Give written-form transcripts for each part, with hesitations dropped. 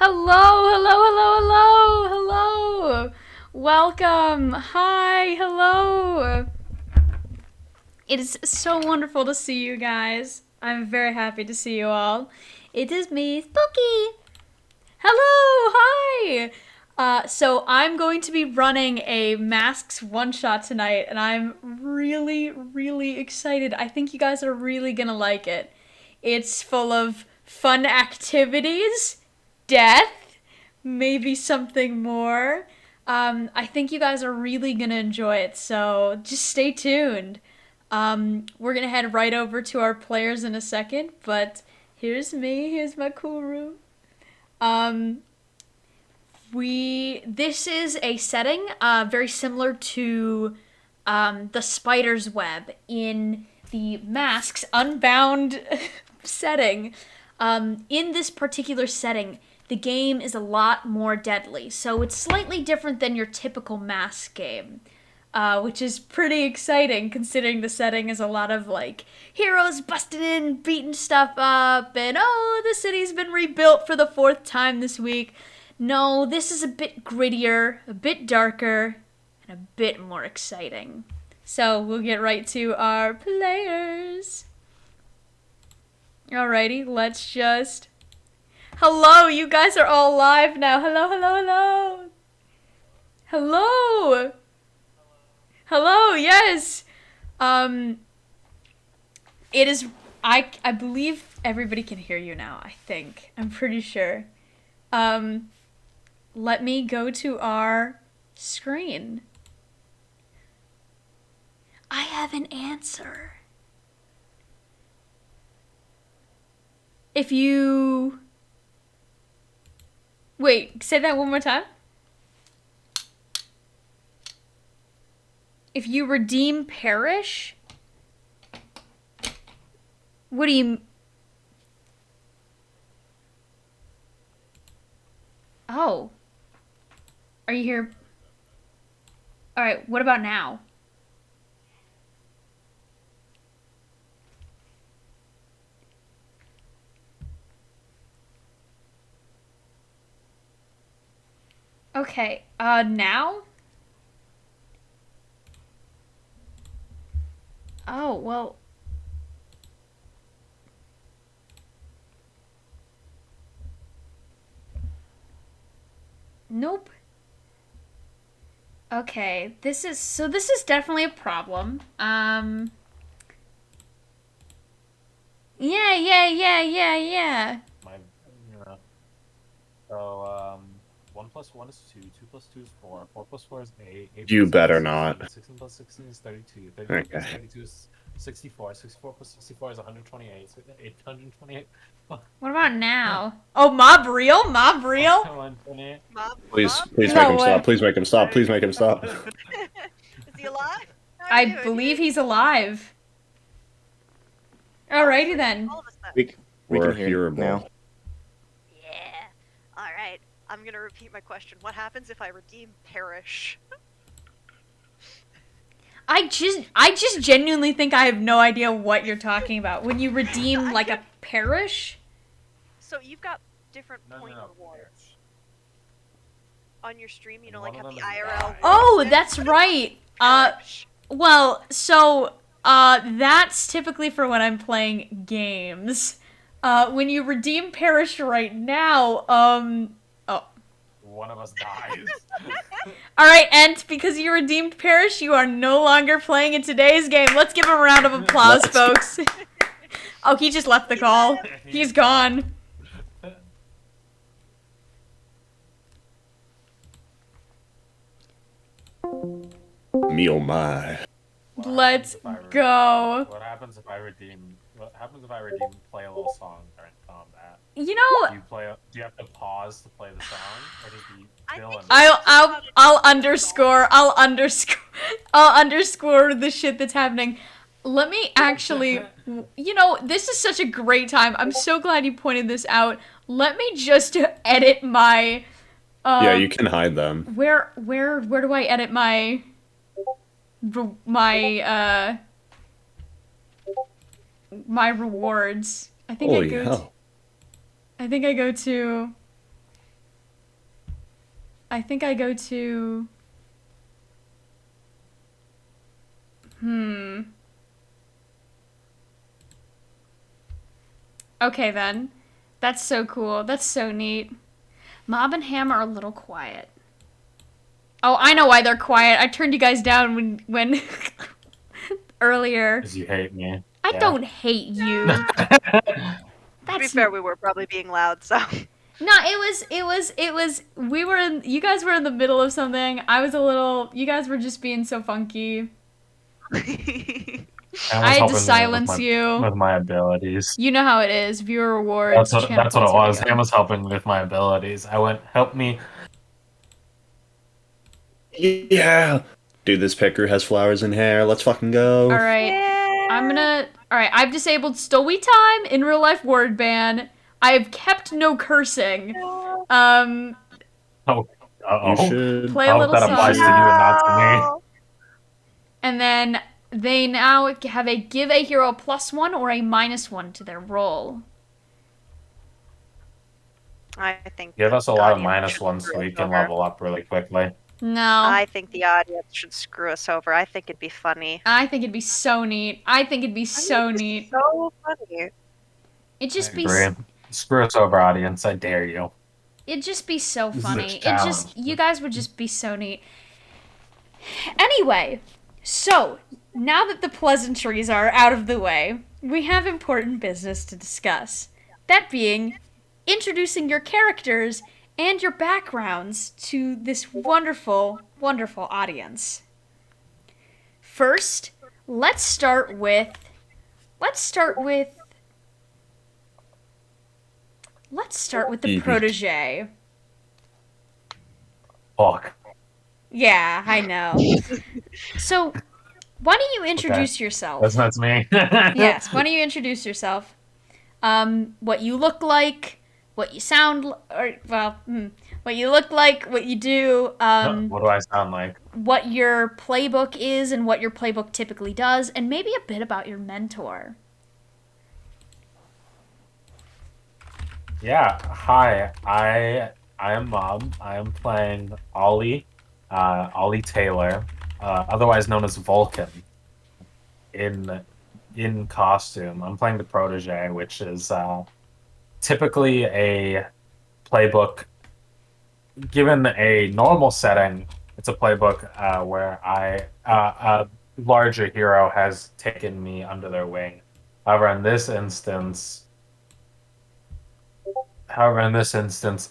Hello, hello, hello, hello, hello. Welcome. Hi, hello. It is so wonderful to see you guys. I'm very happy to see you all. It is me, Spooky. Hello, hi. So I'm going to be running a Masks one-shot tonight, and I'm really, really excited. I think you guys are really gonna like it. It's full of fun activities, death, maybe something more. I think you guys are really gonna enjoy it, so just stay tuned. We're gonna head right over to our players in a second, but here's me, here's my cool room. Um, this is a setting very similar to the spider's web in the Masks Unbound setting. In this particular setting, the game is a lot more deadly, so it's slightly different than your typical Mask game. Which is pretty exciting considering the setting is a lot of like heroes busting in, beating stuff up, and oh, the city's been rebuilt for the fourth time this week. No, this is a bit grittier, a bit darker, and a bit more exciting. So we'll get right to our players. Alrighty, let's just. Hello, you guys are all live now. Hello, hello, hello. Hello. Hello, yes. It is. I believe everybody can hear you now. I think. I'm pretty sure. Let me go to our screen. I have an answer. If you... Wait, say that one more time. If you redeem Perish? What do you... Oh. Are you here? Alright, what about now? Okay, now? Oh, well... Nope. Okay, this is definitely a problem. Yeah. My, so 1 plus 1 is 2, 2 plus 2 is 4, 4 plus 4 is 8, 8 You plus 8 better is 16, not. 16 plus 16 is 32, 32 plus Okay. 32 is 64, 64 plus 64 is 128, so 828. What about now? Oh, mob real? Mob real? 128. Please No make him way. stop. Please make him stop. Please make him stop. Is he alive? How are I you doing? believe he's alive. Alrighty then. All of a sudden. We We're can hear you hearable. now. Yeah. Alright. I'm gonna repeat my question. What happens if I redeem Perish? I just genuinely think I have no idea what you're talking about. When you redeem like a parish? So you've got different No, point no. rewards on your stream, you know, One like of have the them is IRL. live. Oh, that's right. Perish. Well, so that's typically for when I'm playing games. When you redeem parish right now, One of us dies. Alright, and because you redeemed Perish, you are no longer playing in today's game. Let's give him a round of applause, folks. Oh, he just left the call. He's gone. Me oh my. Let's go. What happens if I redeem? What happens if I redeem? Play a little song during combat. You know, Do you have to pause to play the song, or does the I villain? think I'll underscore the shit that's happening. Let me actually, you know, this is such a great time. I'm so glad you pointed this out. Let me just edit my. Yeah, you can hide them. Where do I edit my my rewards? I think Holy hell. I think I go to I think I go to... Okay, then. That's so cool. That's so neat. Mob and Ham are a little quiet. Oh, I know why they're quiet. I turned you guys down when earlier. Because you hate me. I Yeah. don't hate you. To be That's fair, we were probably being loud, so. no. It was. We were in. You guys were in the middle of something. I was a little. You guys were just being so funky. I had to silence you. With my abilities. You know how it is. Viewer rewards. That's what it was. Ham was helping with my abilities. I went, help me. Yeah. Dude, this picker has flowers in hair. Let's fucking go. All right. Yeah. Alright, I've disabled Stowy Time, in real life word ban. I've kept no cursing. Oh, You should. Play a little that song. applies to you and not to me. No. And then they now have a give a hero a +1 or a -1 to their roll. I think. Give us a the lot of audience should -1s so screw we us can over. level up really quickly. No. I think the audience should screw us over. I think it'd be funny. I think it'd be so neat. I think it'd be so neat. So funny. It'd just I be agree. Screw us over, audience. I dare you. it'd just be so This is a funny. It challenge. just you guys would just be so neat. Anyway, so now that the pleasantries are out of the way, we have important business to discuss. That being introducing your characters and your backgrounds to this wonderful, wonderful audience. First, let's start with the protege. Fuck. Yeah, I know. So, why don't you introduce yourself? That's me. Yes, why don't you introduce yourself? What you look like, what you sound, what you look like, what you do, What do I sound like? what your playbook is and what your playbook typically does, and maybe a bit about your mentor. Yeah. Hi. I am Mob. I am playing Ollie. Ollie Taylor, otherwise known as Vulcan. In costume, I'm playing the protege, which is typically a playbook. Given a normal setting, it's a playbook where a larger hero has taken me under their wing. However, in this instance,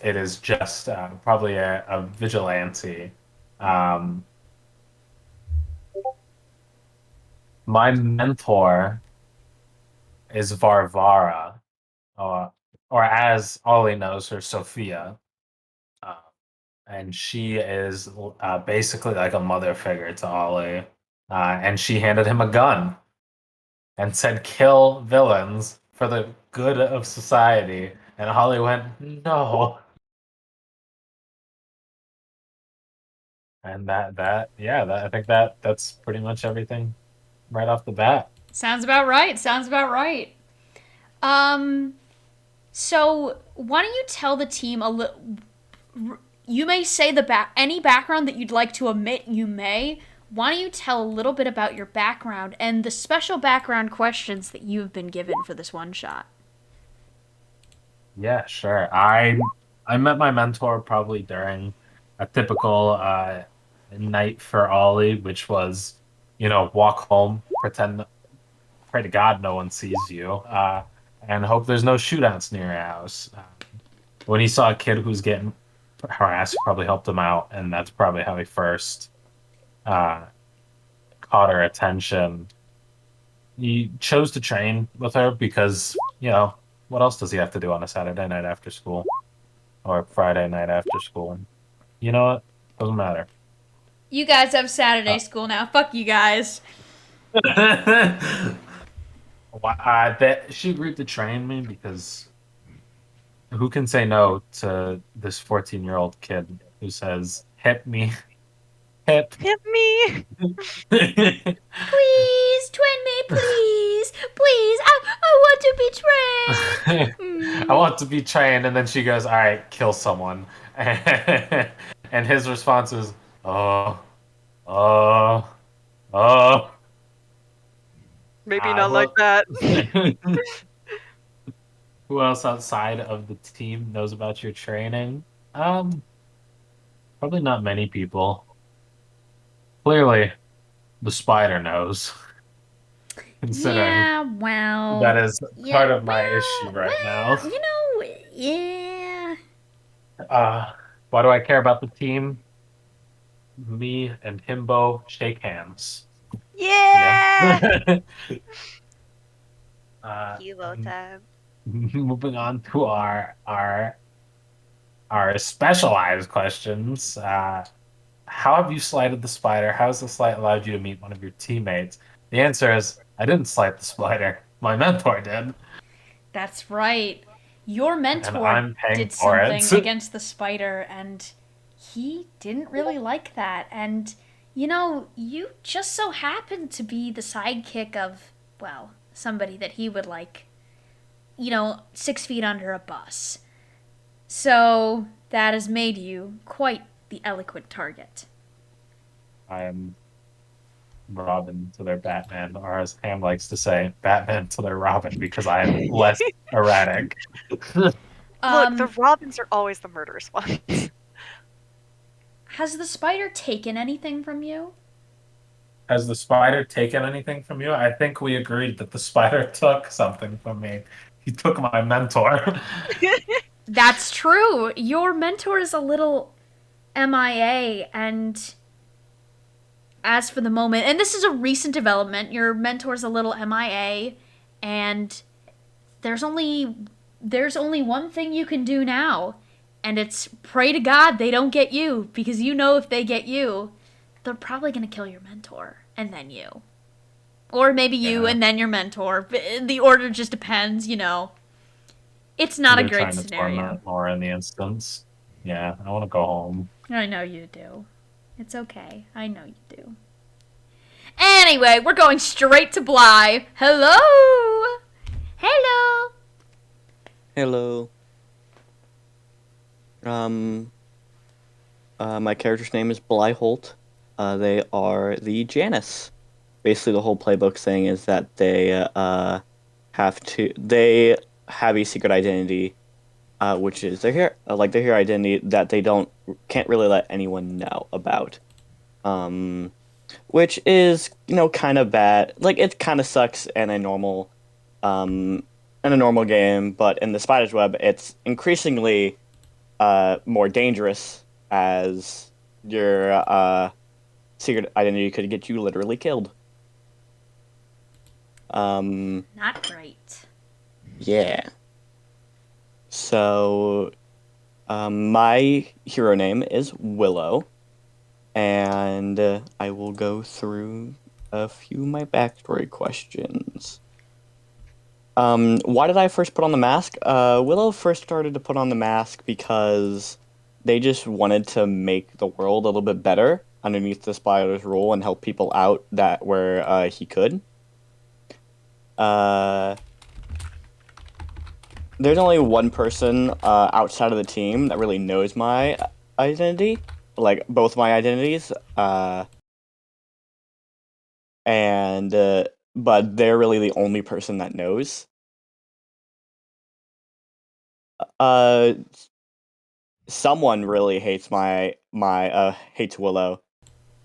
it is just probably a vigilante. My mentor is Varvara, or as Ollie knows her, Sophia. And she is basically like a mother figure to Ollie. And she handed him a gun and said, "Kill villains for the good of society." And Ollie went, "No." And I think that's pretty much everything right off the bat. Sounds about right. Sounds about right. So why don't you tell the team a little? You may say any background that you'd like to omit. You may. Why don't you tell a little bit about your background and the special background questions that you've been given for this one shot? Yeah, sure. I met my mentor probably during a typical night for Ollie, which was, walk home, pray to God no one sees you, and hope there's no shootouts near your house. When he saw a kid who's getting harassed, he probably helped him out, and that's probably how he first caught her attention. He chose to train with her because, what else does he have to do on a Saturday night after school? Or Friday night after school? You know what? Doesn't matter. You guys have Saturday school now. Fuck you guys. She agreed to train me because who can say no to this 14-year-old kid who says, "Hit me, hit." Hit me! Please, train me, please. Please, I want to be trained. I want to be trained, and then she goes, "All right, kill someone." And his response is, oh, oh, oh. Maybe not like Well, that. who else outside of the team knows about your training? Um, Probably not many people. Clearly, the spider knows, considering Yeah, that well, is yeah, part of my issue right now. yeah. Uh, why do I care about the team? Me and Himbo shake hands. Yeah. Yeah! uh, Kilo um, time. Moving on to our specialized questions. How have you slighted the spider? How has the slight allowed you to meet one of your teammates? The answer is I didn't slight the spider. My mentor did, That's right. Your and mentor I'm paying did for it. something against the spider, and he didn't really like that. And, you just so happened to be the sidekick of, well, somebody that he would like, 6 feet under a bus. So that has made you quite the eloquent target. I am Robin to their Batman, or as Ham likes to say, Batman to their Robin, because I am less erratic. Look, the Um, robins are always the murderous ones. has the spider taken anything from you? Has the spider taken anything from you? I think we agreed that the spider took something from me. He took my mentor. That's true. Your mentor is a little MIA, and as for the moment, and this is a recent development, your mentor's a little MIA, and there's only there's only one thing you can do now, and it's pray to God they don't get you, because if they get you, they're probably gonna kill your mentor and then you, or maybe you Yeah, and then your mentor. The order just depends. It's not a they're great trying to scenario. torment more in the instance. Yeah, I want to go home. I know you do. It's okay. I know you do. Anyway, we're going straight to Bly. Hello! Hello! Hello. Um, my character's name is Bly Holt. They are the Janus. Basically, the whole playbook thing is that they have a secret identity, which is their hero identity that they can't really let anyone know about. Um, which is kind of bad. Like it kind of sucks um in a normal game, but in the spider's web, it's increasingly more dangerous as your secret identity could get you literally killed. Um, Not great. yeah. So, my hero name is Willow, and I will go through a few of my backstory questions. Why did I first put on the mask? Willow first started to put on the mask because they just wanted to make the world a little bit better underneath the spider's rule and help people out that where he could. Uh, there's only one person outside of the team that really knows my identity, like both my identities. And but they're really the only person that knows. Uh, Someone really hates my hates Willow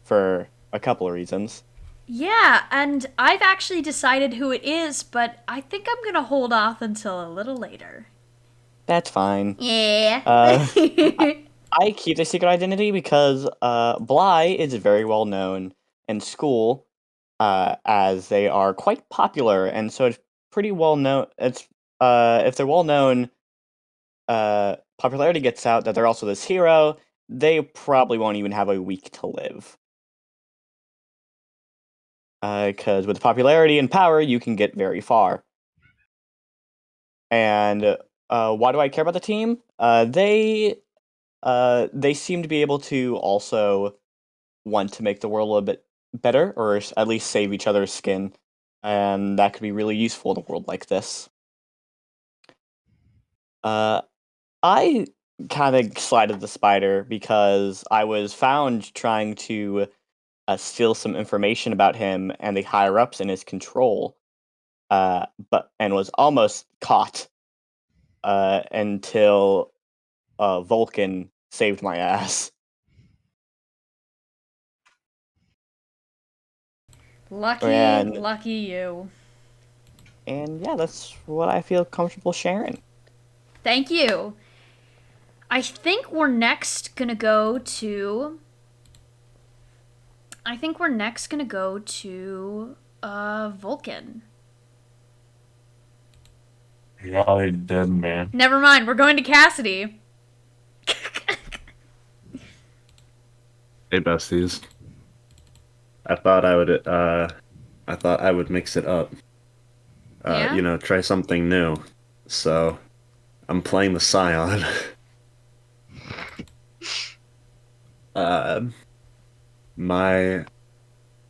for a couple of reasons. Yeah, and I've actually decided who it is, but I think I'm gonna hold off until a little later. That's fine. Yeah. Uh, I keep the secret identity because Bly is very well known in school, as they are quite popular, and so it's pretty well known. It's if they're well known, popularity gets out that they're also this hero. They probably won't even have a week to live. Because with popularity and power, you can get very far. And why do I care about the team? They seem to be able to also want to make the world a little bit better, or at least save each other's skin, and that could be really useful in a world like this. Uh, I kind of slighted the spider because I was found trying to steal some information about him and the higher ups in his control, and was almost caught until Vulcan saved my ass. Lucky, And lucky you. yeah, that's what I feel comfortable sharing. Thank you. I think we're next gonna go to. Vulcan. Yeah, I did, man. Never mind, we're going to Cassidy. Hey, besties. I thought I would mix it up. Yeah? Try something new. So, I'm playing the Scion. uh, my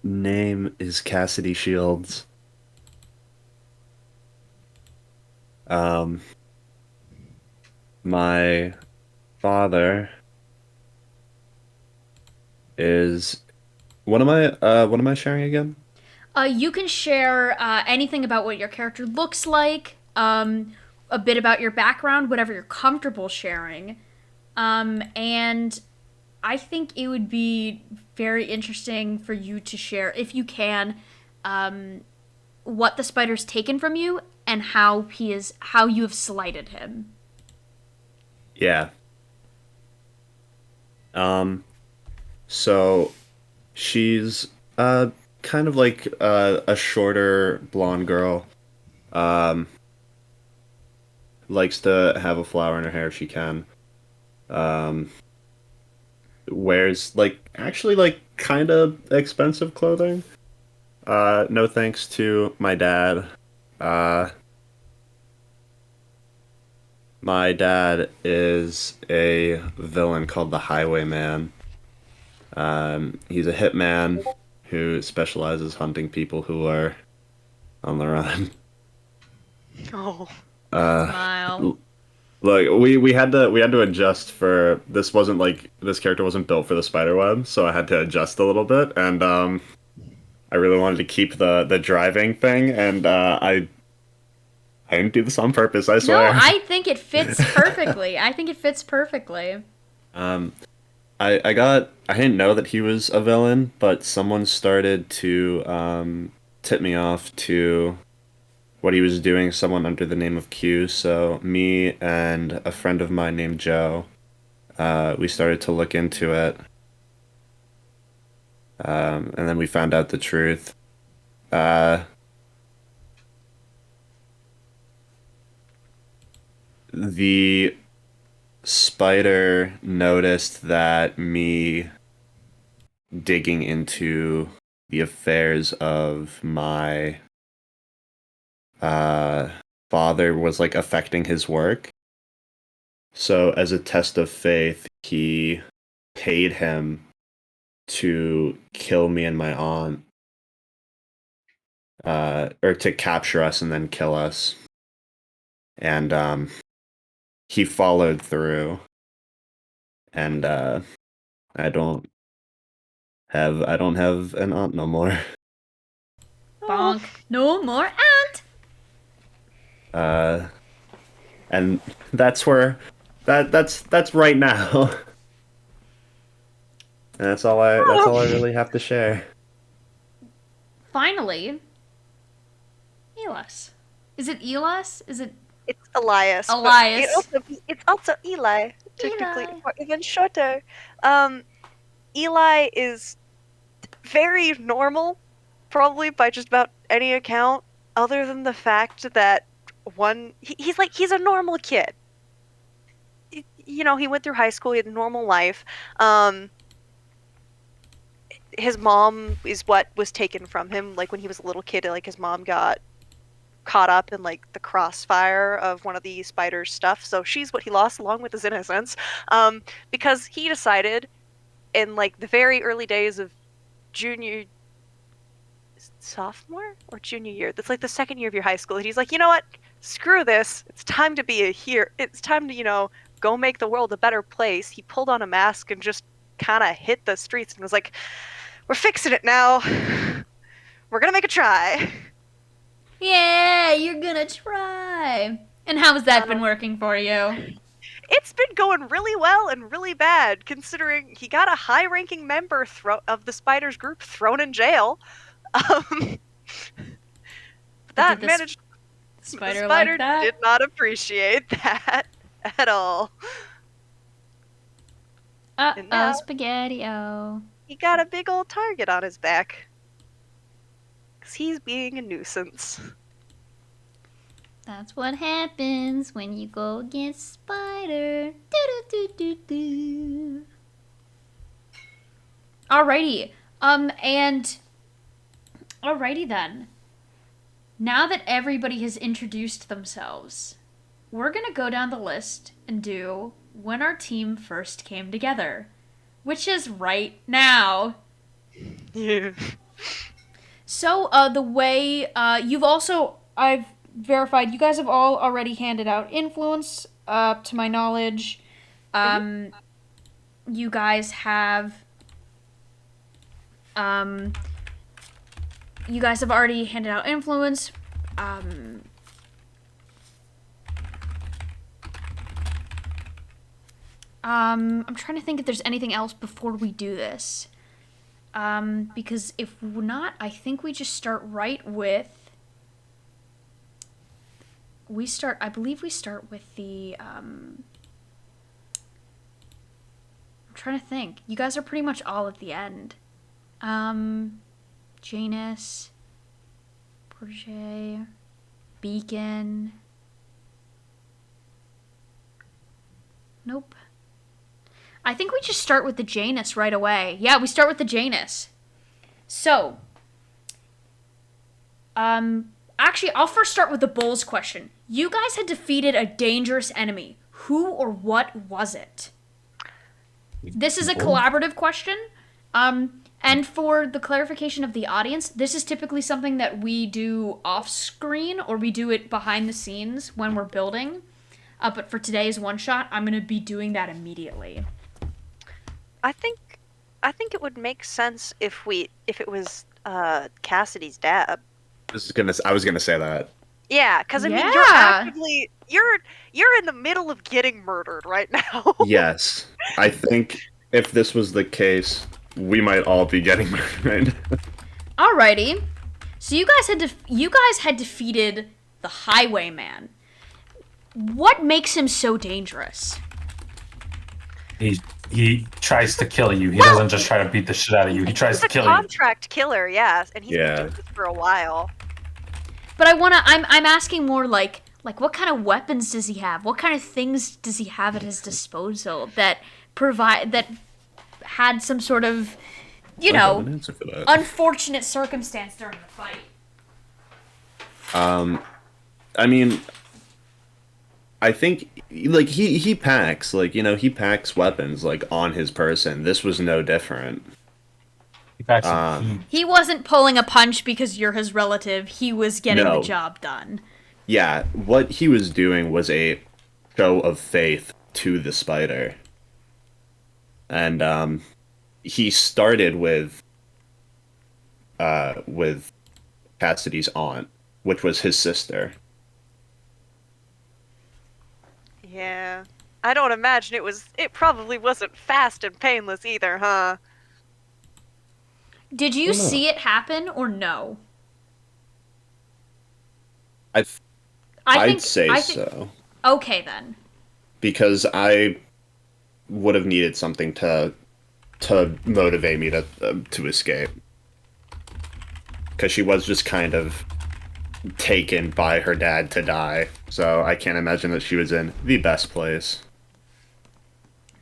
name is Cassidy Shields. My father is. What am I sharing again? You can share anything about what your character looks like, a bit about your background, whatever you're comfortable sharing. And I think it would be very interesting for you to share, if you can, what the spider's taken from you and how you have slighted him. Yeah. So she's kind of like a shorter blonde girl. Um, likes to have a flower in her hair if she can. Um, wears like actually like kind of expensive clothing. No thanks to my dad. Uh, my dad is a villain called the Highwayman. He's a hitman who specializes hunting people who are on the run. Oh. Smile. Look, we had to adjust for this. Wasn't like this character wasn't built for the spider web, so I had to adjust a little bit, and I really wanted to keep the driving thing, and I didn't do this on purpose, I No, swear. I think it fits perfectly. um, I didn't know that he was a villain, but someone started to tip me off to what he was doing, someone under the name of Q. So me and a friend of mine named Joe, we started to look into it, and then we found out the truth. Uh, the spider noticed that me digging into the affairs of my uh, father was like affecting his work. So, as a test of faith, he paid him to kill me and my aunt, or to capture us and then kill us. And he followed through, and I don't have an aunt no more. Bonk. No more ant. Uh, and that's where that's right now. And that's all I really have to share. Finally, Elas. Is it Elas? Is it It's Elias. but Elias? It's also Eli, technically, Eli. or even shorter. Eli is very normal, probably by just about any account, other than the fact that he's a normal kid. You know, he went through high school, he had a normal life. His mom is what was taken from him, like when he was a little kid. Like his mom got caught up in like the crossfire of one of the spider's stuff, so she's what he lost along with his innocence. Because he decided in like the very early days of junior sophomore or junior year, that's like the second year of your high school, and he's like, you know what, screw this, it's time to be a hero, it's time to, you know, go make the world a better place, he pulled on a mask and just kind of hit the streets and was like, we're fixing it now. We're gonna make a try. Yeah, you're gonna try. And how has that been working for you? It's been going really well and really bad, considering he got a high-ranking member of the Spiders group thrown in jail. That did managed. the spider the like spider that? did not appreciate that at all. And now- Uh-oh, spaghetti-o. He got a big old target on his back. Because he's being a nuisance. That's what happens when you go against Spider. Do-do-do-do-do. Alrighty. And alrighty then. Now that everybody has introduced themselves, we're gonna go down the list and do when our team first came together, which is right now. Yeah. So, the way, I've verified, you guys have all already handed out influence, to my knowledge. You guys have, already handed out influence. I'm trying to think if there's anything else before we do this. Because if not, I think we just start right with... I believe we start with the, I'm trying to think. You guys are pretty much all at the end. Janus, Protege, Beacon. Nope. I think we just start with the Janus right away. Yeah, we start with the Janus. So, actually, I'll first start with the Bulls question. You guys had defeated a dangerous enemy. Who or what was it? This is a collaborative question. And for the clarification of the audience, this is typically something that we do off screen or we do it behind the scenes when we're building. But for today's one shot, I'm going to be doing that immediately. I think it would make sense if it was Cassidy's dad. I was gonna say that. Yeah, because I mean you're in the middle of getting murdered right now. Yes, I think if this was the case, we might all be getting murdered. Alrighty, so you guys had defeated the Highwayman. What makes him so dangerous? He tries to kill you. He doesn't just try to beat the shit out of you. He tries to kill He's a you. contract killer, yes, and he's been doing this for a while. But I'm asking more like what kind of weapons does he have? What kind of things does he have at his disposal that had some sort of, unfortunate circumstance during the fight? I mean, I think he packs he packs weapons on his person. This was no different. He wasn't pulling a punch because you're his relative. He was getting No. the job done. Yeah, what he was doing was a show of faith to the spider. And he started with Cassidy's aunt, which was his sister. Yeah. I don't imagine it probably wasn't fast and painless either, huh? Did you see it happen or no? I'd say so. Okay, then. Because I would have needed something to motivate me to escape. Because she was just kind of taken by her dad to die. So I can't imagine that she was in the best place.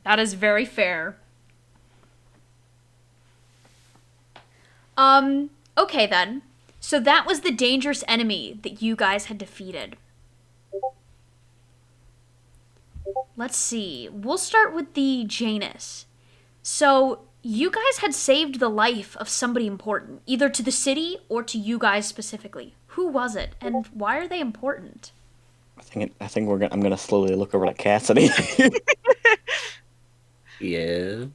That is very fair. Okay then. So that was the dangerous enemy that you guys had defeated. Let's see. We'll start with the Janus. So you guys had saved the life of somebody important, either to the city or to you guys specifically. Who was it, and why are they important? I'm gonna slowly look over to Cassidy. Yeah.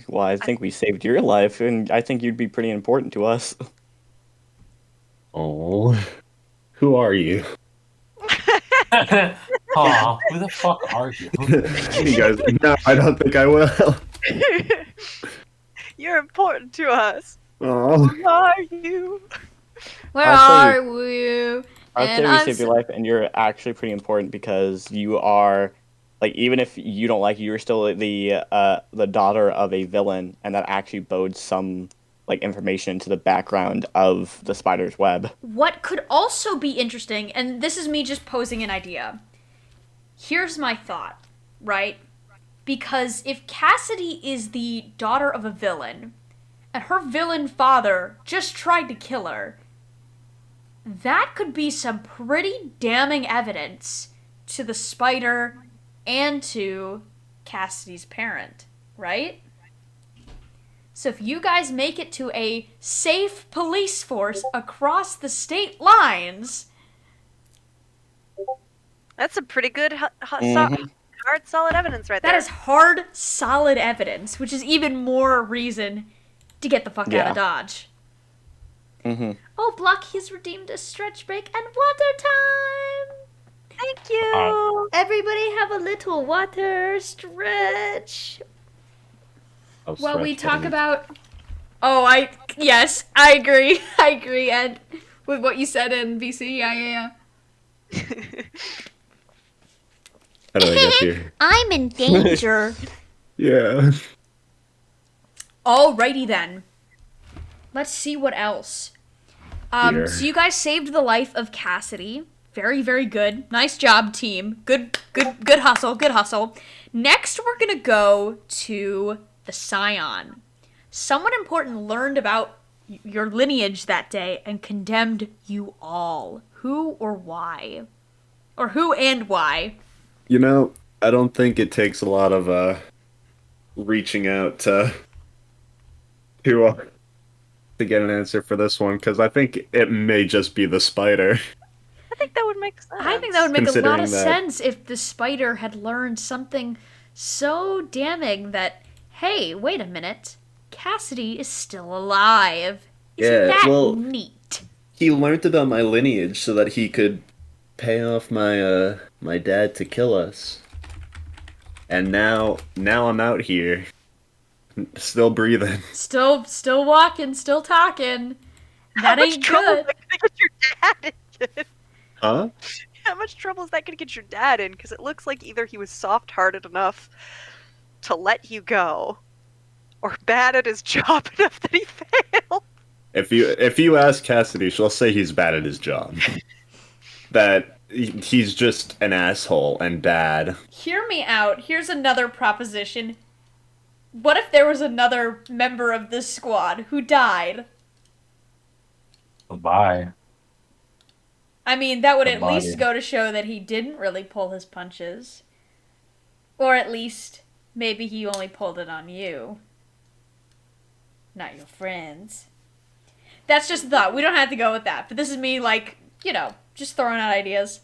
Well, I think we saved your life, and I think you'd be pretty important to us. Oh, who are you? Aw, who the fuck are you? You guys? No, I don't think I will. You're important to us. Oh. Who are you? Where I'd say- are you? I'd And say we I'm saved your life, and you're actually pretty important because you are, like, even if you don't like it, you're still the daughter of a villain, and that actually bodes some like information into the background of the spider's web. What could also be interesting, and this is me just posing an idea. Here's my thought, right? Because if Cassidy is the daughter of a villain, and her villain father just tried to kill her, that could be some pretty damning evidence to the spider and to Cassidy's parent, right? So if you guys make it to a safe police force across the state lines, That's some pretty good, Mhm. hard, solid evidence right that there. is hard, solid evidence, which is even more reason to get the fuck out Yeah. of Dodge. Mm-hmm. Oh, Block, he's redeemed a stretch break and water time! Thank you. Everybody have a little water stretch. While we talk about... Oh, yes, I agree. I agree, Ed, with what you said in BC. Yeah. How did I get here? I'm in danger. Yeah. Alrighty then. Let's see what else. Here. So you guys saved the life of Cassidy. Very, very good. Nice job, team. Good hustle. Good hustle. Next, we're gonna go to the Scion. Someone important learned about your lineage that day and condemned you all. Who or why? Or who and why? You know, I don't think it takes a lot of reaching out to get an answer for this one, because I think it may just be the spider. I think that would make sense. I think that would make a lot Considering of that- sense if the spider had learned something so damning that, hey, wait a minute, Cassidy is still alive. Isn't Yeah, that well- neat? He learned about my lineage so that he could pay off my dad to kill us. And now I'm out here, still breathing. Still walking, still talking. How That much ain't trouble good. is that gonna get your dad in? Huh? How much trouble is that gonna get your dad in? Because it looks like either he was soft-hearted enough to let you go, or bad at his job enough that he failed. If you ask Cassidy, she'll say he's bad at his job. That he's just an asshole and bad. Hear me out. Here's another proposition. What if there was another member of this squad who died? Goodbye. I mean, that would The at least body. go to show that he didn't really pull his punches. Or at least, maybe he only pulled it on you. Not your friends. That's just a thought. We don't have to go with that. But this is me, like, you know, just throwing out ideas.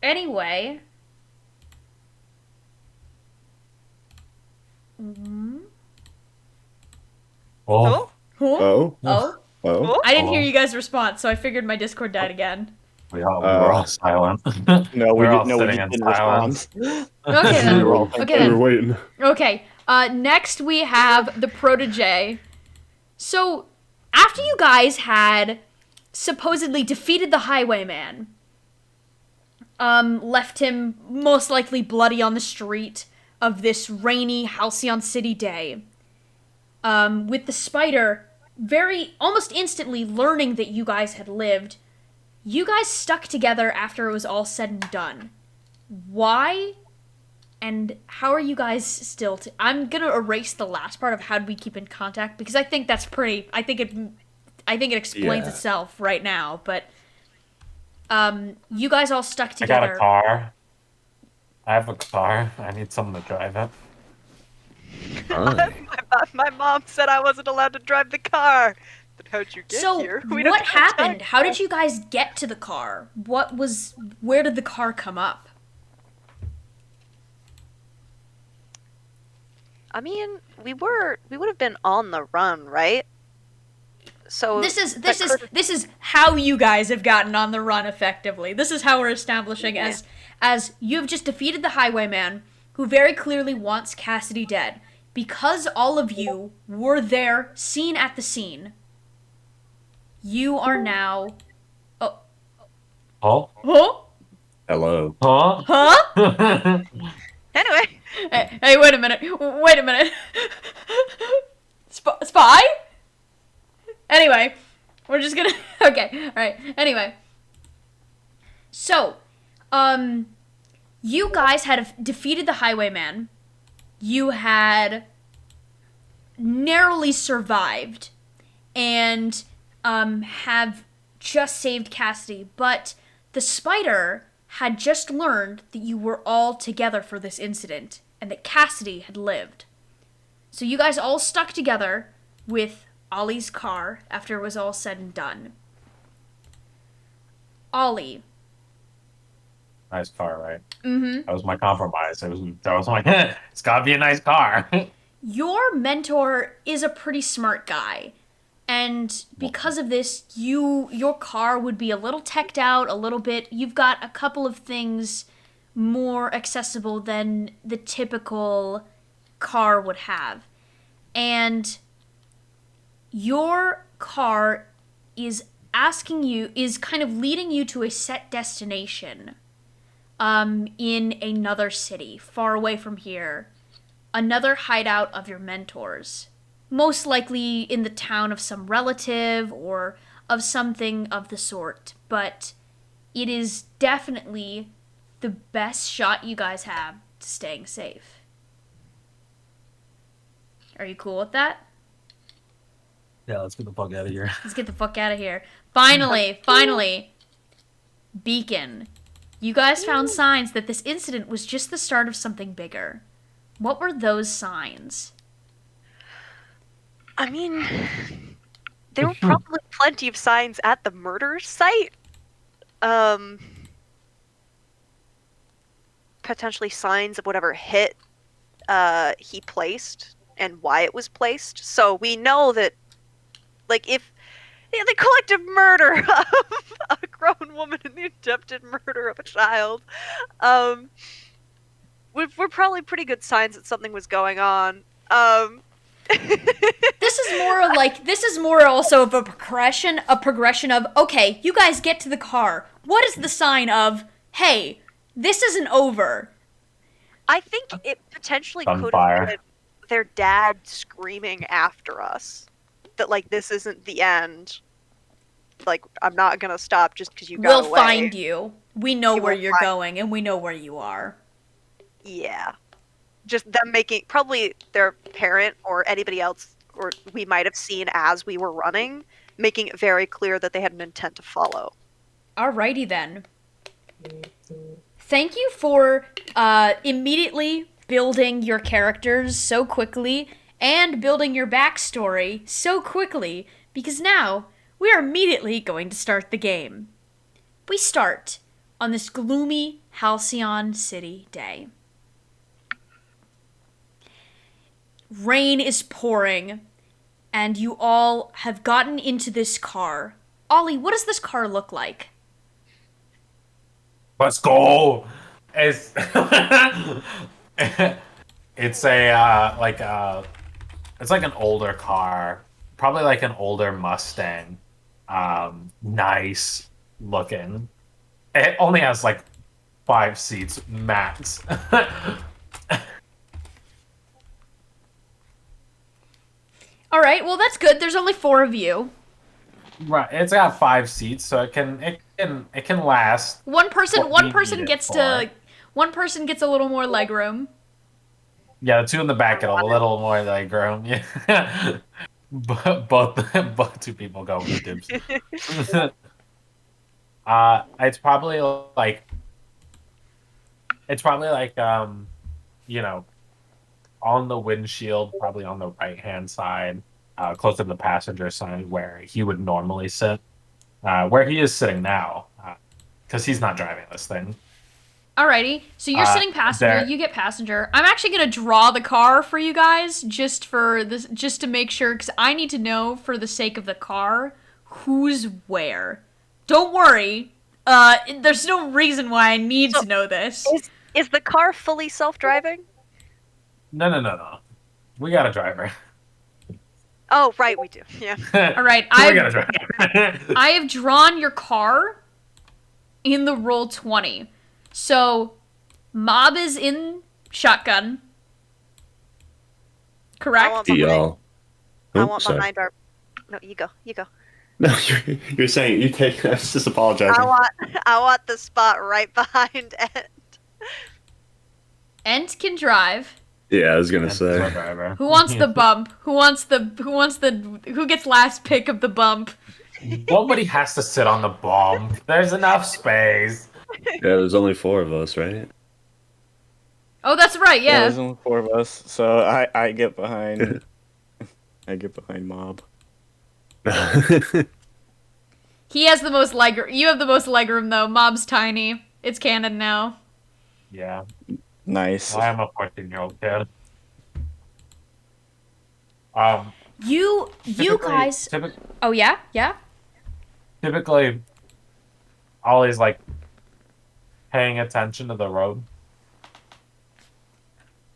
Anyway. Mm-hmm. Oh, Huh? Oh? Oh? Oh? I didn't hear you guys' response, so I figured my Discord died again. we were all silent. No, we We're all didn't. No, we sitting just in didn't silence. respond. Okay then. We were all Okay We then. were waiting. Okay, next we have the protege. So, after you guys had supposedly defeated the highwayman, left him most likely bloody on the street of this rainy Halcyon City day, with the spider almost instantly learning that you guys had lived, you guys stuck together after it was all said and done. Why? And how are you guys still? I'm gonna erase the last part of how do we keep in contact because I think that's pretty. I think it explains Yeah. itself right now. But you guys all stuck I got together. a car. I have a car. I need someone to drive it. Hi. My mom said I wasn't allowed to drive the car. Then how'd you get So, here? We don't what have time. happened? How did you guys get to the car? Where did the car come up? I mean, we would have been on the run, right? So This that is how you guys have gotten on the run effectively. This is how we're establishing Yeah. as you've just defeated the highwayman, who very clearly wants Cassidy dead. Because all of you were there, seen at the scene, you are now. Oh, Huh? Hello. huh? Huh? Anyway, Hey, wait a minute. Wait a minute. Spy? Anyway, we're just gonna. Okay, alright. Anyway. So, you guys had defeated the highwayman. You had narrowly survived and have just saved Cassidy, but the spider had just learned that you were all together for this incident and that Cassidy had lived. So you guys all stuck together with Ollie's car after it was all said and done. Ollie. Nice car, right? Mm-hmm. That was my compromise. That was my. It's gotta be a nice car. Your mentor is a pretty smart guy. And because of this, your car would be a little teched out, a little bit. You've got a couple of things more accessible than the typical car would have. And your car is kind of leading you to a set destination in another city, far away from here. Another hideout of your mentors. Most likely in the town of some relative or of something of the sort. But it is definitely the best shot you guys have to staying safe. Are you cool with that? Yeah, let's get the fuck out of here. Let's get the fuck out of here. Finally. Beacon. You guys found signs that this incident was just the start of something bigger. What were those signs? I mean, there were probably plenty of signs at the murder site. Potentially signs of whatever hit he placed and why it was placed. So we know that, like, if the collective murder of a grown woman and the attempted murder of a child, we're probably pretty good signs that something was going on. This is more also of a progression of, okay, you guys get to the car. What is the sign of, hey, this isn't over? I think it potentially could have Gunfire. been their dad screaming after us that, like, this isn't the end. Like, I'm not gonna stop just because you got We'll away. find you. We know You where will you're find- going, and we know where you are. Yeah. Just them making, probably their parent or anybody else, or we might have seen as we were running, making it very clear that they had an intent to follow. Alrighty then. Thank you for immediately building your characters so quickly and building your backstory so quickly, because now we are immediately going to start the game. We start on this gloomy Halcyon City day. Rain is pouring, and you all have gotten into this car. Ollie, what does this car look like? Let's go. It's it's it's like an older car, probably like an older Mustang. Nice looking. It only has like 5 seats max. All right, well that's good. There's only 4 of you. Right, it's got 5 seats, so it can last. One person What we need it gets for. to one person gets a little more legroom. Yeah, the 2 in the back get a little more like room. Yeah, but both 2 people go with dibs. It's probably like you know, on the windshield, probably on the right hand side. closer to the passenger side where he would normally sit, where he is sitting now, because he's not driving this thing. Alrighty, so you're sitting passenger, there- you get passenger. I'm actually gonna draw the car for you guys, just to make sure, because I need to know, for the sake of the car, who's where. Don't worry, there's no reason why I need to know this. Is the car fully self-driving? No. We got a driver. Oh, right, we do. Yeah. Alright, We got a driver. I have drawn your car in the roll 20. So, Mob is in shotgun. Correct? DL. I Oh, want sorry. behind our. No, you go. You go. No, you're saying you take. I was just apologizing. I want the spot right behind Ed. Ent can drive. Yeah, I was gonna That's our say. driver. Who wants the bump? Who gets last pick of the bump? Nobody has to sit on the bomb. There's enough space. Yeah, there's only 4 of us, right? Oh, that's right, Yeah, yeah. there's only 4 of us, so I get behind. I get behind Mob. He has the most leg you have the most legroom though. Mob's tiny. It's canon now. Yeah, Nice. I am a 14-year-old kid. You guys Oh yeah? Yeah? Typically, Ollie's like paying attention to the road.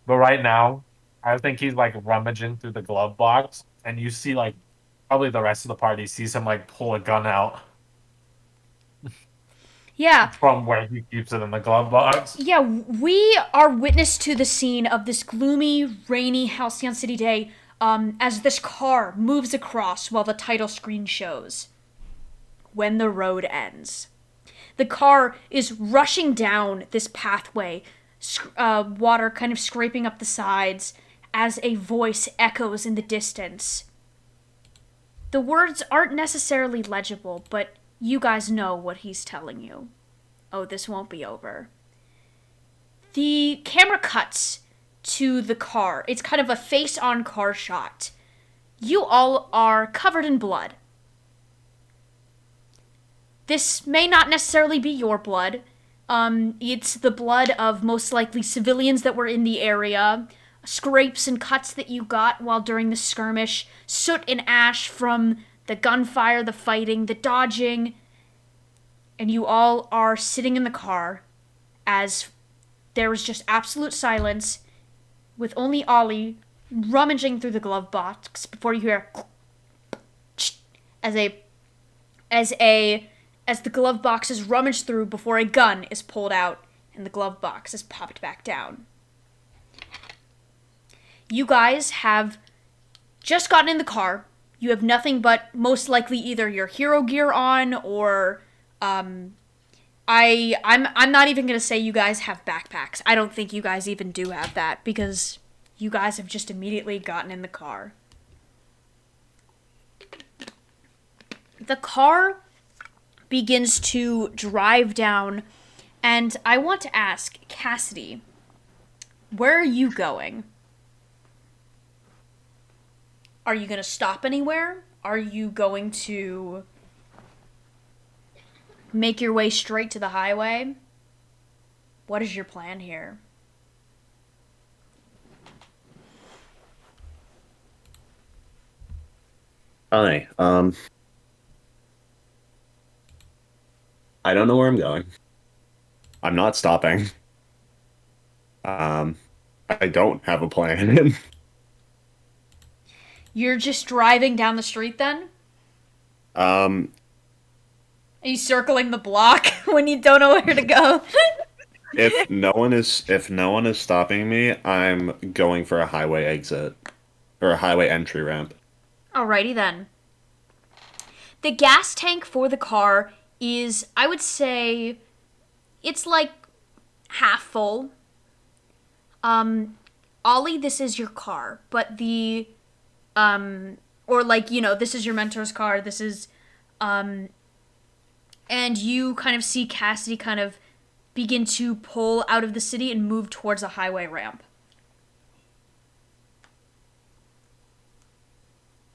But right now, I think he's like rummaging through the glove box, and you see like probably the rest of the party sees him like pull a gun out Yeah. from where he keeps it in the glove box. Yeah, we are witness to the scene of this gloomy, rainy Halcyon City day as this car moves across while the title screen shows. When the road ends. The car is rushing down this pathway, water kind of scraping up the sides as a voice echoes in the distance. The words aren't necessarily legible, but you guys know what he's telling you. Oh, this won't be over. The camera cuts to the car. It's kind of a face-on car shot. You all are covered in blood. This may not necessarily be your blood. It's the blood of most likely civilians that were in the area, scrapes and cuts that you got while during the skirmish, soot and ash from the gunfire, the fighting, the dodging, and you all are sitting in the car as there is just absolute silence with only Ollie rummaging through the glove box before you hear as the glove box is rummaged through before a gun is pulled out and the glove box is popped back down. You guys have just gotten in the car. You have nothing but most likely either your hero gear on or I'm not even gonna say you guys have backpacks. I don't think you guys even do have that because you guys have just immediately gotten in the car. The car begins to drive down, and I want to ask Cassidy, where are you going? Are you gonna stop anywhere? Are you going to make your way straight to the highway? What is your plan here? Hi. I don't know where I'm going. I'm not stopping. I don't have a plan. You're just driving down the street then? Are you circling the block when you don't know where to go? if no one is stopping me, I'm going for a highway exit or a highway entry ramp. Alrighty then. The gas tank for the car is, I would say, it's like half full. Ollie, this is your car, but or like, you know, this is your mentor's car, this is, and you kind of see Cassidy kind of begin to pull out of the city and move towards a highway ramp.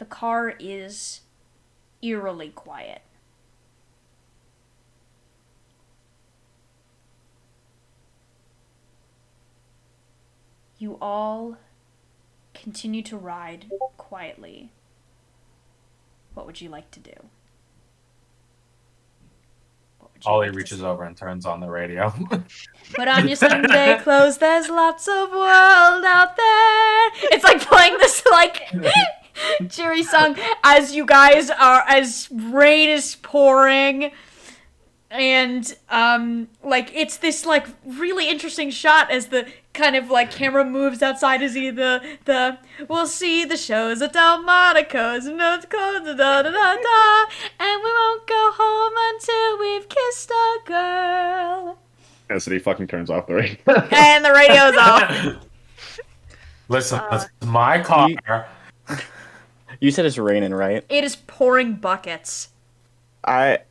the car is eerily quiet. You all continue to ride quietly. What would you like to do? What would you Ollie like to reaches say? over and turns on the radio. Put on your Sunday clothes, there's lots of world out there. It's like playing this like cheery song as as rain is pouring. And like it's this like really interesting shot as the kind of like camera moves outside as the we'll see the shows at Delmonico's and North Dakota, da da da da, and we won't go home until we've kissed a girl. Cassidy fucking turns off the radio. And the radio's off. Listen, that's my car. You said it's raining, right? It is pouring buckets. Just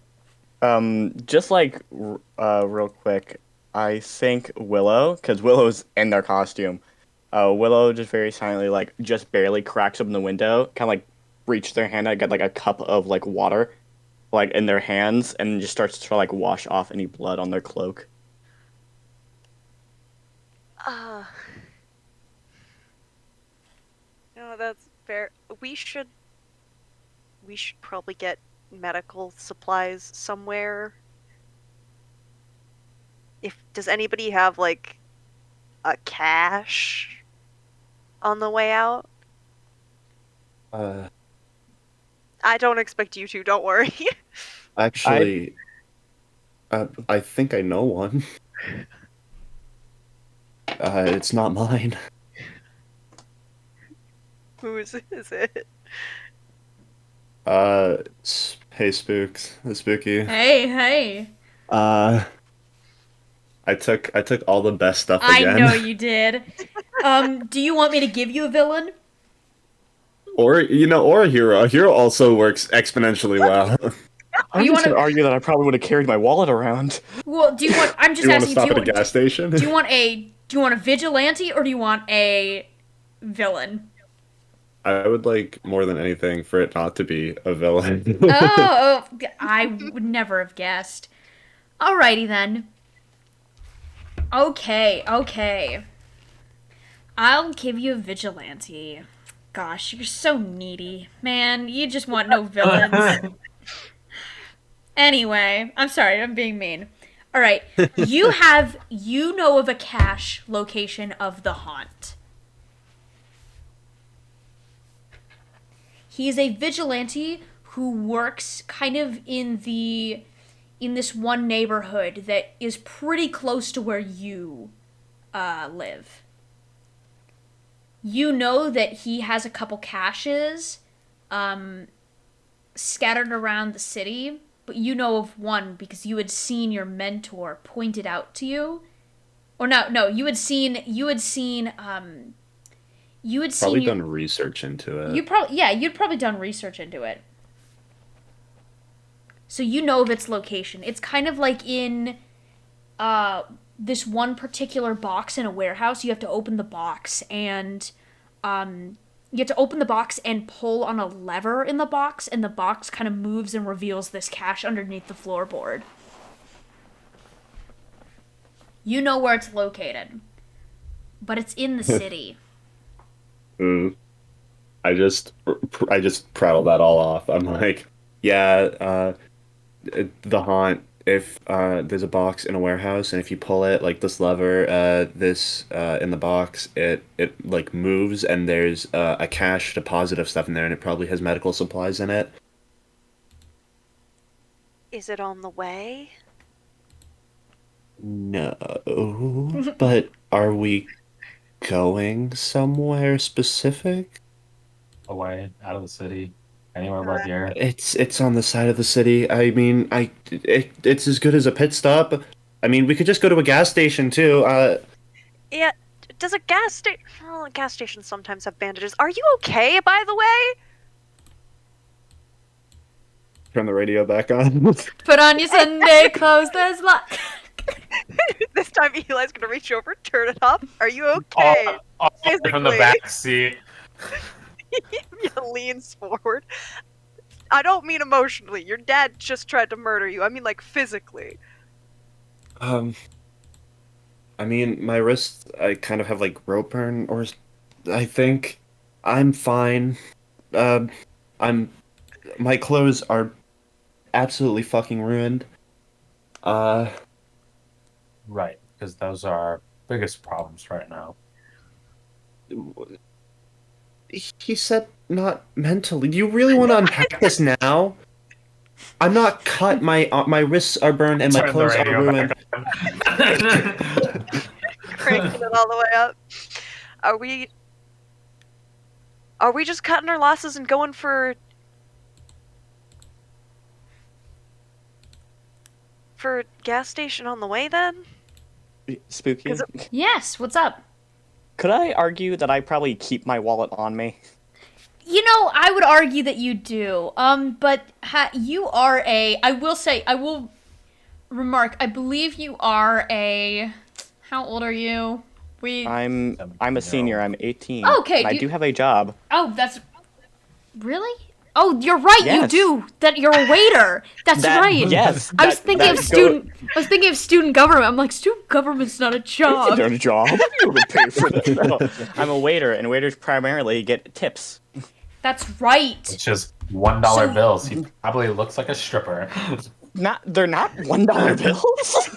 like real quick, I think Willow, because Willow's in their costume, Willow just very silently, like, just barely cracks open the window, kind of like reach their hand out, get like a cup of like water, like in their hands, and just starts to like wash off any blood on their cloak. No, that's fair. We should probably get medical supplies somewhere. Does anybody have like a cache on the way out? I don't expect you to, don't worry. Actually, I think I know one. It's not mine. Who is it? Hey, Spooks, the Spooky. Hey. I took all the best stuff again. I know you did. Do you want me to give you a villain? Or or a hero. A hero also works exponentially well. I'm You just wanna- gonna argue that I probably would have carried my wallet around. Well, do you want? I'm just You want to asking. stop at a gas station? Do you want a vigilante or do you want a villain? I would like more than anything for it not to be a villain. Oh, I would never have guessed. Alrighty then. Okay. I'll give you a vigilante. Gosh, you're so needy. Man, you just want no villains. Anyway, I'm sorry, I'm being mean. Alright, you know of a cache location of the haunt. He is a vigilante who works kind of in this one neighborhood that is pretty close to where you live. You know that he has a couple caches scattered around the city, but you know of one because you had seen your mentor point it out to you. Or no, you had seen Probably done research into it. you'd probably done research into it. So you know of its location. It's kind of like in this one particular box in a warehouse. You have to open the box and pull on a lever in the box, and the box kind of moves and reveals this cache underneath the floorboard. You know where it's located, but it's in the city. I just prattle that all off. I'm like, yeah, the haunt. If there's a box in a warehouse, and if you pull it like this lever, this in the box, it like moves, and there's a cache deposit of stuff in there, and it probably has medical supplies in it. Is it on the way? No, but are we going somewhere specific? Away, out of the city, anywhere but here. It's on the side of the city. I mean, it's as good as a pit stop. I mean, we could just go to a gas station too. Yeah. Does a gas station? Well, gas stations sometimes have bandages. Are you okay, by the way? Turn the radio back on. Put on your Sunday clothes, there's luck. This time Eli's gonna reach over, turn it up. Are you okay? From the Physically. back seat. leans forward. I don't mean emotionally. Your dad just tried to murder you. I mean, like, physically. I mean, my wrists, I kind of have like rope burn, or I think I'm fine. Um, I'm, my clothes are absolutely fucking ruined. Uh, Right, because those are our biggest problems right now. he said not mentally. Do you really want to unpack this now? I'm not cut. My wrists are burned and my Turn the clothes are radio ruined. back on. Cranking it all the way up. Are we just cutting our losses and going for gas station on the way then? Spooky. 'Cause Yes, what's up? Could I argue that I probably keep my wallet on me? You know, I would argue that you do. But you are I will say, I will remark, I believe you are how old are you? I'm a senior. I'm 18. Okay, And I do have a job. Oh, that's, really? Oh, you're right, you Yes. do. That you're a waiter. That's right. Yes. I was thinking of student. I was thinking of student government. I'm like, student government's not a job. Not a job. You don't pay for this. No. I'm a waiter, and waiters primarily get tips. That's right. It's just $1 So- bills. He probably looks like a stripper. They're not $1 bills.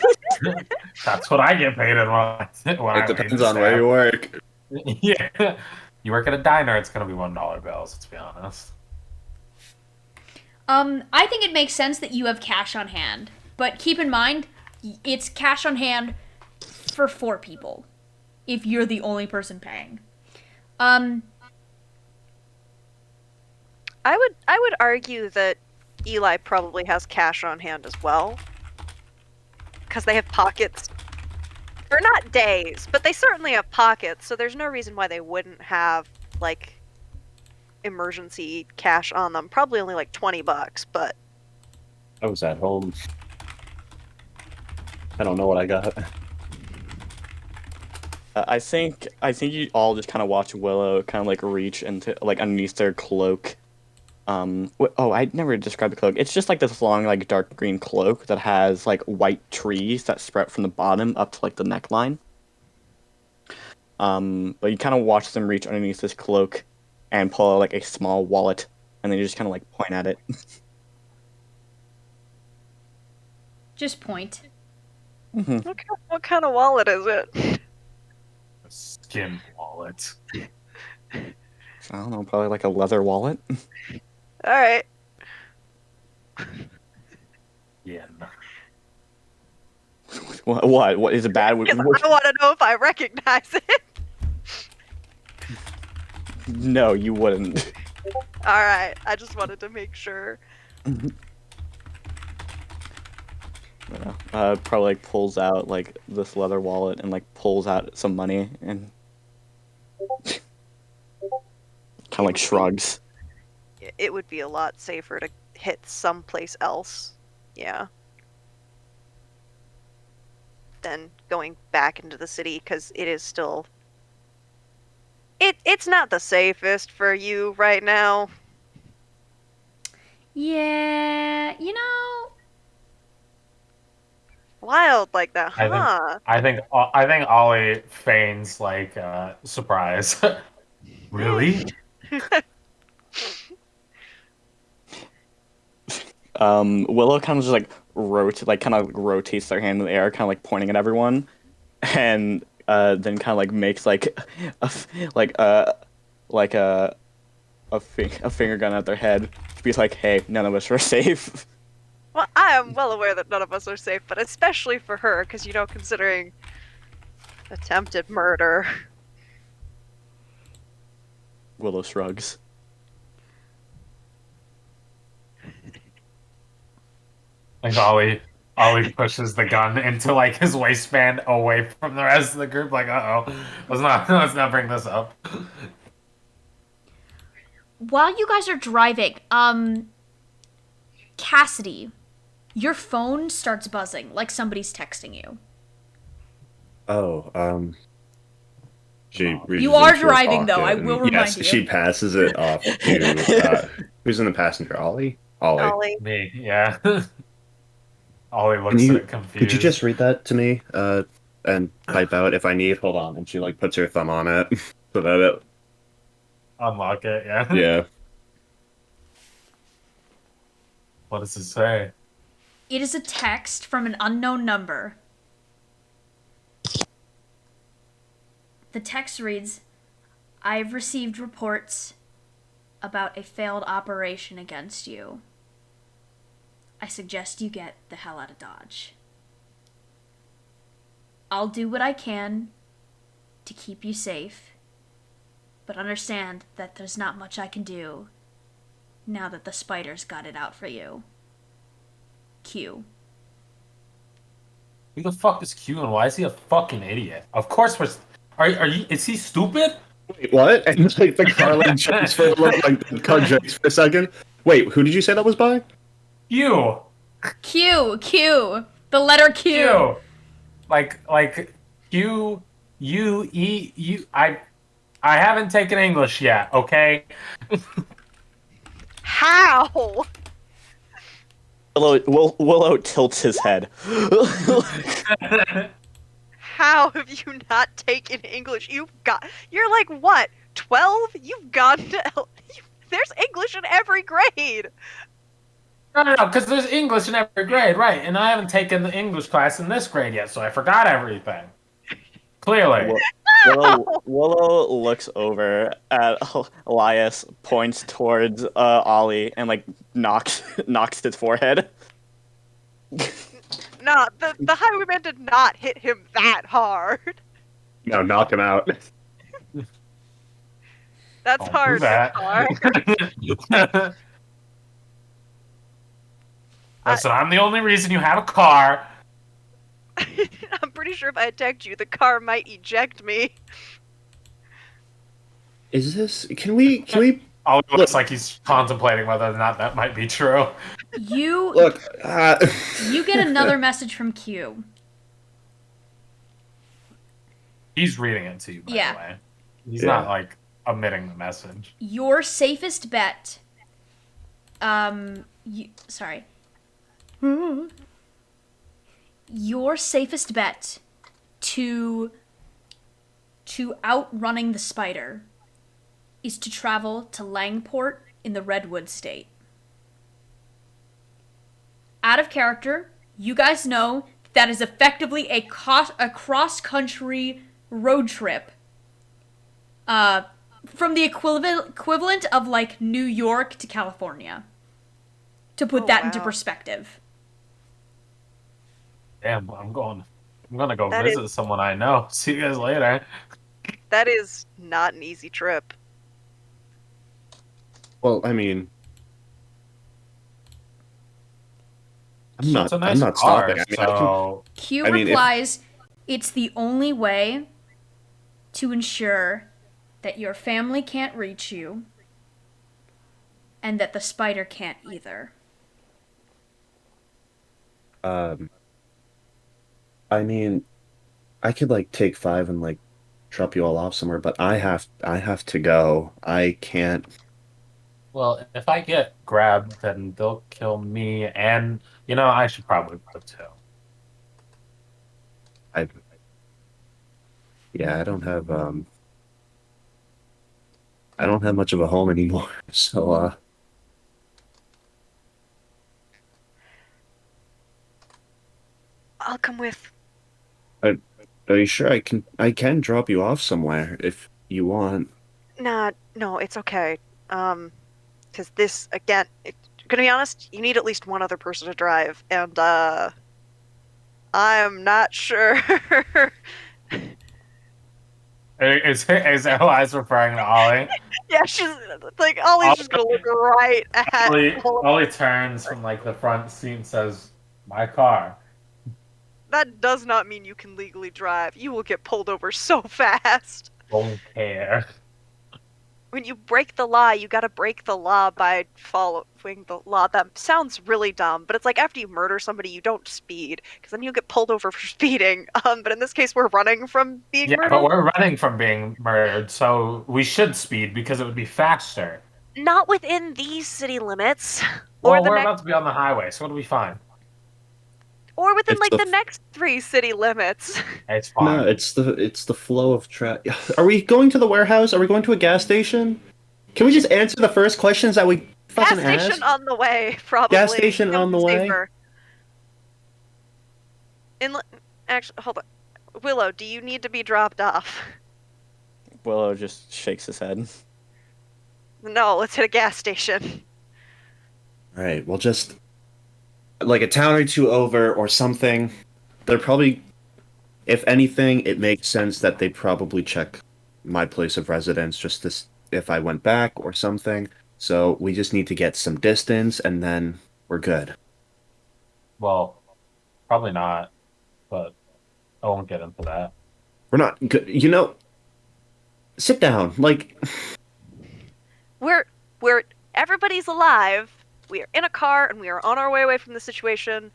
That's what I get paid in when It depends on where you work. Yeah. You work at a diner, it's gonna be $1 bills, let's be honest. I think it makes sense that you have cash on hand, but keep in mind, it's cash on hand for 4 people, if you're the only person paying. I would argue that Eli probably has cash on hand as well. Because they have pockets. They're not days, but they certainly have pockets, so there's no reason why they wouldn't have, like, emergency cash on them. Probably only like $20, but I was at home. I don't know what I got. I think you all just kind of watch Willow kind of like reach into like underneath their cloak. I never described the cloak. It's just like this long, like dark green cloak that has like white trees that sprout from the bottom up to like the neckline. But you kind of watch them reach underneath this cloak and pull out like a small wallet, and then you just kind of like point at it. Just point. what kind of wallet is it? A skin wallet. I don't know, probably like a leather wallet. Alright. Yeah. What? What is it bad? I want to know if I recognize it. No, you wouldn't. Alright, I just wanted to make sure. Probably like pulls out like this leather wallet and like pulls out some money and kind of like shrugs. It would be a lot safer to hit someplace else. Yeah. Than going back into the city, because it is still... It's not the safest for you right now. Yeah, you know. Wild like that, huh? I think Ollie feigns like surprise. Really? Willow kind of just like rotates their hand in the air, kind of like pointing at everyone, and then kind of like makes like a finger gun at their head. Be like, hey, none of us are safe. Well, I am well aware that none of us are safe, but especially for her, because, you know, considering attempted murder. Willow shrugs. Like Ollie pushes the gun into like his waistband away from the rest of the group. Like, let's not bring this up. While you guys are driving, Cassidy, your phone starts buzzing like somebody's texting you. Oh, She reaches You are into her driving, though, I pocket will and- remind yes, you. she passes it off to who's in the passenger? Ollie. Ollie. Ollie. Me, yeah. Ollie Can looks you at it confused. could you just read that to me? And type out if I need. Hold on, and she like puts her thumb on it so that it. unlock it? Yeah. Yeah. What does it say? It is a text from an unknown number. The text reads, I've received reports about a failed operation against you. I suggest you get the hell out of Dodge. I'll do what I can to keep you safe, but understand that there's not much I can do now that the spiders got it out for you. Q. Who the fuck is Q and why is he a fucking idiot? Of course we're. Are you? Is he stupid? Wait, what? And like the car like jumps for like the car jumps for a second. Wait, who did you say that was by? Q. Q. The letter Q. Q. Like Q. U E U. I haven't taken English yet. Okay. How? Willow tilts his head. How have you not taken English? You're like what? 12? You've gone to. There's English in every grade. No, because there's English in every grade, right? And I haven't taken the English class in this grade yet, so I forgot everything. Clearly. Willow looks over at Elias, points towards Ollie, and like knocks his forehead. Nah, the highwayman did not hit him that hard. No, knock him out. That's Don't do hard. that. Hard. Listen, I'm the only reason you have a car. I'm pretty sure if I attacked you, the car might eject me. Is this? Can we? Oh, it looks like he's contemplating whether or not that might be true. You Look. you get another message from Q. He's reading it to you, by Yeah. the way. He's Yeah. not, like, omitting the message. Your safest bet. Sorry. Your safest bet to outrunning the spider is to travel to Langport in the Redwood State. Out of character, you guys know that is effectively a cross-country road trip. From the equivalent of like New York to California. To put Oh, that into wow. perspective. Damn, I'm gonna go That visit someone I know. See you guys later. That is not an easy trip. Well, I mean, I'm It's a nice I'm not car, stopping. I mean, so Q I mean, if- replies, it's the only way to ensure that your family can't reach you and that the spider can't either. I mean, I could like take 5 and like drop you all off somewhere, but I have to go. I can't. well, if I get grabbed, then they'll kill me, and I should probably go too. Yeah, I don't have much of a home anymore. So I'll come with. are you sure I can drop you off somewhere if you want? Nah, no, it's okay. Because this, again, gonna be honest, you need at least one other person to drive, and, I'm not sure. Is Elias referring to Ollie? Yeah, she's, like, Ollie's just gonna look right at Ollie turns from like the front seat and says, "My car." That does not mean you can legally drive. You will get pulled over so fast. Don't care. when you break the law, you gotta break the law by following the law. That sounds really dumb, but it's like after you murder somebody, you don't speed, because then you'll get pulled over for speeding. But in this case, we're running from being Yeah, murdered. but we're running from being murdered, so we should speed because it would be faster. Not within these city limits, or Well, the we're next, about to be on the highway, so it'll be fine. or within It's like the the next 3 city limits. It's fine. No, it's the flow of traffic. Are we going to the warehouse? Are we going to a gas station? Can we just answer the first questions that we Gas fucking station asked? on the way, probably. Gas station That on would the be way? safer. Actually, hold on. Willow, do you need to be dropped off? Willow just shakes his head. No, let's hit a gas station. All right, well, just like a town or two over or something. They're probably, if anything, it makes sense that they probably check my place of residence just to if I went back or something. So we just need to get some distance, and then we're good. Well, probably not, but I won't get into that. We're not good. Sit down. Like, We're everybody's alive. We are in a car and we are on our way away from the situation.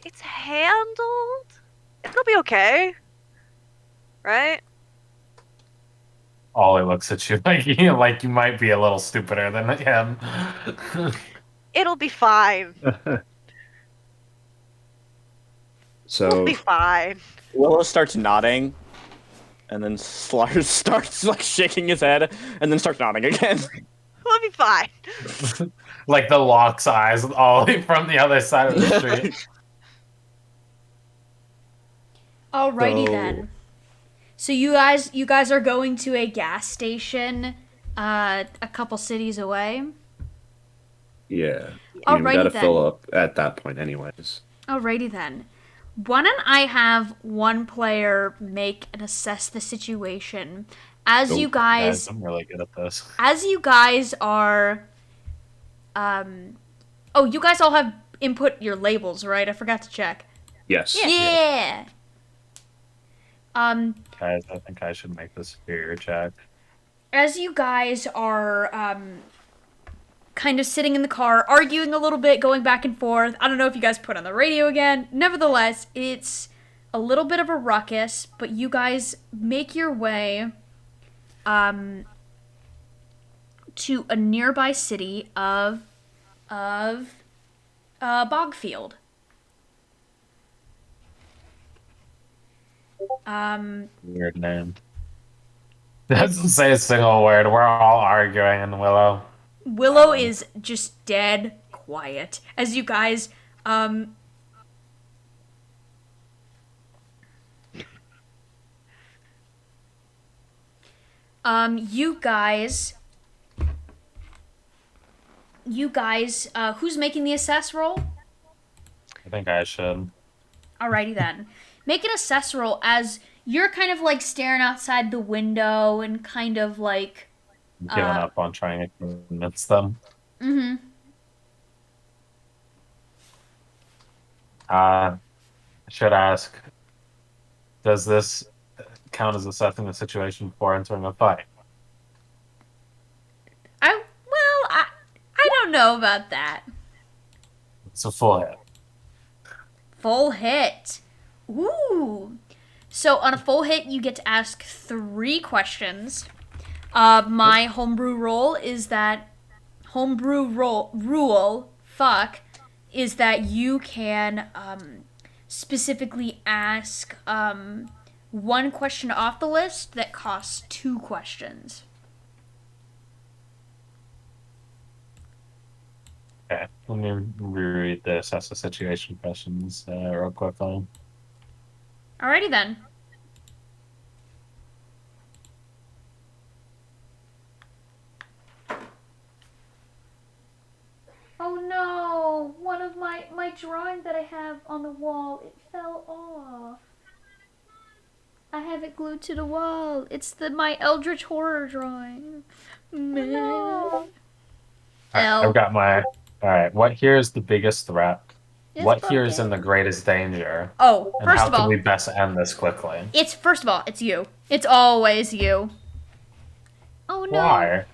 It's handled. It'll be okay. Right? Ollie looks at you like you might be a little stupider than him. It'll be fine. We'll so be fine. Willow starts nodding, and then Slars starts like shaking his head, and then starts nodding again. We'll be fine. Like the locks eyes with Ollie from the other side of the street. Alrighty So- then. So you guys are going to a gas station a couple cities away. yeah. I mean, we Alrighty gotta then. fill up at that point, anyways. Alrighty then. Why don't I have one player make and assess the situation as Go, you guys I'm really good at this. as you guys are oh, you guys all have input your labels, right? I forgot to check. Yes. Yeah. Guys, I think I should make the superior check. As you guys are kind of sitting in the car, arguing a little bit, going back and forth. I don't know if you guys put on the radio again. Nevertheless, it's a little bit of a ruckus, but you guys make your way to a nearby city of Bogfield. Weird name. Doesn't say a single word. We're all arguing in Willow. Willow is just dead quiet as you guys you guys who's making the assess roll? I think I should. Alrighty then. Make an assess roll as you're kind of like staring outside the window and kind of like Giving up on trying to convince them. I should ask, does this count as assessing the situation before entering a fight? I don't know about that. It's a full hit. Full hit. Ooh. So on a full hit, you get to ask 3 questions. My homebrew rule is that is that you can specifically ask 1 question off the list that costs 2 questions. Okay, let me reread the assess the situation questions real quickly. Alrighty then. Oh no! One of my drawing that I have on the wall, it fell off. I have it glued to the wall. It's my Eldritch Horror drawing. No. L. I've got my. Alright, what here is the biggest threat? It's What here is in broken. the greatest danger? Oh, And first how of can all, we best end this quickly? it's you. It's always you. Oh no. Why?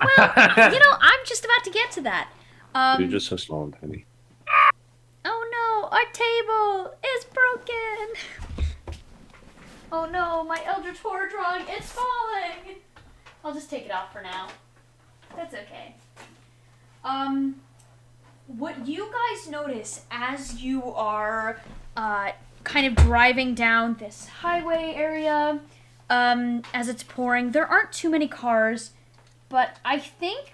Well, I'm just about to get to that. You're just so small and tiny. Oh no, our table is broken. Oh no, my Eldritch Horror drawing is falling. I'll just take it off for now. That's okay. What you guys notice as you are kind of driving down this highway area, as it's pouring, there aren't too many cars, but I think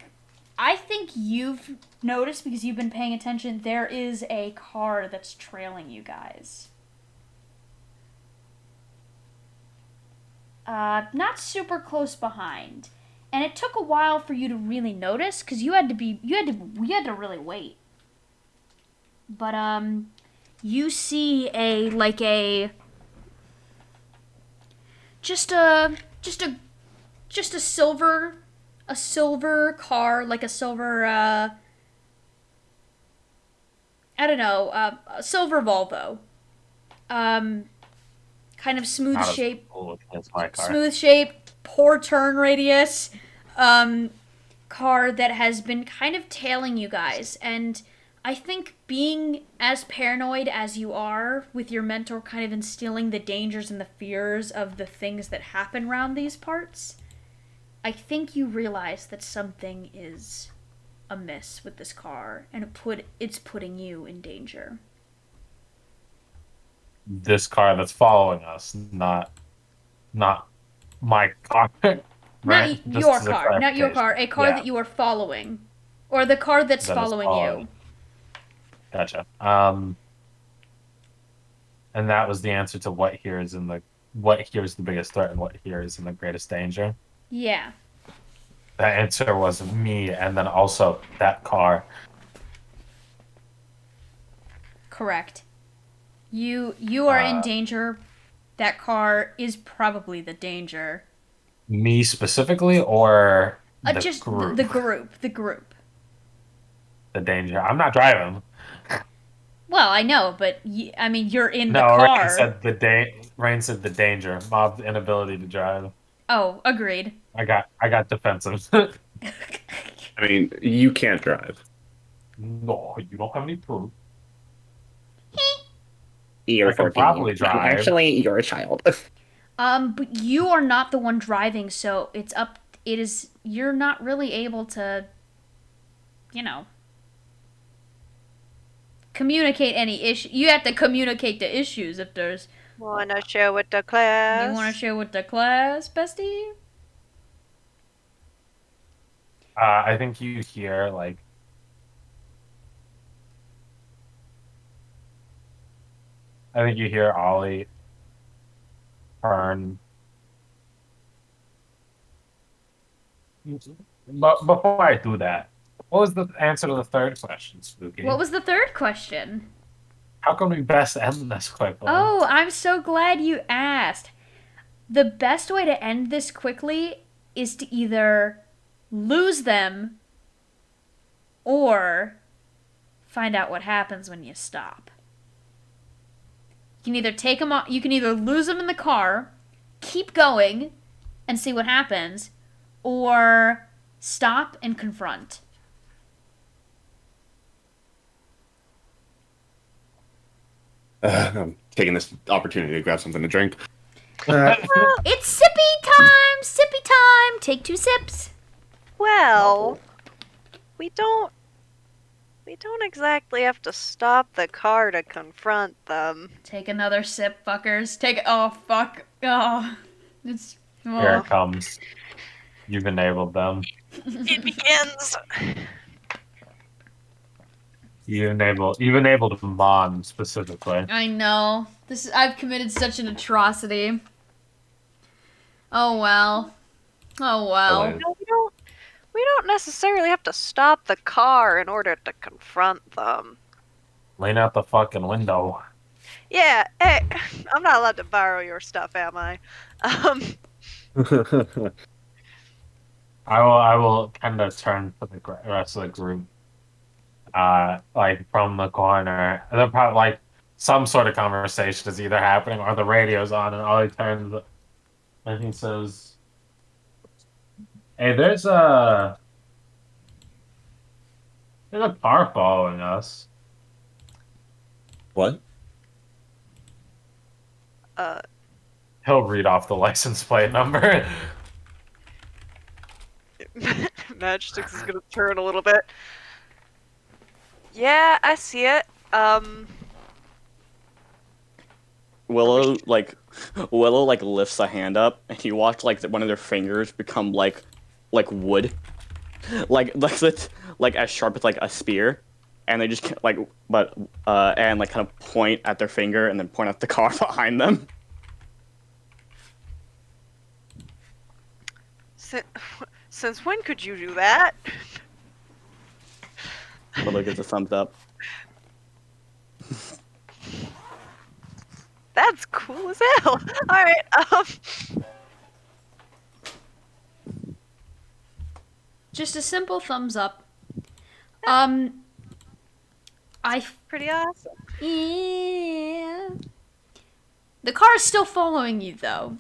you've noticed, because you've been paying attention, there is a car that's trailing you guys. Not super close behind. And it took a while for you to really notice, because you had to really wait. But you see just a silver car, like a silver I don't know, a silver Volvo. Kind of smooth Not as shape, cool as my car. poor turn radius, car that has been kind of tailing you guys. And I think being as paranoid as you are, with your mentor kind of instilling the dangers and the fears of the things that happen around these parts, I think you realize that something is amiss with this car, and it's putting you in danger. This car that's following us, not my car. Right? Not Just your as a car, not your clarification. car, a car Yeah. that you are following. Or the car that's That is following following. you. Gotcha. And that was the answer to what here is the biggest threat and what here is in the greatest danger. Yeah. The answer was me, and then also that car. Correct. You are in Uh, danger. That car is probably the danger. Me specifically, or the Just group? the group. The danger. I'm not driving. Well, I know, but you're in the No, car. Rain said the danger. Mob's inability to drive. Oh, agreed. I got defensive. I mean, you can't drive. No, you don't have any proof. You're I can 14. probably drive. Actually, you're a child. But you are not the one driving, so you're not really able to, communicate any issue. You have to communicate the issues if there's. Wanna share with the class? You want to share with the class, bestie? I think you hear Ollie turn. But before I do that, what was the answer to the third question, Spooky? What was the third question? How can we best end this quickly? Oh, I'm so glad you asked. The best way to end this quickly is to either lose them or find out what happens when you stop. You can either take them off, you can either lose them in the car, keep going and see what happens, or stop and confront. I'm taking this opportunity to grab something to drink. It's sippy time! Sippy time! Take 2 sips. Well, we don't exactly have to stop the car to confront them. Take another sip, fuckers. Oh, fuck. Oh. It's... Here Oh. it comes. You've enabled them. It begins. You've enabled Mon specifically. I know. I've committed such an atrocity. Oh well. Oh well. Hello. No, we don't necessarily have to stop the car in order to confront them. Lean out the fucking window. Yeah, hey, I'm not allowed to borrow your stuff, am I? I will kind of turn to the rest of the group. From the corner. They're probably some sort of conversation is either happening or the radio's on, and Ollie turns and he says, Hey, there's a car following us. What? Uh, He'll read off the license plate number. Magistix is gonna turn a little bit. Yeah, I see it. Willow like Willow like lifts a hand up, and you watch like one of their fingers become like wood, like as sharp as like a spear, and they just like but and like kind of point at their finger and then point at the car behind them. Since when could you do that? Willow gives a thumbs up. That's cool as hell. All right. Just a simple thumbs up. I Pretty awesome. yeah. The car is still following you though.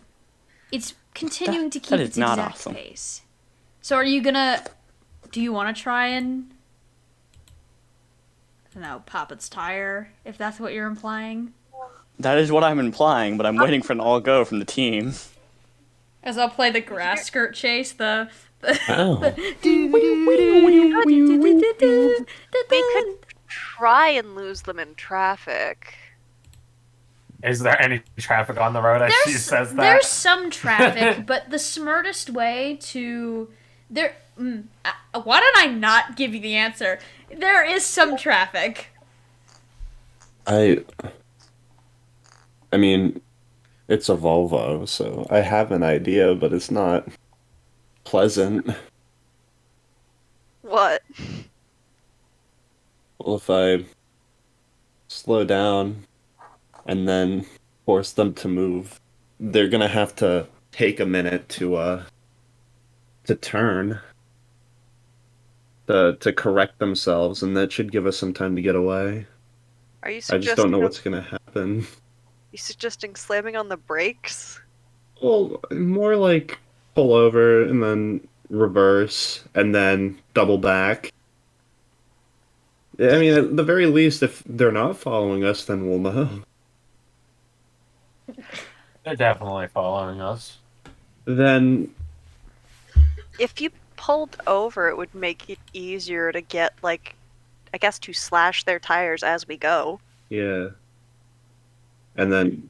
It's continuing to keep that is its not exact awesome. pace. So are you gonna? Do you want to try and? I don't know, pop its tire, if that's what you're implying. That is what I'm implying, but I'm waiting for an all go from the team. As I'll play the grass skirt chase, the Oh. We could try and lose them in traffic. Is there any traffic on the road as she says that? There's some traffic, but the smartest way to there. Why don't I not give you the answer? There is some traffic. I mean, it's a Volvo, so I have an idea, but it's not pleasant. What? Well, if I slow down and then force them to move, they're gonna have to take a minute to turn to correct themselves, and that should give us some time to get away. Are you I suggesting? just don't know what's gonna happen. You suggesting slamming on the brakes? Well, more like pull over and then reverse and then double back. I mean, at the very least, if they're not following us, then we'll know. They're definitely following us. Then, If you pulled over, it would make it easier to get, like, I guess to slash their tires as we go. yeah. And then,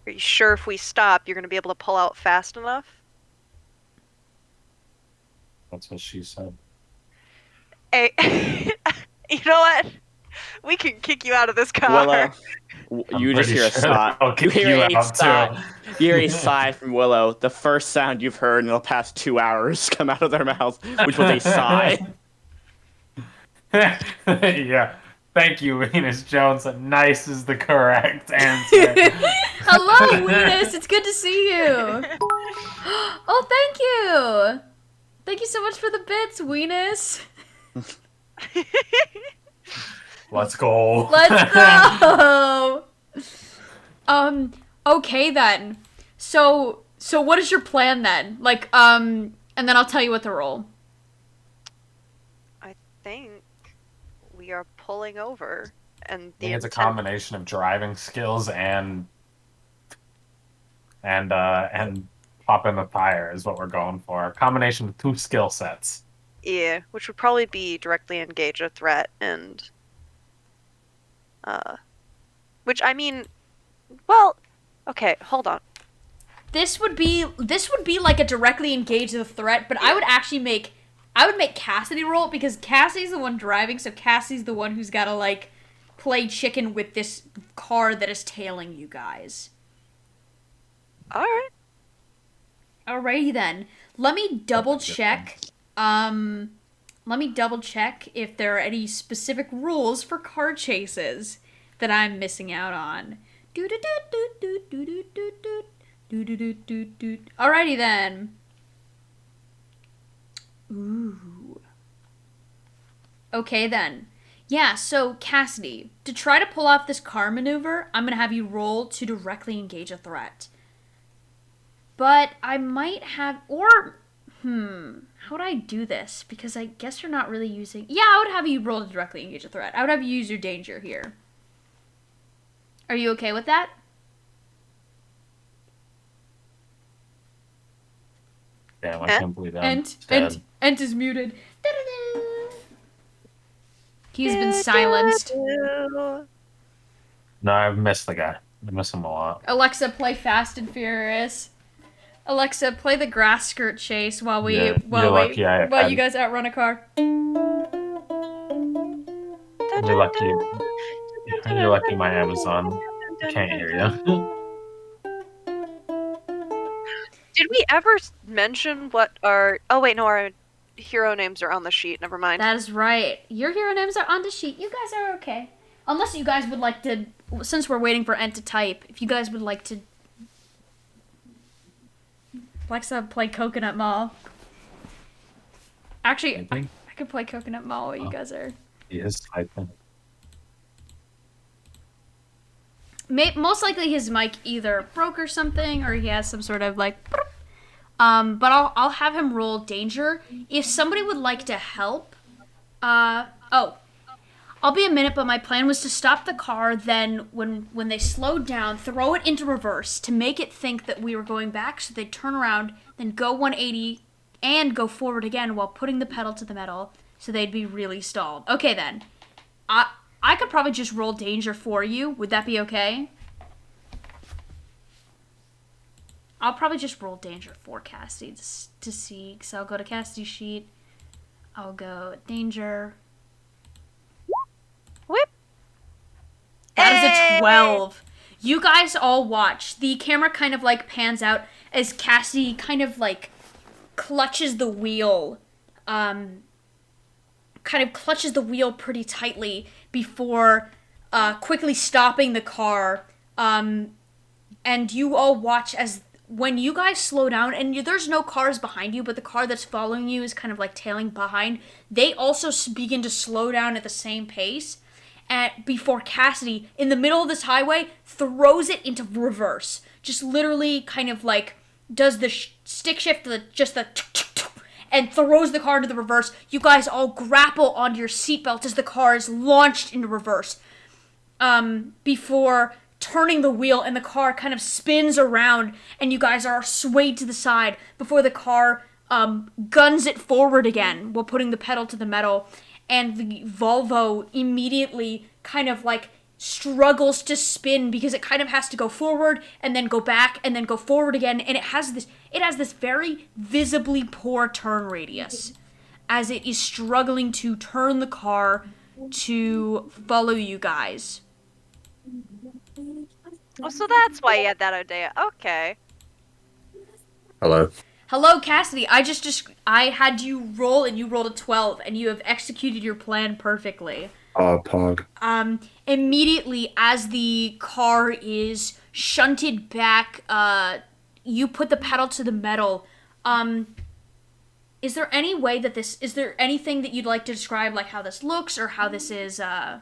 Are you sure if we stop, you're going to be able to pull out fast enough? That's what she said. Hey, you know what? We can kick you out of this car. Willow, I'm you just pretty hear a sure sigh. I'll You kick hear you a out, sigh. too. You hear a sigh from Willow. The first sound you've heard in the past 2 hours come out of their mouth, which was a sigh. Yeah. Thank you, Venus Jones. Nice is the correct answer. Hello, Weenus. It's good to see you. Oh, thank you. Thank you so much for the bits, Weenus. Let's go. Let's go. Okay then. So what is your plan then? Like, and then I'll tell you what to roll. I think we are pulling over, and I the think it's a intent- combination of driving skills and popping the tire is what we're going for. A combination of two skill sets. Yeah, which would probably be directly engage a threat and which I mean, well, okay, hold on. This would be like a directly engage the threat, but I would make Cassidy roll it because Cassidy's the one driving, so Cassidy's the one who's gotta like play chicken with this car that is tailing you guys. All right. Alrighty then. Let me double check. If there are any specific rules for car chases that I'm missing out on. Alrighty then. Ooh. Okay then. Yeah, so Cassidy, to try to pull off this car maneuver, I'm gonna have you roll to directly engage a threat. But I might have, or, how would I do this? Because I guess you're not really using, yeah, I would have you roll to directly engage a threat. I would have you use your danger here. Are you okay with that? Damn, I can't believe that. Ent is muted. Da-da-da. He's been silenced. No, I've missed the guy. I miss him a lot. Alexa, play Fast and Furious. Alexa, play the grass skirt chase while You're lucky while you guys outrun a car. You're lucky. You're lucky my Amazon can't hear you. Did we ever mention what our... Oh, wait, no, our hero names are on the sheet. Never mind. That is right. Your hero names are on the sheet. You guys are okay. Unless you guys would like to, since we're waiting for Ent to type, if you guys would like to... Alexa, play Coconut Mall. Actually, I could play Coconut Mall while you guys are... He is typing. Most likely his mic either broke or something, or he has some sort of like... but I'll have him roll danger. If somebody would like to help... I'll be a minute, but my plan was to stop the car, then when they slowed down, throw it into reverse to make it think that we were going back, so they'd turn around, then go 180 and go forward again while putting the pedal to the metal, so they'd be really stalled. Okay then. I could probably just roll danger for you. Would that be okay? I'll probably just roll danger for Cassidy to see. So I'll go to Cassidy's sheet. I'll go danger. Whip. That is Hey! a 12. You guys all watch. The camera kind of like pans out as Cassidy kind of like clutches the wheel. Kind of clutches the wheel pretty tightly before quickly stopping the car. And you all watch as when you guys slow down, and there's no cars behind you, but the car that's following you is kind of like tailing behind. They also begin to slow down at the same pace. Before Cassidy, in the middle of this highway, throws it into reverse. Just literally kind of like does the stick shift, and throws the car into the reverse. You guys all grapple onto your seatbelt as the car is launched into reverse. Before turning the wheel, and the car kind of spins around, and you guys are swayed to the side before the car guns it forward again while putting the pedal to the metal. And the Volvo immediately kind of like struggles to spin because it kind of has to go forward and then go back and then go forward again, and it has this very visibly poor turn radius as it is struggling to turn the car to follow you guys. Oh, so that's why you had that idea. Okay. Hello. Hello, Cassidy. I had you roll, and you rolled a 12, and you have executed your plan perfectly. Pog. Immediately as the car is shunted back, you put the pedal to the metal. Is there any way that is there anything that you'd like to describe, like how this looks or how this is, I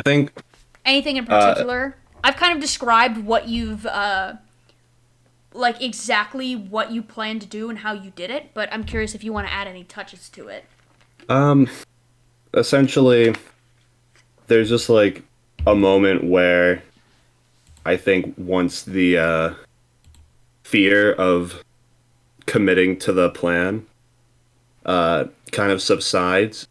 think anything in particular? I've kind of described what you've, like exactly what you plan to do and how you did it, but I'm curious if you want to add any touches to it. essentially there's just like a moment where I think once the fear of committing to the plan kind of subsides,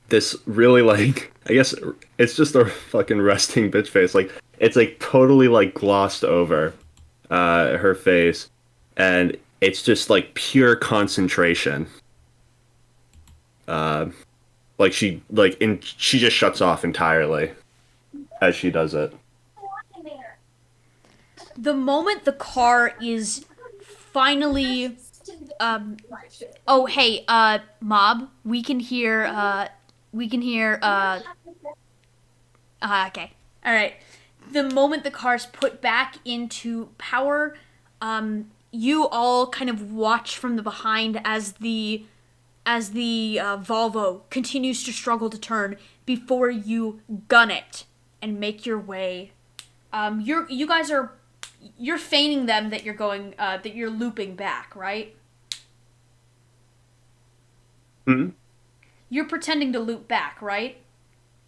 this really, like, I guess it's just a fucking resting bitch face. Like, it's like totally like glossed over her face, and it's just like pure concentration. Like she just shuts off entirely as she does it. The moment the car is finally, oh hey, Mob, we can hear, okay, all right. The moment the car's put back into power, you all kind of watch from the behind as the Volvo continues to struggle to turn before you gun it and make your way. You guys are, you're feigning them that you're going, that you're looping back, right? Hmm? You're pretending to loop back, right?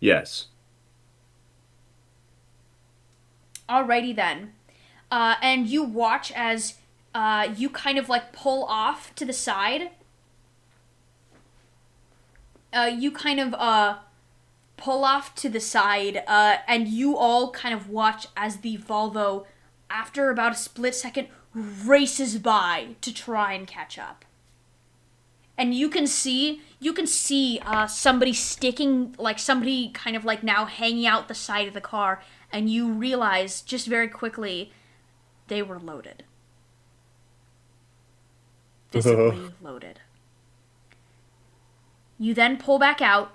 Yes. Alrighty then. And you watch as you kind of like pull off to the side. You kind of pull off to the side, and you all kind of watch as the Volvo, after about a split second, races by to try and catch up. And you can see somebody sticking, like somebody kind of like now hanging out the side of the car, and you realize just very quickly they were loaded. Physically loaded. You then pull back out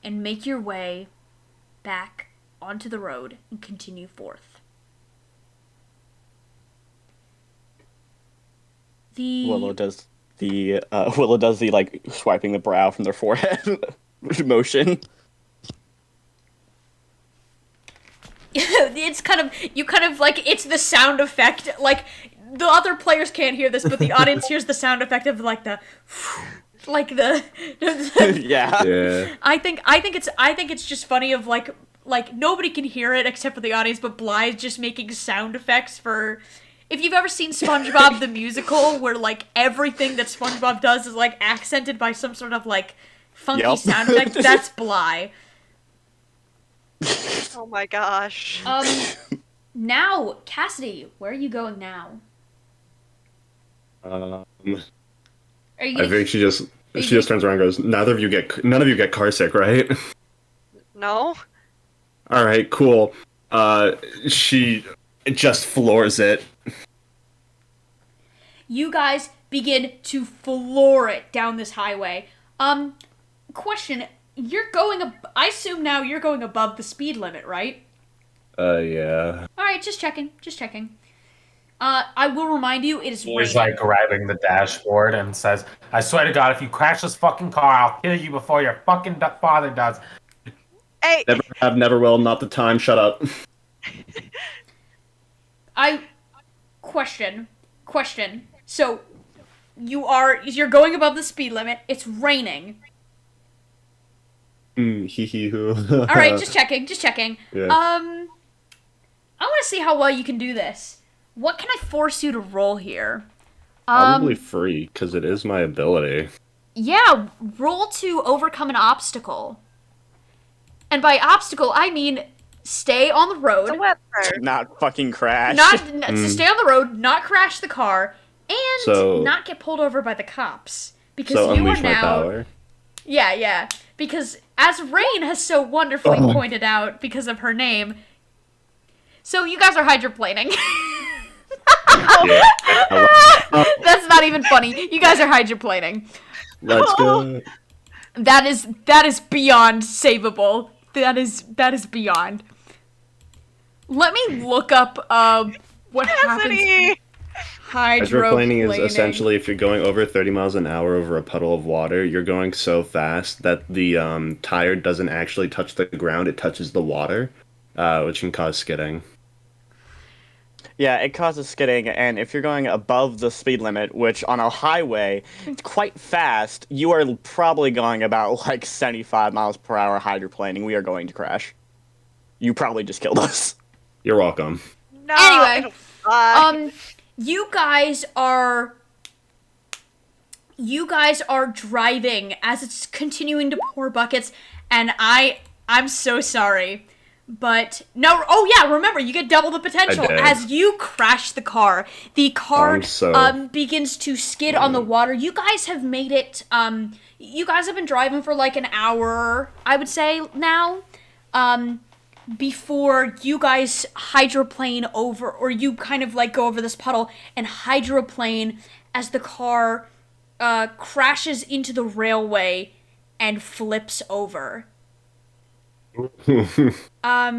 and make your way back onto the road and continue forth. Willow does the like swiping the brow from their forehead motion. It's kind of like, it's the sound effect, like the other players can't hear this, but the audience hears the sound effect of like the Yeah. Yeah. I think it's just funny of like nobody can hear it except for the audience, but Bly's just making sound effects for, if you've ever seen SpongeBob the musical, where like everything that SpongeBob does is like accented by some sort of like funky sound effect, that's Bly. Oh my gosh. Now, Cassidy, where are you going now? Um, Are you I gonna, think she just turns around and goes, none of you get car sick, right? No? All right, cool. She just floors it. you guys begin to floor it down this highway. Question, I assume now you're going above the speed limit, right? Yeah. Alright, just checking. I will remind you, it is raining. He's like grabbing the dashboard and says, I swear to God, if you crash this fucking car, I'll kill you before your fucking father does. Hey! Never have, never will, not the time, shut up. Question. So, you're going above the speed limit, it's raining. Hee hee hoo. Alright, just checking. Yeah. I want to see how well you can do this. What can I force you to roll here? Probably free, because it is my ability. Yeah, roll to overcome an obstacle. And by obstacle, I mean stay on the road. The weather. Not fucking crash. To stay on the road, not crash the car, and not get pulled over by the cops. Because So you unleash are my now. power. Yeah. Because as Rain has so wonderfully pointed out, because of her name. So you guys are hydroplaning. Yeah. That's not even funny. You guys are hydroplaning. Let's go. That is beyond savable. That is beyond. Let me look up what happens. Cassidy! Hydroplaning is essentially if you're going over 30 miles an hour over a puddle of water, you're going so fast that the tire doesn't actually touch the ground, it touches the water, which can cause skidding. Yeah, it causes skidding, and if you're going above the speed limit, which on a highway, it's quite fast, you are probably going about like 75 miles per hour hydroplaning. We are going to crash. You probably just killed us. You're welcome. No! Anyway, Bye. you guys are driving as it's continuing to pour buckets, and I'm so sorry. But no, oh yeah, remember, you get double the potential. As you crash the car begins to skid on the water. You guys have made it, you guys have been driving for like an hour, I would say, now, before you guys hydroplane over, or you kind of like go over this puddle and hydroplane as the car crashes into the railway and flips over. I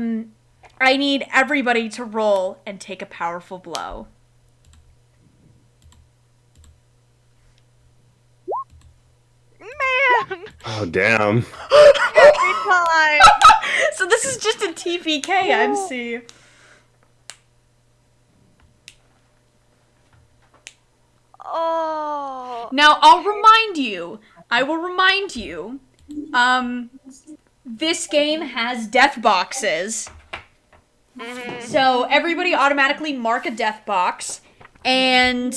need everybody to roll and take a powerful blow. Man! Oh, damn. Every time! So this is just a TPK, MC. Oh. Now, I will remind you, this game has death boxes. So everybody automatically mark a death box, and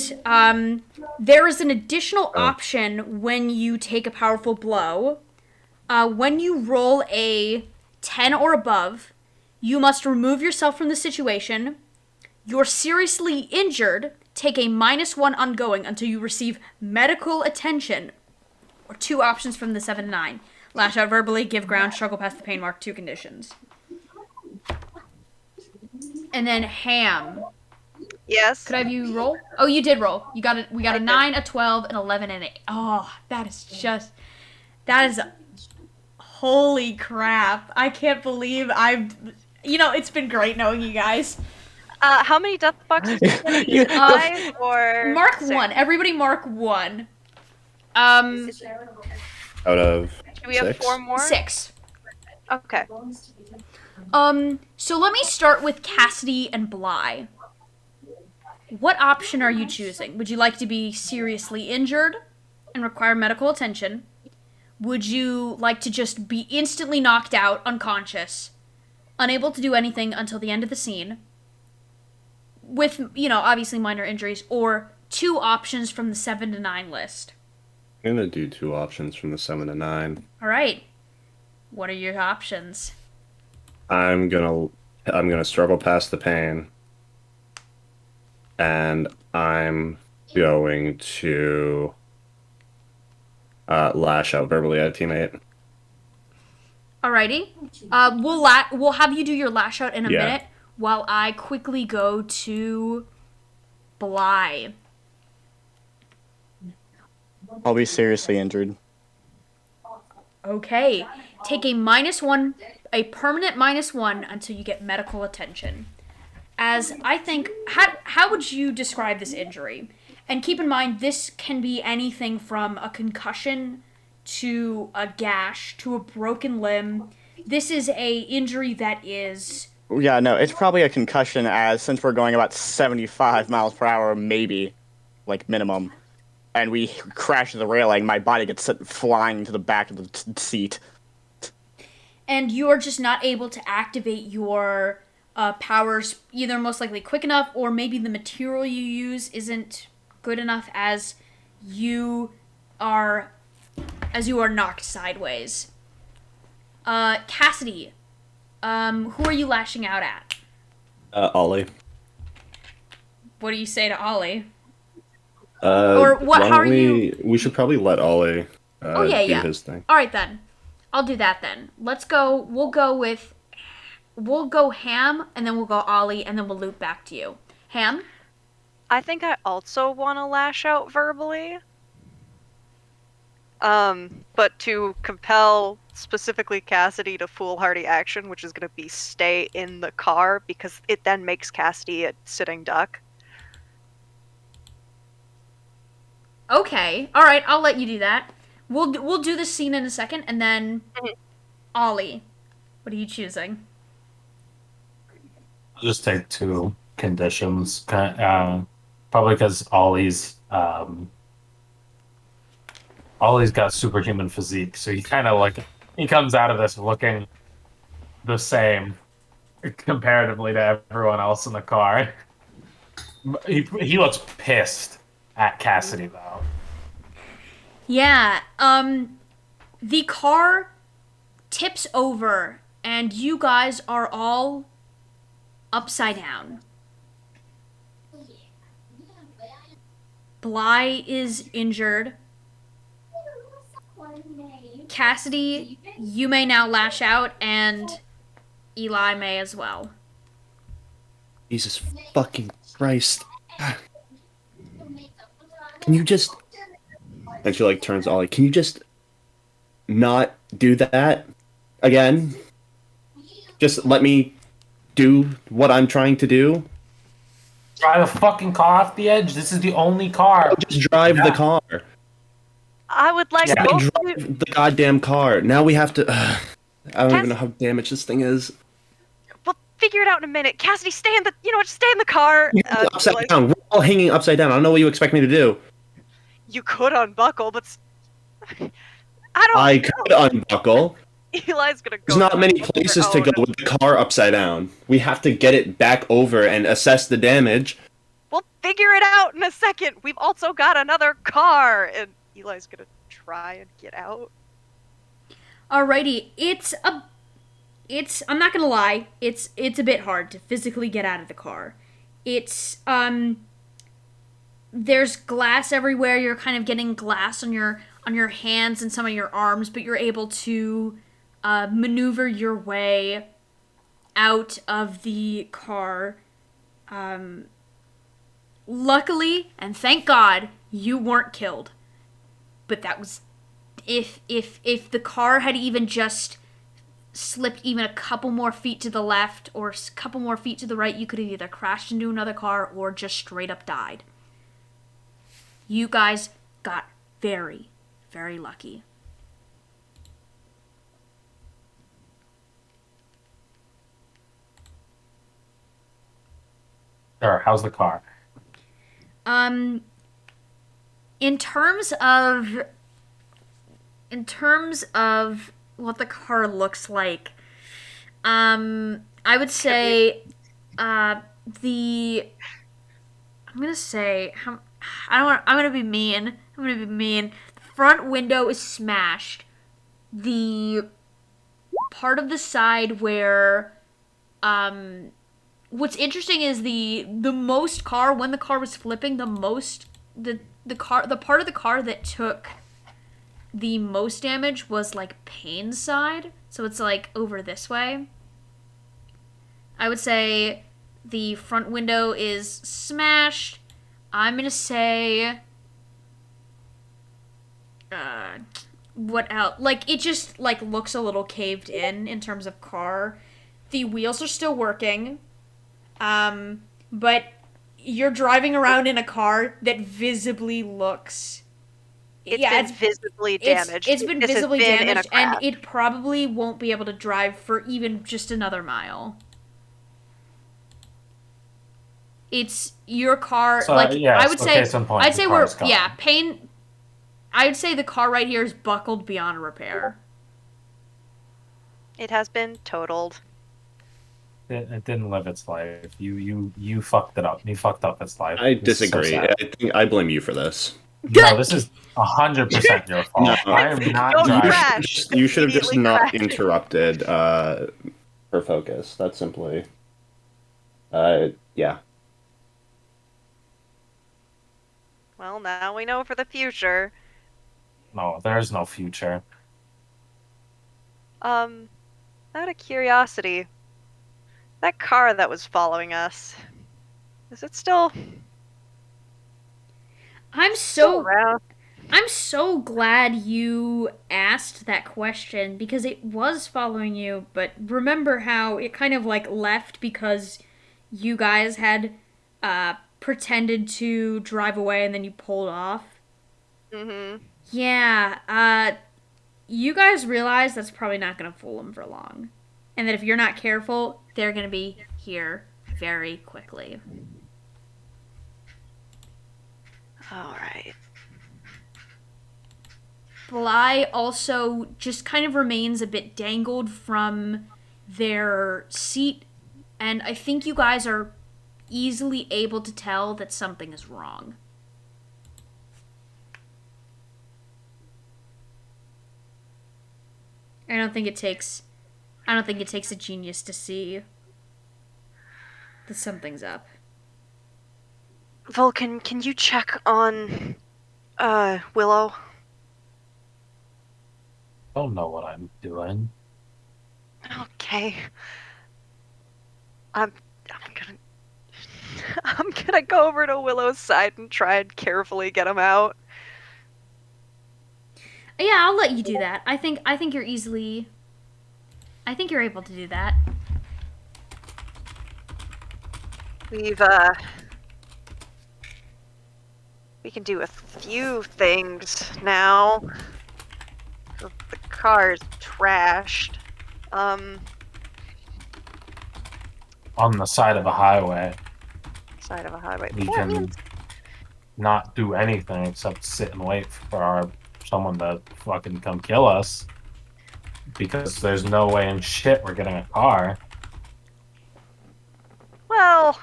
there is an additional option when you take a powerful blow. When you roll a 10 or above, you must remove yourself from the situation. You're seriously injured, take a -1 ongoing until you receive medical attention, or 2 options from the 7 to 9. Lash out verbally, give ground, struggle past the pain mark, 2 conditions. And then Ham. Yes. Could I have you roll? Oh, you did roll. You got it. We got a 9, a 12, an 11, and an 8. Oh, that is holy crap. I can't believe it's been great knowing you guys. How many death boxes? 5 or Mark 6? 1. Everybody mark 1. Out of Do we have 6? 4 more? 6. Okay. So let me start with Cassidy and Bly. What option are you choosing? Would you like to be seriously injured and require medical attention? Would you like to just be instantly knocked out, unconscious, unable to do anything until the end of the scene, with, obviously minor injuries, or 2 options from the 7 to 9 list? I'm gonna do 2 options from the 7 to 9. All right. What are your options? I'm gonna struggle past the pain, and I'm going to lash out verbally at a teammate. Alrighty. We'll have you do your lash out in a minute while I quickly go to Bly. I'll be seriously injured. Okay. Take a -1, a permanent -1 until you get medical attention. As I think, how would you describe this injury? And keep in mind, this can be anything from a concussion to a gash to a broken limb. This is a injury that is... Yeah, no, it's probably a concussion, as since we're going about 75 miles per hour, maybe, like minimum, and we crash the railing, my body gets sent flying to the back of the seat. And you're just not able to activate your powers either most likely quick enough, or maybe the material you use isn't good enough as you are knocked sideways. Cassidy, who are you lashing out at? Ollie. What do you say to Ollie? Or what? How are you? We should probably let Ollie do his thing. All right then, I'll do that then. Let's go. We'll go Ham, and then we'll go Ollie, and then we'll loop back to you. Ham? I think I also want to lash out verbally. But to compel specifically Cassidy to foolhardy action, which is going to be stay in the car, because it then makes Cassidy a sitting duck. Okay. All right. I'll let you do that. We'll do this scene in a second, and then Ollie, what are you choosing? I'll just take 2 conditions. Probably because Ollie's got superhuman physique, so he kind of he comes out of this looking the same comparatively to everyone else in the car. He looks pissed at Cassidy though. Yeah. The car tips over, and you guys are all upside down. Bly is injured. Cassidy, you may now lash out, and Eli may as well. Jesus fucking Christ. Can you just... And she turns to Ollie. Can you just not do that again? Just let me do what I'm trying to do? Drive the fucking car off the edge. This is the only car. Just drive the car. I would like Drive the goddamn car. Now we have to... I don't even know how damaged this thing is. We'll figure it out in a minute. Cassidy, stay in the, just stay in the car. Upside Eli's, down. We're all hanging upside down. I don't know what you expect me to do. You could unbuckle, but I don't I know. could unbuckle. Eli's gonna go. There's not many on their places to go own. with the car upside down. We have to get it back over and assess the damage. We'll figure it out in a second. We've also got another car, and Eli's gonna try and get out. Alrighty, I'm not gonna lie, it's a bit hard to physically get out of the car. It's there's glass everywhere. You're kind of getting glass on your hands and some of your arms, but you're able to maneuver your way out of the car. Luckily, and thank God, you weren't killed. But that was if the car had even just slipped even a couple more feet to the left or a couple more feet to the right, you could have either crashed into another car or just straight up died. You guys got very, very lucky. Sure, how's the car? In terms of what the car looks like, I would say I'm gonna say I'm gonna be mean. The front window is smashed. The part of the side where what's interesting is the most car, when the car was flipping, the part of the car that took the most damage was like Payne's side, so it's like over this way. I would say the front window is smashed. I'm gonna say what else? Like, it just like looks a little caved in terms of car. The wheels are still working. But you're driving around in a car that visibly looks... It's visibly damaged. It's been This has visibly been in a damaged, and crash. it probably won't be able to drive for even just another mile. It's your car, So, like, yeah, I would so say, case in point, I'd the say car's gone. Payne, I'd say the car right here is buckled beyond repair. It has been totaled. It didn't live its life. You fucked it up. You fucked up its life. I This is so disagree. sad. I think I blame you for this. No, this is 100% your fault. No. I am not Don't driving. crash. You should have just Immediately not crash. interrupted her focus. That's simply. Yeah. Well, now we know for the future. No, there's no future. Out of curiosity, that car that was following us, is it still I'm so around? I'm so glad you asked that question because it was following you, but remember how it kind of like left because you guys had pretended to drive away and then you pulled off? Mm-hmm. Yeah, you guys realize that's probably not going to fool them for long. And that if you're not careful, they're going to be here very quickly. All right. Bly also just kind of remains a bit dangled from their seat, and I think you guys are easily able to tell that something is wrong. I don't think it takes a genius to see that something's up. Vulcan, can you check on Willow? Don't know what I'm doing. Okay. I'm gonna go over to Willow's side and try and carefully get him out. Yeah, I'll let you do that. I think you're easily... I think you're able to do that. We can do a few things now. The car's trashed. Um, On the side of a highway, side of a highway. we Yeah, I mean, can not do anything except sit and wait for someone to fucking come kill us. Because there's no way in shit we're getting a car. well,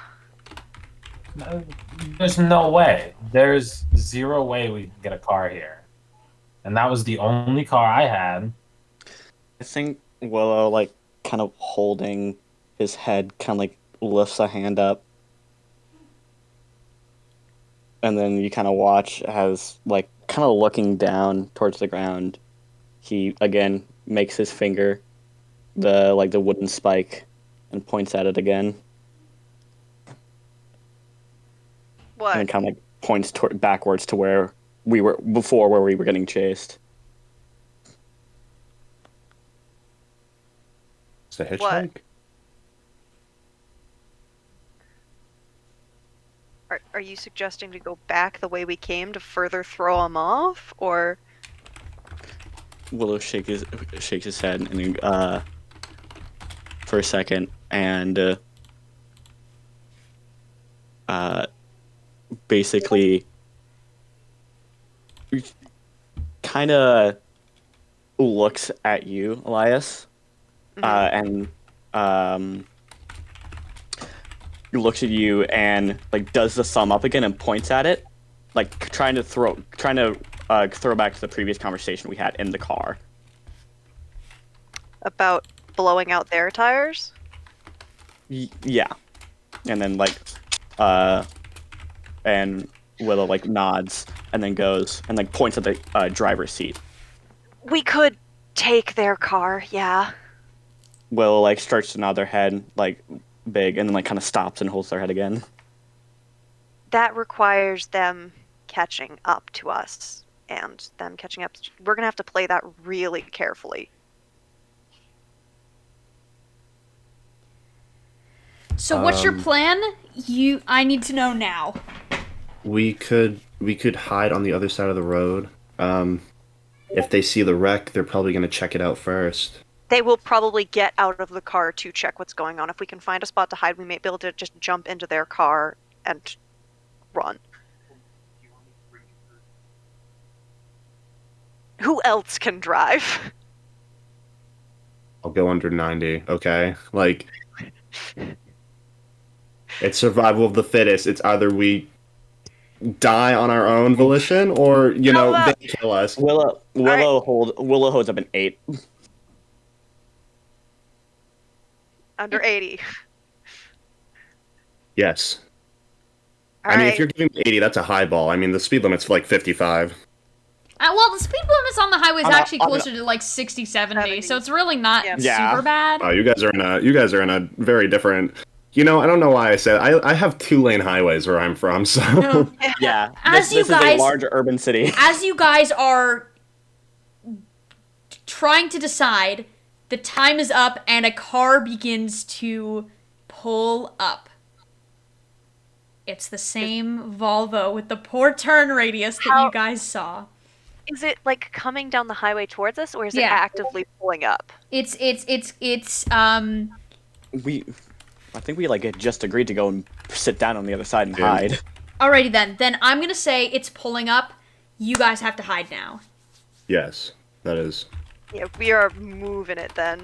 There's no way. There's zero way we can get a car here. And that was the only car I had. I think Willow, like, kind of holding his head, kind of like lifts a hand up. And then you kind of watch as, like, kind of looking down towards the ground, he, again, makes his finger the wooden spike and points at it again. what? And then kind of like points backwards to where we were before, where we were getting chased. It's a hitchhike. What? Are you suggesting to go back the way we came to further throw him off, or? Willow shakes his head and for a second, and basically kind of looks at you, Elias, and looks at you and like does the thumb up again and points at it, like trying to throw back to the previous conversation we had in the car. About blowing out their tires? Yeah, and then and Willow like nods and then goes and like points at the driver's seat. We could take their car, yeah. Willow like starts to nod their head like big and then like kind of stops and holds their head again. That requires them catching up to us, and them catching up. We're gonna have to play that really carefully. So what's your plan? I need to know now. We could hide on the other side of the road. If they see the wreck, they're probably going to check it out first. They will probably get out of the car to check what's going on. If we can find a spot to hide, we may be able to just jump into their car and run. Who else can drive? I'll go under 90, okay? Like, it's survival of the fittest. It's either we die on our own volition or, they kill us. Willow right. holds up an 8. Under 80. Yes. All I mean, right. if you're giving me 80, that's a high ball. I mean, the speed limit's like 55. Well, the speed limits on the highway is actually I'm closer to like 60, 70, 70. so it's really not Yeah. super bad. Oh, you guys are in a very different. I don't know why I said I have 2-lane highways where I'm from, so No. Yeah. As this you is guys- a large urban city. As you guys are trying to decide, the time is up and a car begins to pull up. It's the same Volvo with the poor turn radius that you guys saw. Is it like coming down the highway towards us, or is it Yeah. actively pulling up? I think we like had just agreed to go and sit down on the other side and Yeah. hide. Alrighty then. Then I'm gonna say it's pulling up. You guys have to hide now. yes, that is. Yeah, we are moving it then.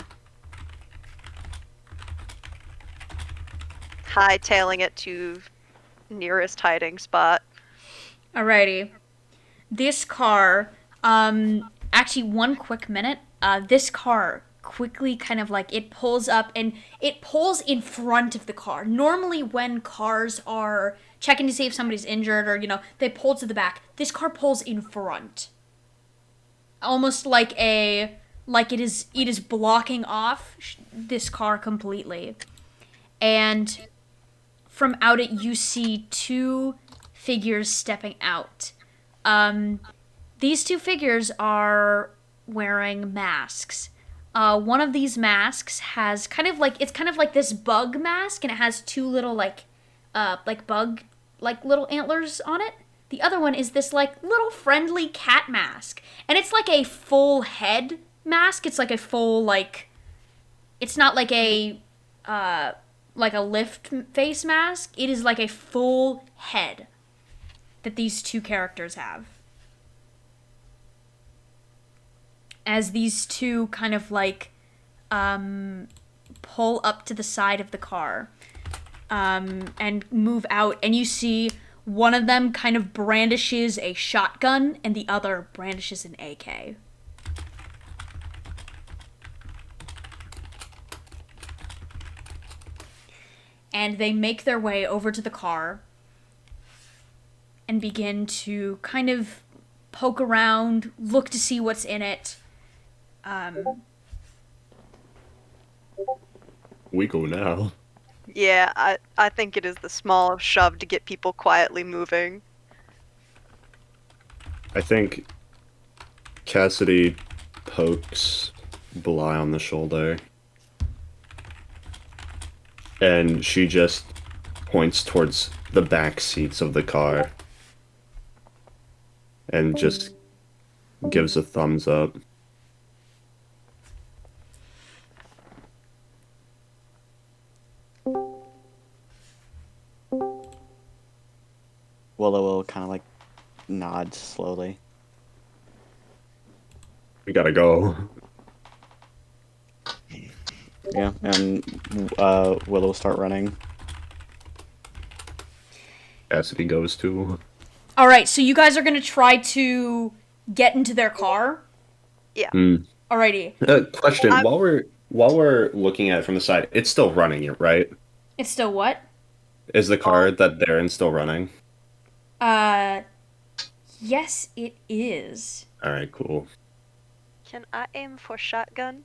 Hightailing it to nearest hiding spot. Alrighty. This car, actually one quick minute, this car quickly kind of like, it pulls up and it pulls in front of the car. Normally when cars are checking to see if somebody's injured or, they pull to the back, this car pulls in front. Almost like it is blocking off this car completely. And from out it, you see 2 figures stepping out. These 2 figures are wearing masks. One of these masks has kind of like this bug mask, and it has 2 little bug little antlers on it. The other one is this little friendly cat mask, and it's like a full head mask. It's like a full it's not like a lift face mask. It is like a full head that these two characters have. As these two kind of like pull up to the side of the car and move out, and you see one of them kind of brandishes a shotgun and the other brandishes an AK. And they make their way over to the car and begin to kind of poke around, look to see what's in it. We go now. Yeah, I think it is the small shove to get people quietly moving. I think Cassidy pokes Bly on the shoulder. And she just points towards the back seats of the car. And just gives a thumbs up. Willow will kind of like nod slowly. We gotta go. Yeah, and Willow will start running. Cassidy goes too. All right, so you guys are going to try to get into their car? Yeah. Alrighty. Question: while we're looking at it from the side, it's still running, right? It's still what? Is the car that they're in still running? Yes, it is. All right, cool. Can I aim for shotgun?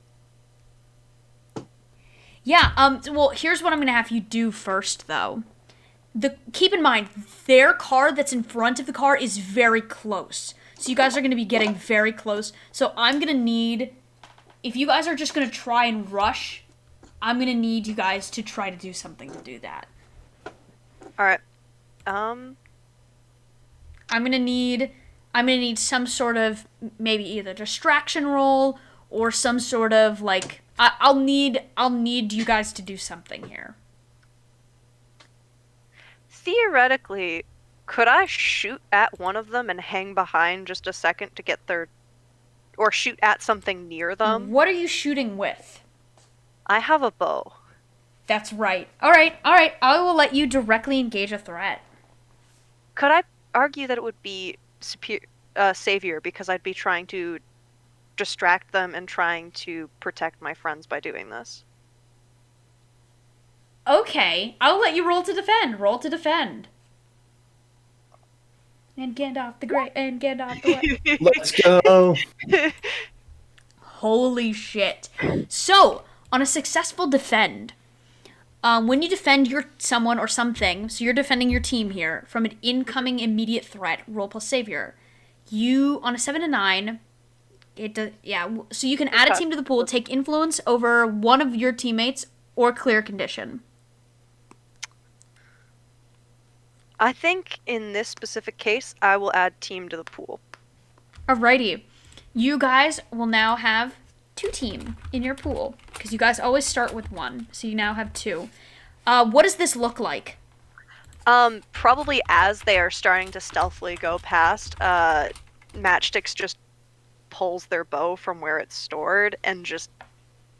Yeah, well, here's what I'm going to have you do first, though. Keep in mind, their car that's in front of the car is very close. So you guys are going to be getting very close. So I'm going to need, if you guys are just going to try and rush, I'm going to need you guys to try to do something to do that. Alright. I'm gonna need some sort of maybe either distraction roll or some sort of like I'll need you guys to do something here. Theoretically, could I shoot at one of them and hang behind just a second to get their... or shoot at something near them? What are you shooting with? I have a bow. That's right. All right. I will let you directly engage a threat. Could I argue that it would be savior because I'd be trying to distract them and trying to protect my friends by doing this? Okay, I'll let you roll to defend. Roll to defend. And Gandalf the Great and Gandalf the White. Let's go. Holy shit. So, on a successful defend, when you defend someone or something, so you're defending your team here from an incoming immediate threat, roll plus savior. You, on a 7 to 9, so you can add a team to the pool, take influence over one of your teammates, or clear condition. I think in this specific case, I will add team to the pool. Alrighty. You guys will now have 2 team in your pool, because you guys always start with 1, so you now have 2. What does this look like? Probably as they are starting to stealthily go past, Matchsticks just pulls their bow from where it's stored and just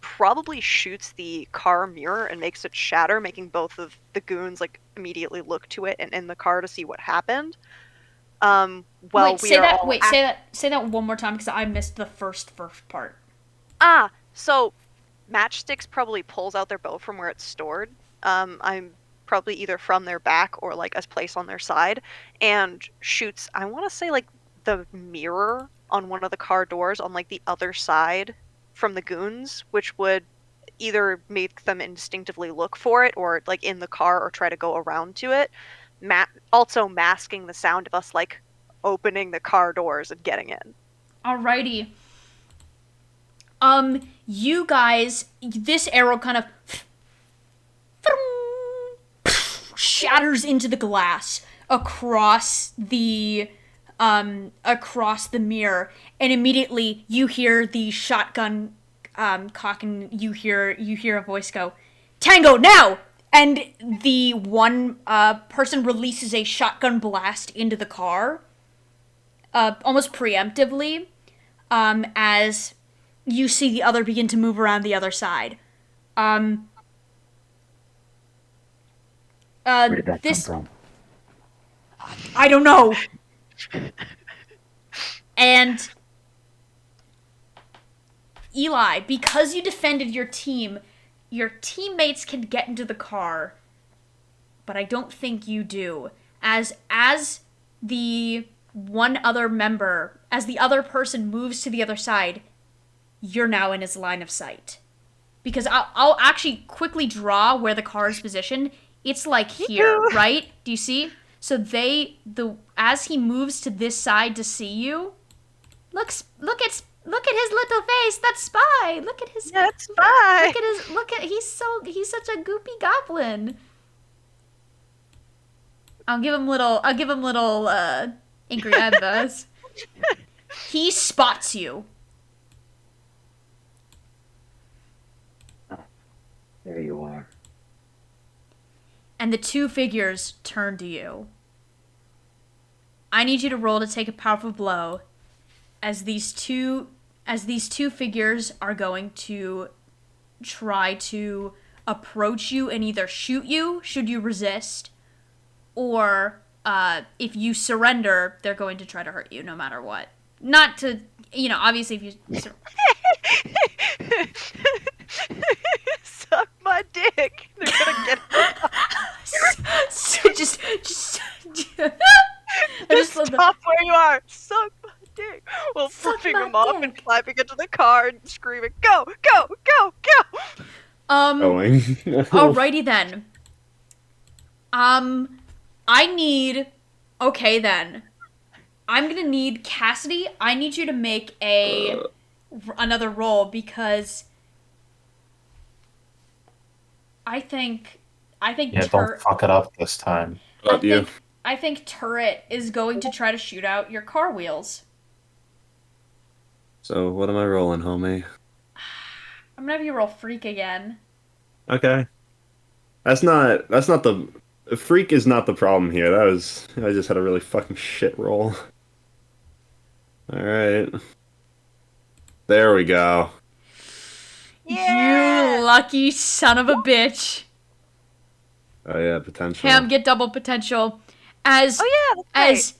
probably shoots the car mirror and makes it shatter, making both of the goons like immediately look to it and in the car to see what happened. Say that one more time because I missed the first part. So Matchsticks probably pulls out their bow from where it's stored. I'm probably either from their back or like a place on their side, and shoots, I want to say like the mirror on one of the car doors on like the other side from the goons, which would either make them instinctively look for it or like in the car or try to go around to it. Also masking the sound of us like opening the car doors and getting in. Alrighty. You guys, this arrow kind of shatters into the glass across the mirror, and immediately you hear the shotgun cock, and you hear a voice go, "Tango, now!" And the one person releases a shotgun blast into the car, almost preemptively, as you see the other begin to move around the other side. Where did that come from? I don't know. And Eli, because you defended your team, your teammates can get into the car, but I don't think you do. As the one other member, as the other person moves to the other side, you're now in his line of sight. Because I'll actually quickly draw where the car is positioned. It's like here, right? Do you see? So as he moves to this side to see you, look at his little face. That's Spy. Look at his. That's Spy. He's such a goopy goblin. I'll give him little angry eyebrows. He spots you. There you are. And the two figures turn to you. I need you to roll to take a powerful blow, as these two figures are going to try to approach you and either shoot you should you resist, or if you surrender, they're going to try to hurt you no matter what. Not to, obviously if you Suck my dick. They're gonna get so just stop where you are. Suck my dick. Well, Suck flipping my him off and dick. climbing into the car and screaming, "Go, go, go, go!" Going. Alrighty then. Okay then. I'm gonna need Cassidy. I need you to make another roll because I think Yeah, don't fuck it up this time. About you. I think Turret is going to try to shoot out your car wheels. So what am I rolling, homie? I'm gonna have you roll Freak again. Okay. That's not the freak is not the problem here. I just had a really fucking shit roll. Alright. There we go. You lucky son of a bitch. Oh yeah, potential. Cam, get double potential. As that's right.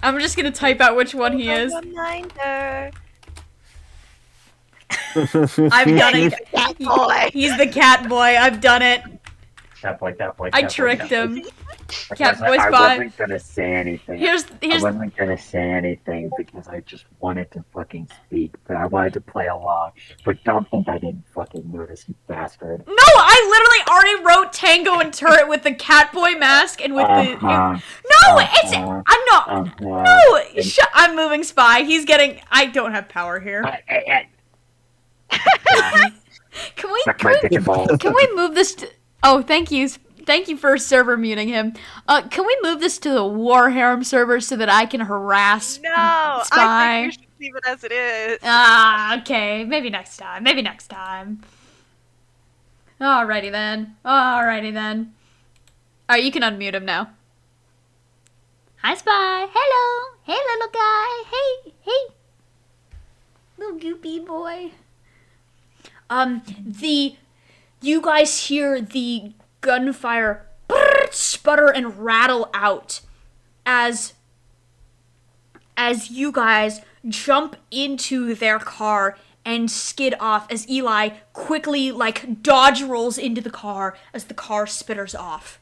I'm just gonna type out which one he is. Reminder. I've done it. Cat boy. He's the cat boy. I've done it. Cat boy. I tricked him. Cat I boy's by. wasn't gonna say anything. I Here's wasn't gonna say anything because I just wanted to fucking speak, but I wanted to play along. But don't think I didn't fucking notice, you bastard. No, I literally already wrote Tango and Turret with the Catboy mask and with the. No, it's. I'm not. No, I'm moving Spy. He's getting. I don't have power here. Can we move this to? Oh, thank you. Thank you for server muting him. Can we move this to the War Harem server so that I can harass No, Spy? I think you should leave it as it is. Okay. Maybe next time. Alrighty then. Alright, you can unmute him now. Hi, Spy. Hello. Hey, little guy. Hey. Little goopy boy. You guys hear the gunfire sputter and rattle out as you guys jump into their car and skid off as Eli quickly dodge rolls into the car as the car spitters off.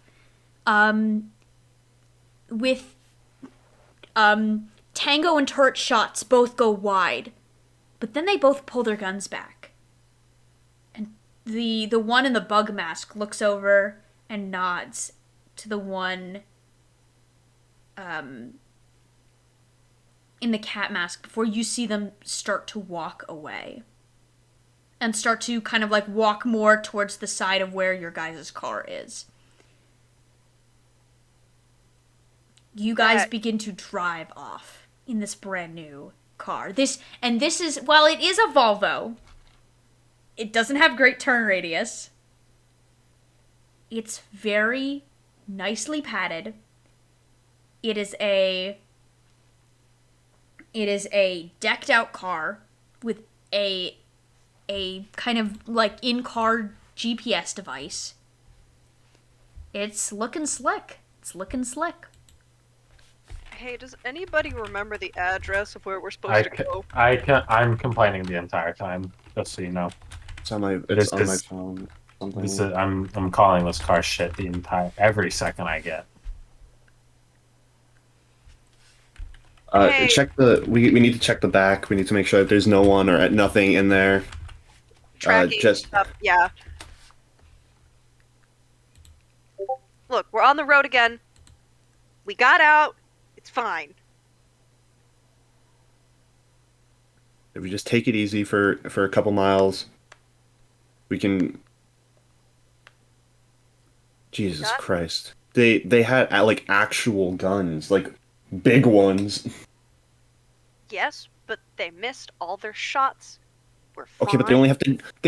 With Tango and Turret shots both go wide, but then they both pull their guns back. The one in the bug mask looks over and nods to the one in the cat mask before you see them start to walk away. And start to kind of walk more towards the side of where your guys' car is. You guys begin to drive off. in this brand new car. This is, while it is a Volvo, it doesn't have great turn radius. It's very nicely padded. It is a decked out car with a kind of like in-car GPS device. It's looking slick. Hey, does anybody remember the address of where we're supposed to go? I'm complaining the entire time, just so you know. It's on my phone. I'm calling this car shit every second I get. Hey. We need to check the back. We need to make sure that there's no one or nothing in there. Tracking stuff, yeah. Look, we're on the road again. We got out. It's fine. If we just take it easy for a couple miles, we can. Jesus Christ! They had like actual guns, like big ones. Yes, but they missed all their shots. We're fine. Okay, but they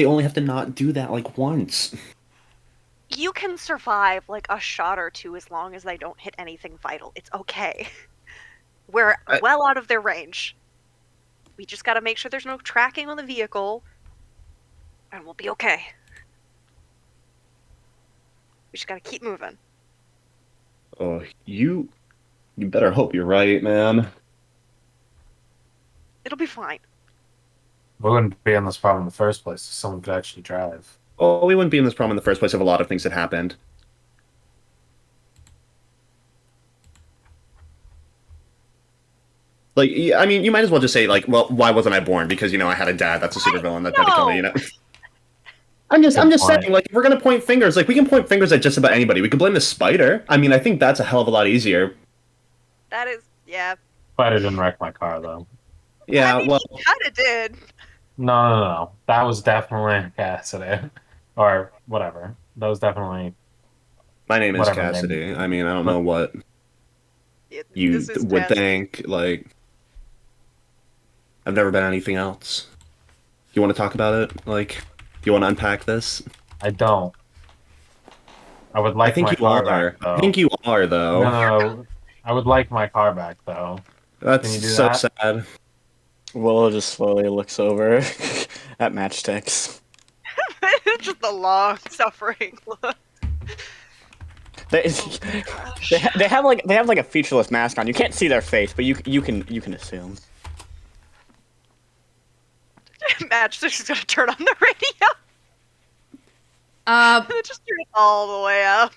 only have to not do that like once. You can survive like a shot or two as long as they don't hit anything vital. It's okay. We're well out of their range. We just gotta make sure there's no tracking on the vehicle, and we'll be okay. We just gotta keep moving. Oh, you better hope you're right, man. It'll be fine. We wouldn't be in this problem in the first place if someone could actually drive. Oh, we wouldn't be in this problem in the first place if a lot of things had happened. Like, I mean, you might as well just say, like, well, why wasn't I born? Because, you know, I had a dad that's a supervillain that tried to kill me, you know? I'm just saying, like, if we're gonna point fingers, like, we can point fingers at just about anybody. We could blame the spider. I mean, I think that's a hell of a lot easier. That is, yeah. Spider didn't wreck my car, though. Yeah, I mean, well... he kinda did. No. That was definitely Cassidy. Or whatever. That was definitely... My name is whatever Cassidy. I mean, I don't know what you would think, like... I've never been anything else. You want to talk about it? Like, you want to unpack this? I don't. I would like my car back, though. I think you are, though. No. I would like my car back, though. That's Can you do so that? sad. Willow just slowly looks over at matchsticks. It's just the long suffering look. They have like a featureless mask on. You can't see their face, but you can assume. Matchstick's gonna turn on the radio. Just turn it all the way up.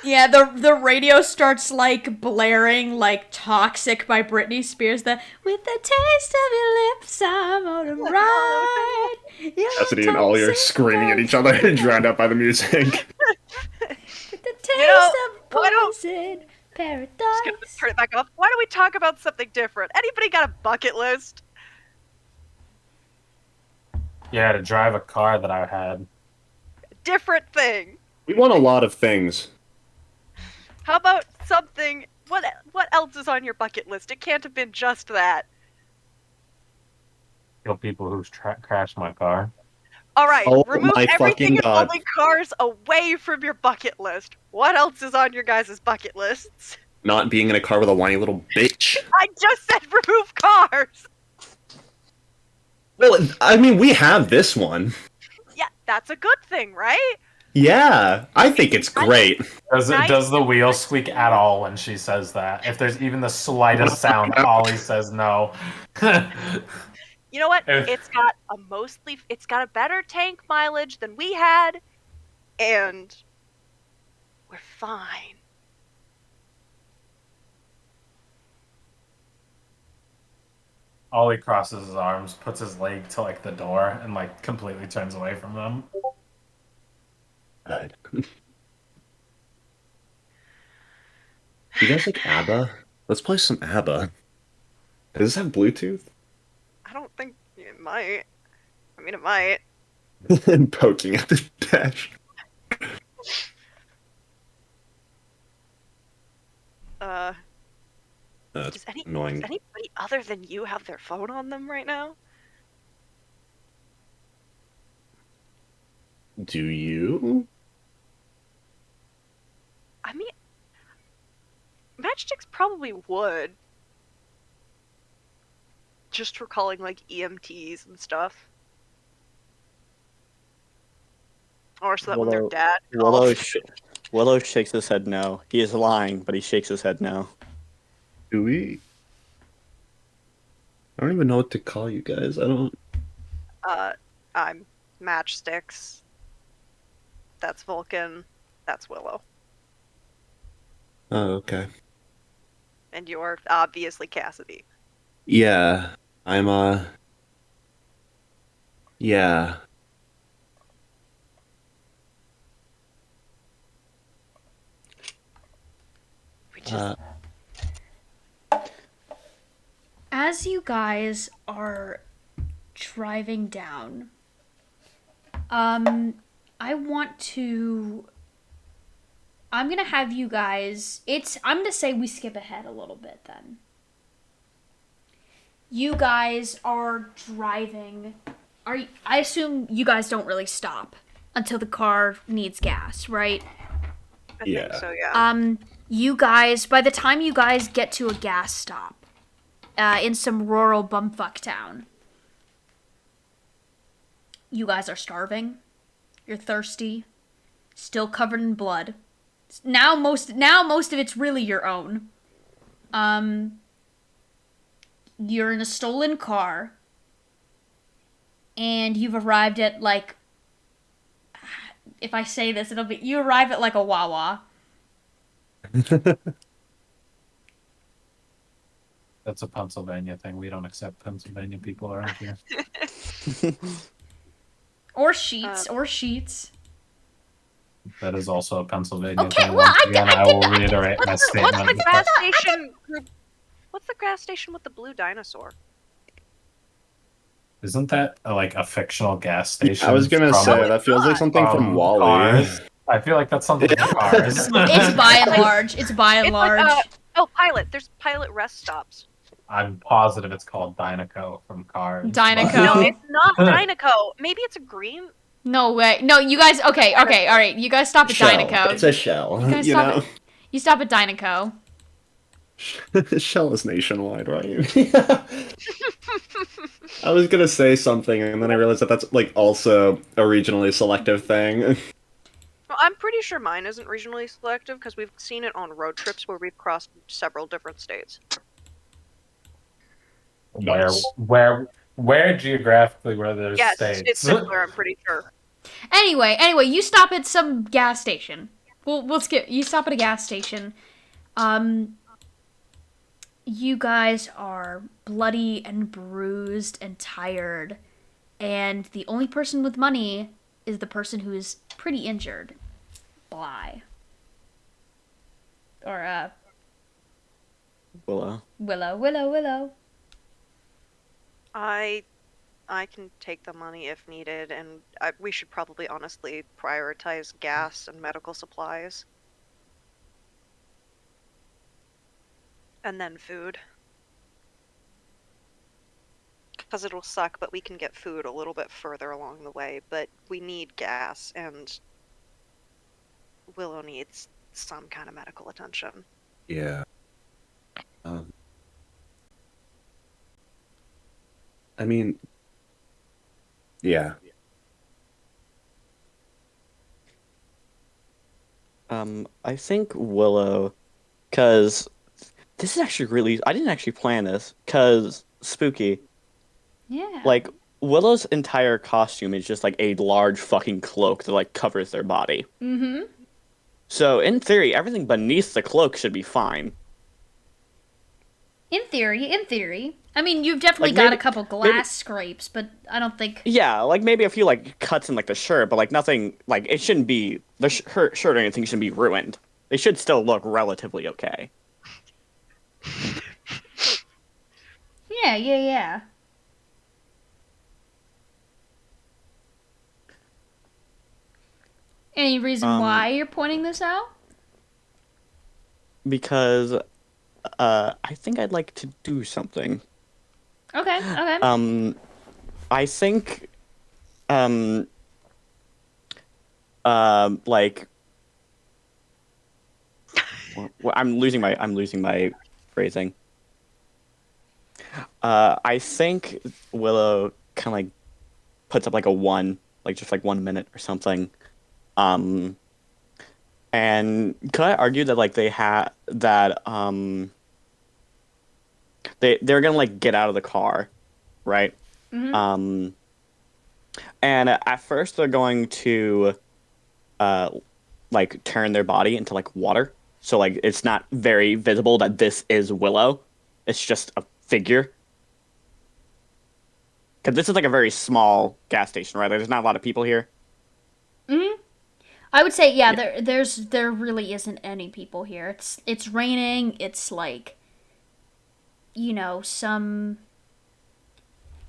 Yeah, the radio starts like blaring like "Toxic" by Britney Spears. With the taste of your lips, I'm on a ride. Cassidy and Ollie are screaming at each other, drowned out by the music. With the taste of poison, paradise. Just gonna turn it back off. Why don't we talk about something different? Anybody got a bucket list? Yeah, to drive a car that I had. Different thing. We want a lot of things. How about something? What else is on your bucket list? It can't have been just that. Kill people who've crashed my car. All right, Oh remove my fucking everything God. involving cars away from your bucket list. What else is on your guys' bucket lists? Not being in a car with a whiny little bitch. I just said remove cars. Well, I mean, we have this one. Yeah, that's a good thing, right? Yeah, I think it's great. Does the wheel squeak at all when she says that? If there's even the slightest sound, Ollie says no. You know what? It's got a better tank mileage than we had, and we're fine. Ollie crosses his arms, puts his leg to like the door, and like completely turns away from them. Good. You guys like ABBA? Let's play some ABBA. Does this have Bluetooth? I don't think it might. I mean, it might. And poking at the dash. That's Does does annoying. anybody other than you have their phone on them right now? Do you? I mean, Matchsticks probably would. Just for calling like EMTs and stuff. Or so that when their dad calls. Willow shakes his head no. He is lying, but he shakes his head no. Do we? I don't even know what to call you guys. I don't. I'm Matchsticks. That's Vulcan. That's Willow. Oh, okay. And you're obviously Cassidy. Yeah, I'm Yeah. We just As you guys are driving down, I want to. I'm gonna have you guys. I'm gonna say we skip ahead a little bit then. You guys are driving. I assume you guys don't really stop until the car needs gas, right? I think Yeah. so, yeah. You guys, by the time you guys get to a gas stop, in some rural bumfuck town, you guys are starving. You're thirsty, still covered in blood. Now most of it's really your own. You're in a stolen car, and you've arrived at like. If I say this, you arrive at like a Wawa. That's a Pennsylvania thing. We don't accept Pennsylvania people around here. Or sheets. That is also a Pennsylvania Okay, thing. well, Once I again, I will reiterate my statement. What's the gas station group? What's the gas station with the blue dinosaur? Isn't that like a fictional gas station? I was gonna from- say that feels like something from Wall-E. Cars? I feel like that's something from Cars. It's by and large. It's by and It's large. like, Pilot. There's Pilot rest stops. I'm positive it's called Dynaco from Cars. Dynaco. No, Oh. it's not Dynaco. Maybe it's a green. No way. No, you guys. Okay, all right. You guys stop at Shell. Dynaco. It's a shell. You guys You stop know. You stop at Dynaco. Shell is nationwide, right? I was gonna say something, and then I realized that that's like also a regionally selective thing. Well, I'm pretty sure mine isn't regionally selective because we've seen it on road trips where we've crossed several different states. Where geographically were there Yes, states? it's similar. I'm pretty sure. Anyway, you stop at some gas station. We'll skip. You stop at a gas station. You guys are bloody and bruised and tired, and the only person with money is the person who is pretty injured. Bly. Or Willow. Willow. I can take the money if needed, and we should probably honestly prioritize gas and medical supplies. And then food. Because it'll suck, but we can get food a little bit further along the way, but we need gas, and Willow needs some kind of medical attention. Yeah. I mean, yeah. I think Willow, because this is actually really. I didn't actually plan this, because spooky. Yeah. Like, Willow's entire costume is just like a large fucking cloak that like covers their body. Mm-hmm. So in theory, everything beneath the cloak should be fine. In theory. I mean, you've definitely Like, got maybe- a couple glass scrapes, but I don't think. Yeah, like maybe a few like cuts in like the shirt, but like nothing. Like it shouldn't be the shirt or anything shouldn't be ruined. They should still look relatively okay. Yeah. Any reason why you're pointing this out? Because I think I'd like to do something. Okay, okay. I think, like, well, I'm losing my phrasing. I think Willow kind of like puts up like a one, like just like 1 minute or something. Um, and could I argue that like they had that they're gonna like get out of the car, right? Mm-hmm. Um, and at first they're going to uh like turn their body into like water, so like it's not very visible that this is Willow. It's just a figure. Because this is like a very small gas station, right? There's not a lot of people here. Mm-hmm. I would say, yeah, Yeah. there really isn't any people here. It's raining. It's like, some.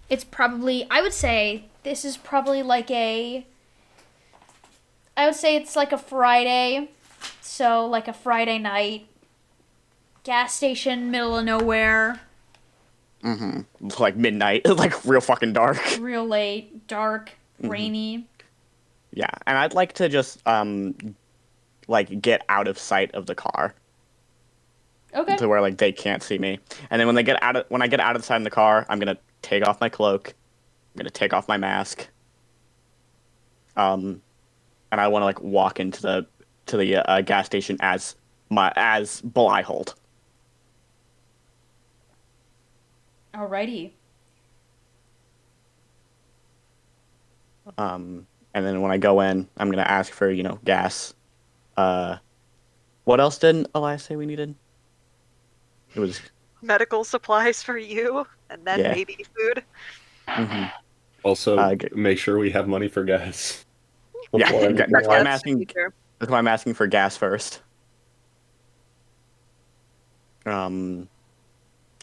It's probably. I would say this is probably like a. I would say it's like a Friday, so like a Friday night, gas station, middle of nowhere, It's like midnight, like real fucking dark. real late, dark, rainy. Yeah, and I'd like to just like get out of sight of the car Okay. to where like they can't see me. And then when I get out of the side of the car, I'm gonna take off my cloak. I'm gonna take off my mask. And I want to like walk into the gas station as Blyhold. Alrighty. And then when I go in, I'm gonna ask for gas. What else did Elias say we needed? It was Medical supplies for you, and then yeah. maybe food. hmm Also, g- make sure we have money for gas. yeah. Before anything That's why I'm else. asking. That's why I'm asking for gas first. I'm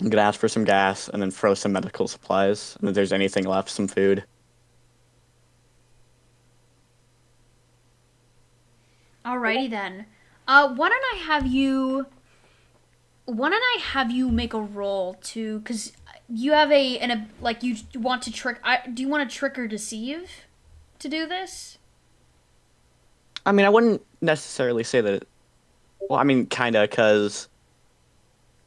gonna ask for some gas and then throw some medical supplies, and if there's anything left, some food. Alrighty then. Why don't I have you? Why don't I have you make a roll to? Cause you have like you want to trick. Do you want to trick or deceive to do this? I mean, I wouldn't necessarily say that. Well, I mean, kinda, cause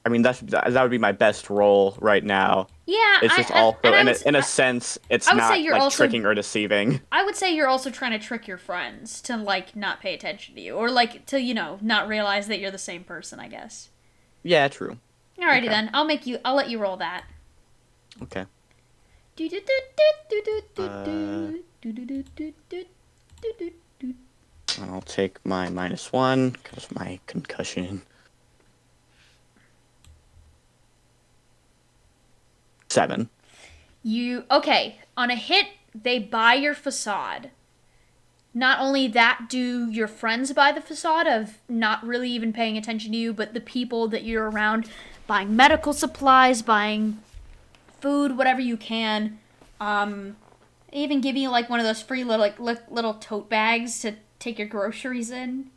I mean that would be my best role right now. Yeah, It's just also in a I, sense, it's I would say not you're like also. tricking or deceiving. I would say you're also trying to trick your friends to like not pay attention to you, or like to not realize that you're the same person. I guess. Yeah, true. Alrighty Okay. then. I'll let you roll that. Okay. I'll take my -1 because of my concussion. 7. Okay, on a hit, they buy your facade. Not only that, do your friends buy the facade of not really even paying attention to you, but the people that you're around buying medical supplies, buying food, whatever you can. Even giving you like one of those free little tote bags to take your groceries in.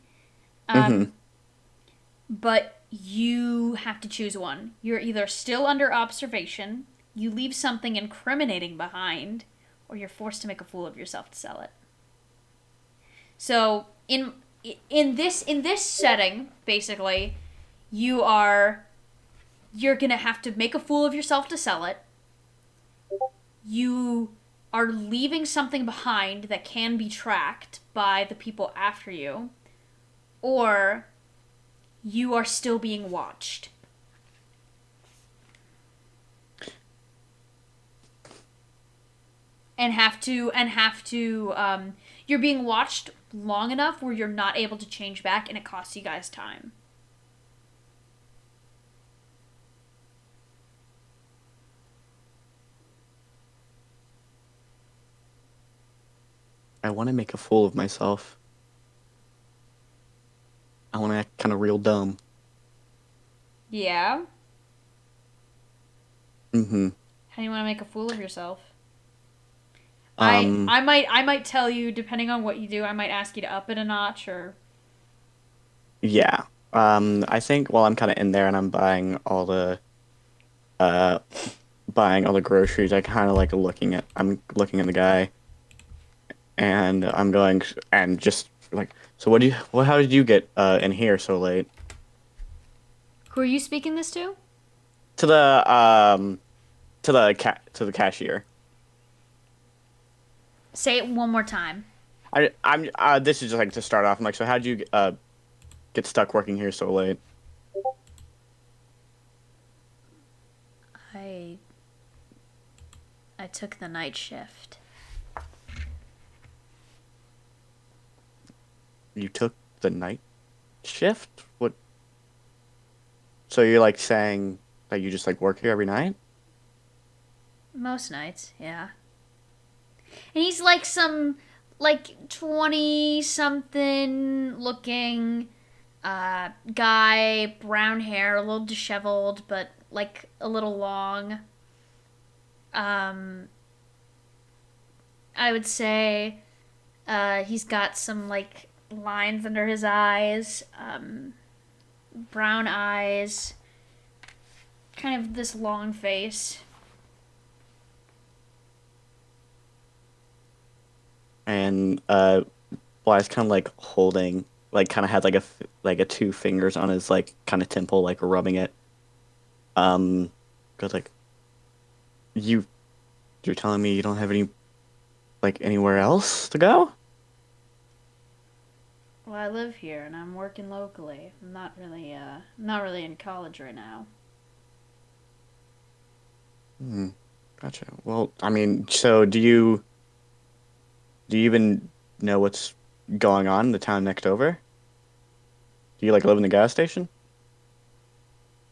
But you have to choose one. You're either still under observation, you leave something incriminating behind, or you're forced to make a fool of yourself to sell it. So in this setting, basically, you're gonna have to make a fool of yourself to sell it. You are leaving something behind that can be tracked by the people after you, or you are still being watched. And have to you're being watched long enough where you're not able to change back and it costs you guys time. I want to make a fool of myself. I want to act kind of real dumb. Yeah? Mm-hmm. How do you want to make a fool of yourself? Um, I might tell you, depending on what you do, I might ask you to up it a notch or yeah. I think while I'm kind of in there and I'm uh buying all the groceries, I kind of like I'm looking at the guy and I'm going and just like, so how did you get in here so late? Who are you speaking this to? To the cashier. Say it one more time. I'm this is just like to start off. I'm like, so how'd you get stuck working here so late? I I took the night shift. You took the night shift? What? So you're like saying that you just like work here every night? Most nights, yeah. And he's like some like 20 something looking guy, brown hair, a little disheveled, but like a little long. Um I would say he's got some like lines under his eyes, brown eyes, kind of this long face. And Wise kind of like holding, like kind of had like like a two fingers on his like kind of temple, like rubbing it. Goes like, you, you're telling me you don't have any like anywhere else to go? Well, I live here and I'm working locally. I'm not really in college right now. Hmm, gotcha. Well, I mean, so do you even know what's going on in the town next over? Do you like live in the gas station?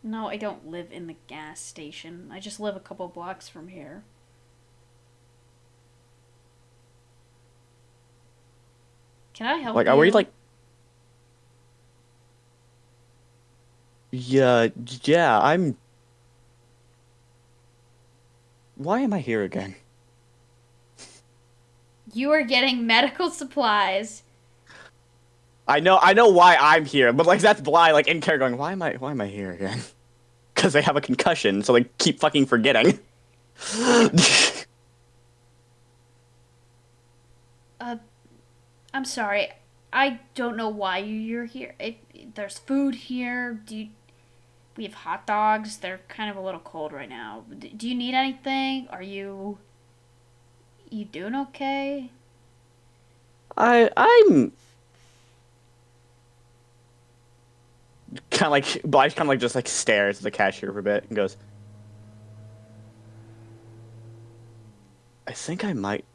No, I don't live in the gas station. I just live a couple blocks from here. Can I help Like, you? are we like, yeah, yeah, why am I here again? You are getting medical supplies. I know why I'm here, but like that's why, like in care going, why am I here again? Because they have a concussion, so they keep fucking forgetting. Uh, I'm sorry. I don't know why you're here. There's food here. We have hot dogs. They're kind of a little cold right now. Do you need anything? You doing okay? I'm kind of like Blythe kind of like just like stares at the cashier for a bit and goes, I think I might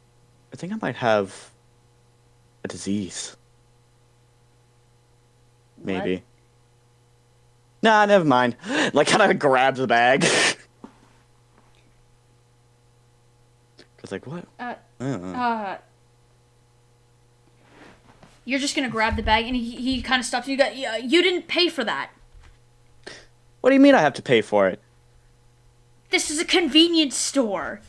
have a disease. What? Maybe. Nah, never mind. Like kind of grabs the bag. Cause like what? Uh, I don't know. uh, you're just gonna grab the bag and he kind of stops you. You didn't pay for that. What do you mean I have to pay for it? This is a convenience store.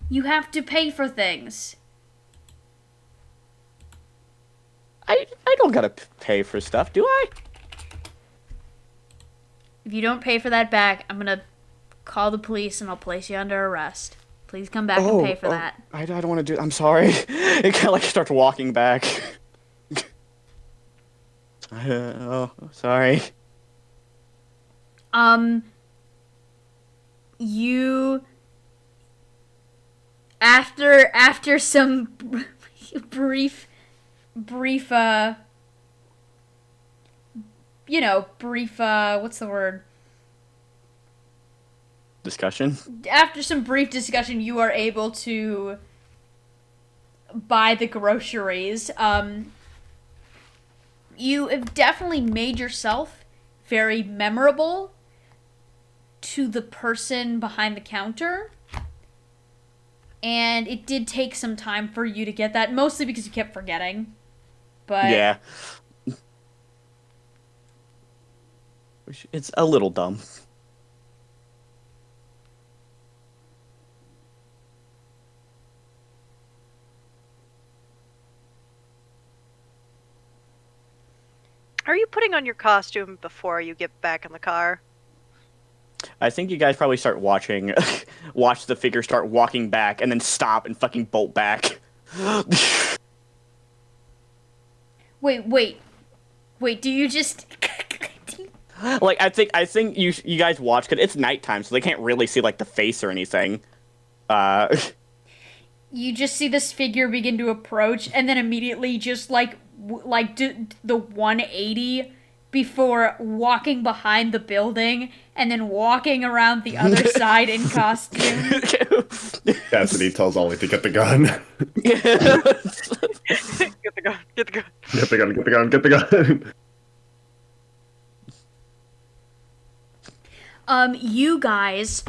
You have to pay for things. I don't gotta pay for stuff, do I? If you don't pay for that bag, I'm gonna call the police and I'll place you under arrest. Please come back and pay for that. I don't want to do. I'm sorry. It kind of like starts walking back. Oh, sorry. Um, you after some brief what's the word? Discussion. After some brief discussion, you are able to buy the groceries. You have definitely made yourself very memorable to the person behind the counter. And it did take some time for you to get that, mostly because you kept forgetting. But Yeah. It's a little dumb. All Are you putting on your costume before you get back in the car? I think you guys probably start watching, watch the figure start walking back, and then stop and fucking bolt back. Wait, do you just... Like I think you guys watch because it's nighttime, so they can't really see like the face or anything. You just see this figure begin to approach, and then immediately just do the 180 before walking behind the building, and then walking around the other side in costume. Cassidy tells Ollie to get the gun. Get the gun. Get the gun. Get the gun, get the gun, get the gun. You guys,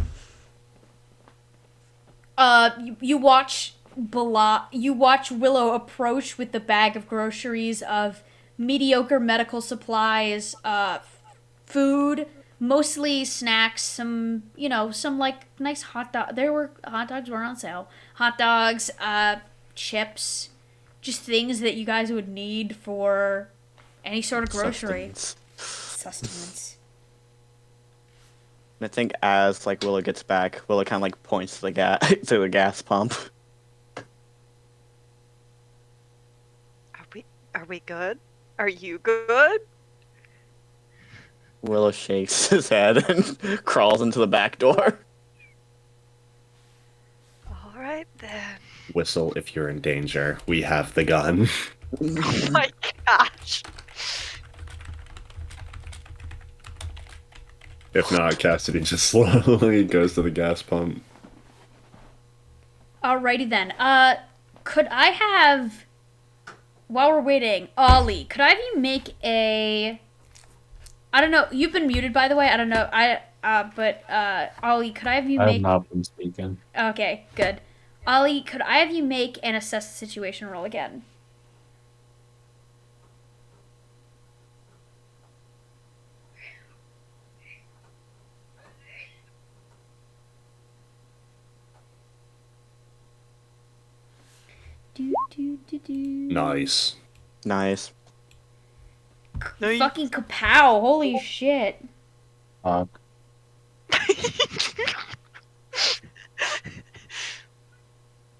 you watch Willow approach with the bag of groceries of mediocre medical supplies, food, mostly snacks, some like nice hot dog. Hot dogs were on sale. Hot dogs, chips, just things that you guys would need for any sort of grocery. Sustenance. I think as like Willow gets back, Willow kind of like points to the gas pump. Are we good? Are you good? Willow shakes his head and crawls into the back door. All right then. Whistle if you're in danger. We have the gun. Oh my gosh. If not, Cassidy just slowly goes to the gas pump. Alrighty then. Could I have, while we're waiting, Ollie, could I have you make a... I don't know, you've been muted, by the way, I don't know, Ollie, could I have you make... I have not been speaking. Okay, good. Ollie, could I have you make an assess the situation roll again? Nice. Nice. Fucking kapow, holy shit. What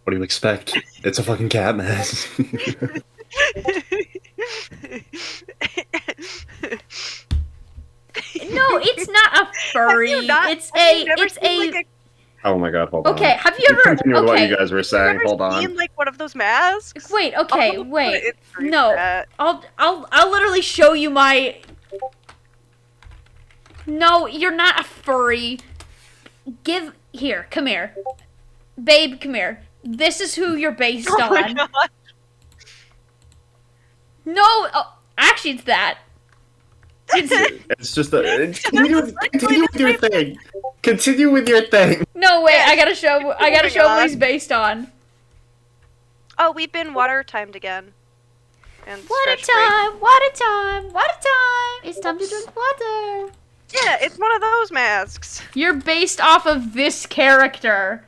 do you expect? It's a fucking cat mess. No, it's not a furry. It's a. Oh my god, hold on. Okay, have you ever... Continue with what Okay, you guys were saying, hold Seen, on. like one of those masks? wait, okay, I'll wait. put it in No, chat. I'll literally show you my... No, you're not a furry. Here, come here. Babe, come here. This is who you're based Oh my on. god. No, actually it's that. It's just a... Continue with your thing! Continue with your thing! No, wait, I gotta show my what God. he's based on. Oh, we've been water timed again. And Water stretch break. time, water time, water time. It's time to drink water. Yeah, it's one of those masks. You're based off of this character.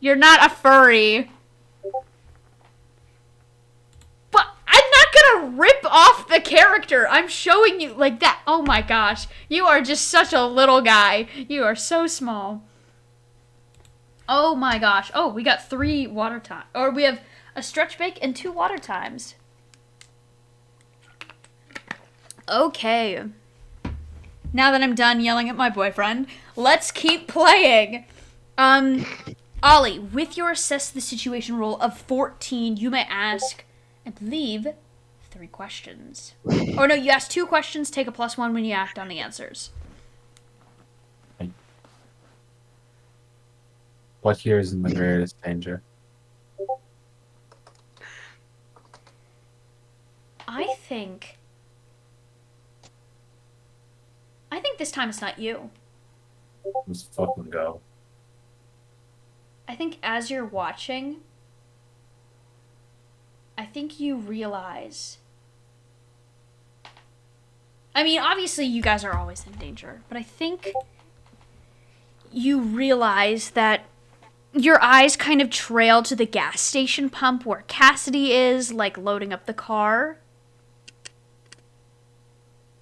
You're not a furry. But I'm not gonna rip off the character. I'm showing you like that. Oh my gosh. You are just such a little guy. You are so small. Oh my gosh. Oh, we got 3 water time. Or we have a stretch bake and 2 water times. Okay. Now that I'm done yelling at my boyfriend, let's keep playing. Ollie, with your assess the situation roll of 14, you may ask, I believe, 3 questions. Or no, you ask 2 questions, take a +1 when you act on the answers. What here is in the greatest danger? I think this time it's not you. Let's fucking go. I think as you're watching, I think you realize... I mean, obviously you guys are always in danger, but I think you realize that your eyes kind of trail to the gas station pump where Cassidy is, like, loading up the car.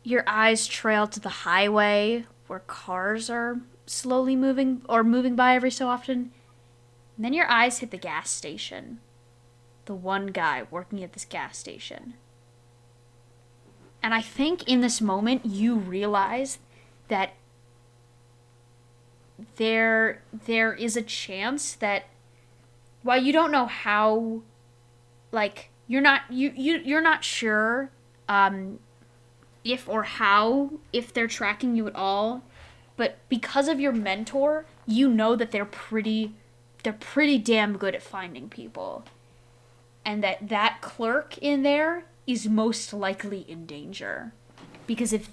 Your eyes trail to the highway where cars are slowly moving by every so often. And then your eyes hit the gas station. The one guy working at this gas station. And I think in this moment you realize that there is a chance that while you don't know how, like, you're not sure if or how, if they're tracking you at all, but because of your mentor, you know that they're pretty damn good at finding people. And that clerk in there is most likely in danger. Because if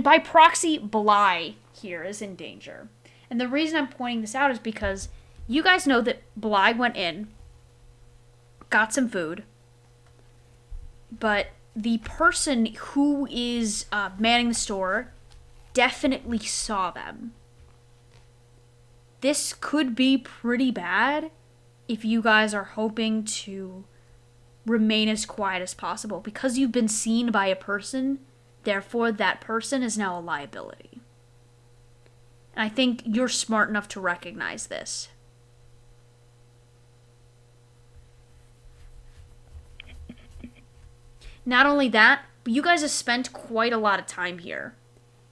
by proxy, Bly here is in danger. And the reason I'm pointing this out is because you guys know that Bly went in, got some food, but the person who is manning the store definitely saw them. This could be pretty bad if you guys are hoping to remain as quiet as possible. Because you've been seen by a person, therefore that person is now a liability. And I think you're smart enough to recognize this. Not only that, but you guys have spent quite a lot of time here.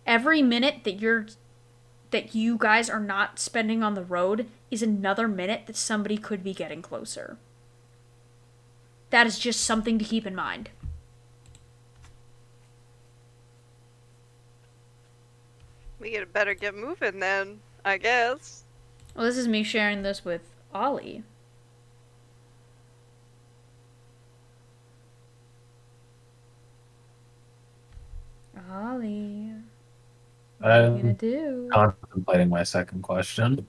Every minute that you guys are not spending on the road is another minute that somebody could be getting closer. That is just something to keep in mind. We better get moving then, I guess. Well, this is me sharing this with Ollie. Ollie, what are you gonna do? Contemplating my second question.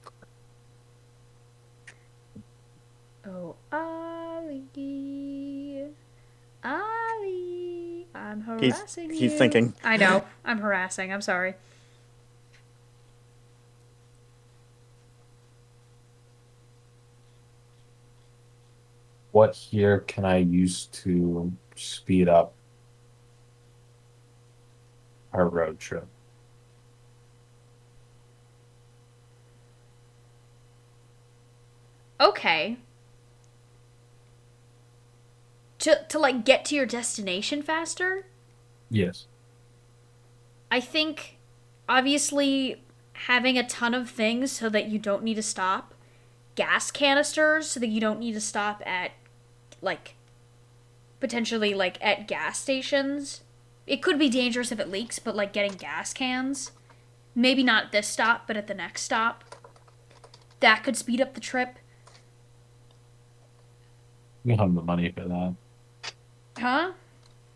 Oh, Ollie, Ollie, I'm harassing you. He's thinking. I know, I'm harassing. I'm sorry. What here can I use to speed up our road trip? Okay. To like get to your destination faster? Yes. I think obviously having a ton of things so that you don't need to stop. Gas canisters so that you don't need to stop at, like, potentially, like, at gas stations. It could be dangerous if it leaks, but, like, getting gas cans. Maybe not at this stop, but at the next stop. That could speed up the trip. We don't have the money for that. Huh?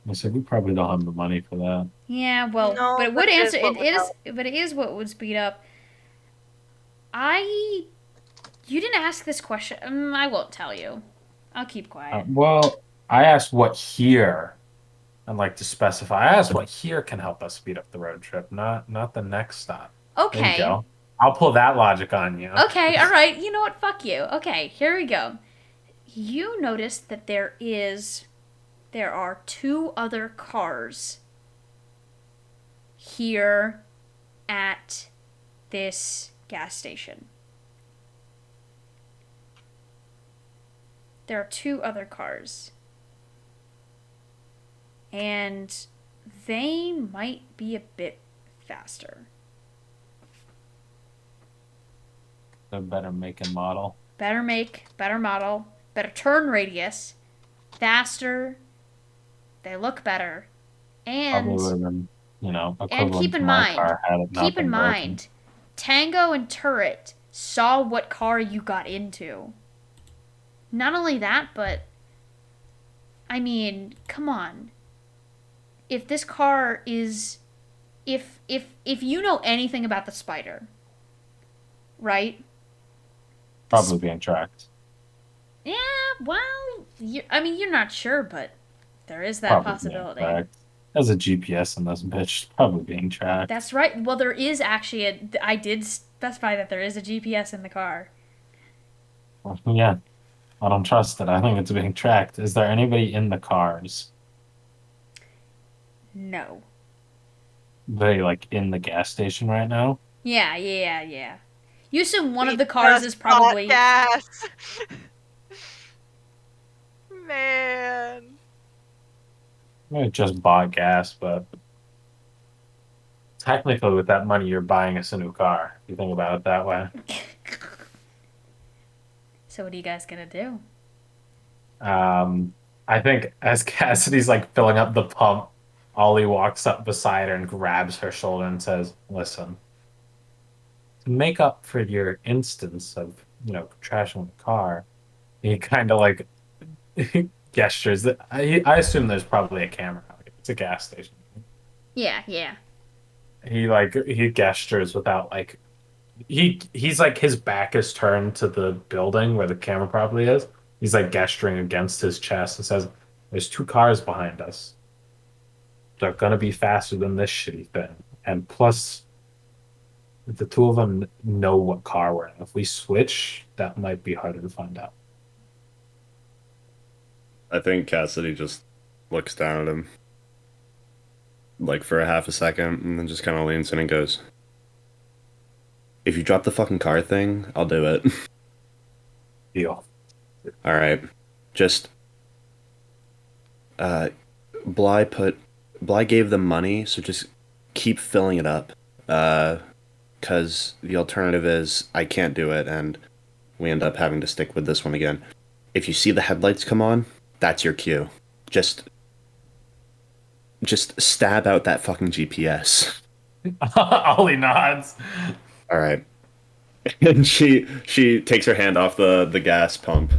I said we probably don't have the money for that. Yeah, well, No, but it but would it is answer. what would help. But it is what would speed up. You didn't ask this question. I won't tell you. I'll keep quiet. Well, I asked what here. I'd like to specify. I asked what here can help us speed up the road trip, not the next stop. There you Okay. go. I'll pull that logic on you. Okay, alright. You know what? Fuck you. Okay, here we go. You notice that there are 2 other cars here at this gas station. There are 2 other cars. And they might be a bit faster. The better make and model. Better make, better model, better turn radius, faster, they look better, and Probably would have been, equivalent keep to in my mind, car had it not keep in been broken. mind, Tango and Turret saw what car you got into. Not only that, but I mean, come on. If this car is, if you know anything about the spider, right? Probably being tracked. Yeah, well, you're not sure, but there is that Probably being possibility. tracked. There's a GPS in this bitch, probably being tracked. That's right. Well, there is actually I did specify that there is a GPS in the car. Well, yeah, I don't trust it. I think it's being tracked. Is there anybody in the cars? No. They like in the gas station right now? Yeah. You assume one We of the cars just is probably. bought gas. Man. I just bought gas, but technically with that money you're buying us a new car. If you think about it that way. So what are you guys gonna do? I think as Cassidy's like filling up the pump, Ollie walks up beside her and grabs her shoulder and says, "Listen, to make up for your instance of, trashing the car," he kind of like gestures that I assume there's probably a camera. It's a gas station. Yeah. He gestures without like he's like his back is turned to the building where the camera probably is. He's like gesturing against his chest and says, "There's two cars behind us. They're gonna be faster than this shitty thing. And plus, the two of them know what car we're in. If we switch, that might be harder to find out." I think Cassidy just looks down at him, like for a half a second, and then just kind of leans in and goes, "If you drop the fucking car thing, I'll do it." Deal. All right, just uh, Bly gave them money, so just keep filling it up. Because the alternative is I can't do it, and we end up having to stick with this one again. If you see the headlights come on, that's your cue. Just stab out that fucking GPS. Ollie nods. All right. And she takes her hand off the gas pump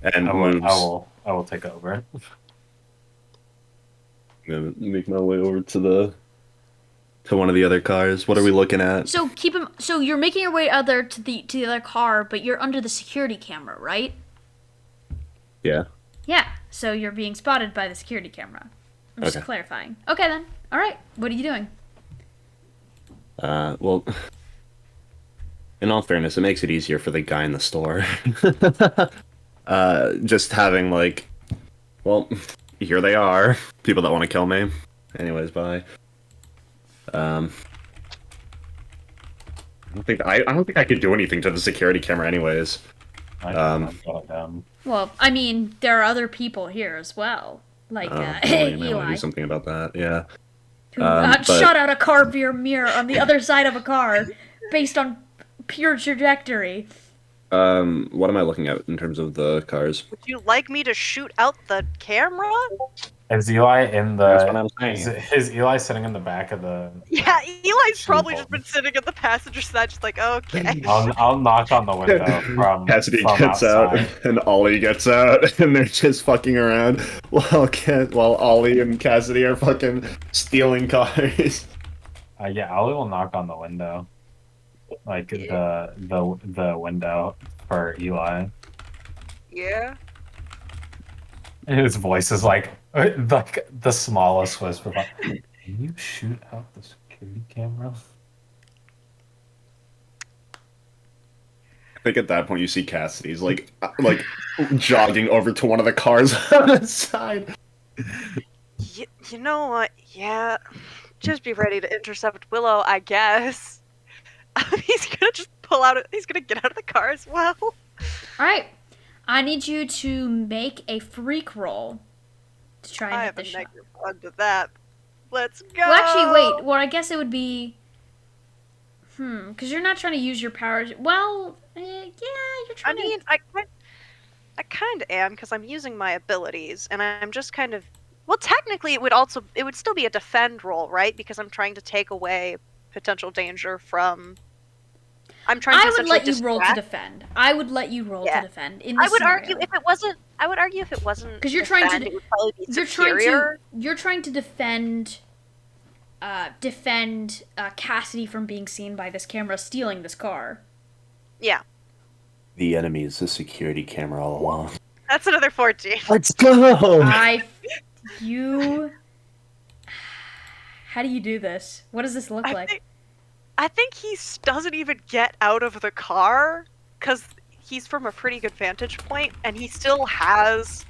and moves. I will take over. I'm gonna make my way over to one of the other cars. What are we looking at? So keep him. So you're making your way other to the other car, but you're under the security camera, right? Yeah. Yeah. So you're being spotted by the security camera. I'm just Okay. clarifying. Okay then. All right. What are you doing? Well, in all fairness, it makes it easier for the guy in the store. Just having like, well, here they are, people that want to kill me. Anyways, bye. I don't think I could do anything to the security camera, anyways. Well, I mean, there are other people here as well, like Well, you may want to Eli, do something about that. Yeah. who but- shot out a car via mirror on the other side of a car, based on pure trajectory. What am I looking at in terms of the cars? Would you like me to shoot out the camera? Is Eli in the? That's what I'm saying. Is Eli sitting in the back of the? Yeah, Eli's Shoot probably bolt. just been sitting at the passenger side, just like, okay. I'll knock on the window from Cassidy from gets outside. out, and Ollie gets out, and they're just fucking around while Ollie and Cassidy are fucking stealing cars. Yeah, Ollie will knock on the window, like the window for Eli. Yeah. His voice is like the smallest whisper. Can you shoot out the security camera? I think at that point you see Cassidy's like jogging over to one of the cars on the side. You know what? Yeah. Just be ready to intercept Willow, I guess. He's gonna just pull out. He's gonna get out of the car as well. All right. I need you to make a freak roll to try and I hit have the a shot. negative one to that. Let's go. Well, actually, wait. Well, I guess it would be. Because you're not trying to use your powers. Well, yeah, you're I trying mean, to. I kind of am because I'm using my abilities, and I'm just kind of. Well, technically, it would still be a defend roll, right? Because I'm trying to take away potential danger from. I'm trying to. I would let you essentially roll to distract. defend. I would let you roll Yeah. to defend. In this I would scenario. argue if it wasn't. I would argue if it wasn't. Because you're trying to. defend, it would probably be You're superior. trying to defend. Defend Cassidy from being seen by this camera stealing this car. Yeah, The enemy is the security camera all along. that's another 14. Let's go. You. How do you do this? What does this look like? I think he doesn't even get out of the car because he's from a pretty good vantage point, and he still has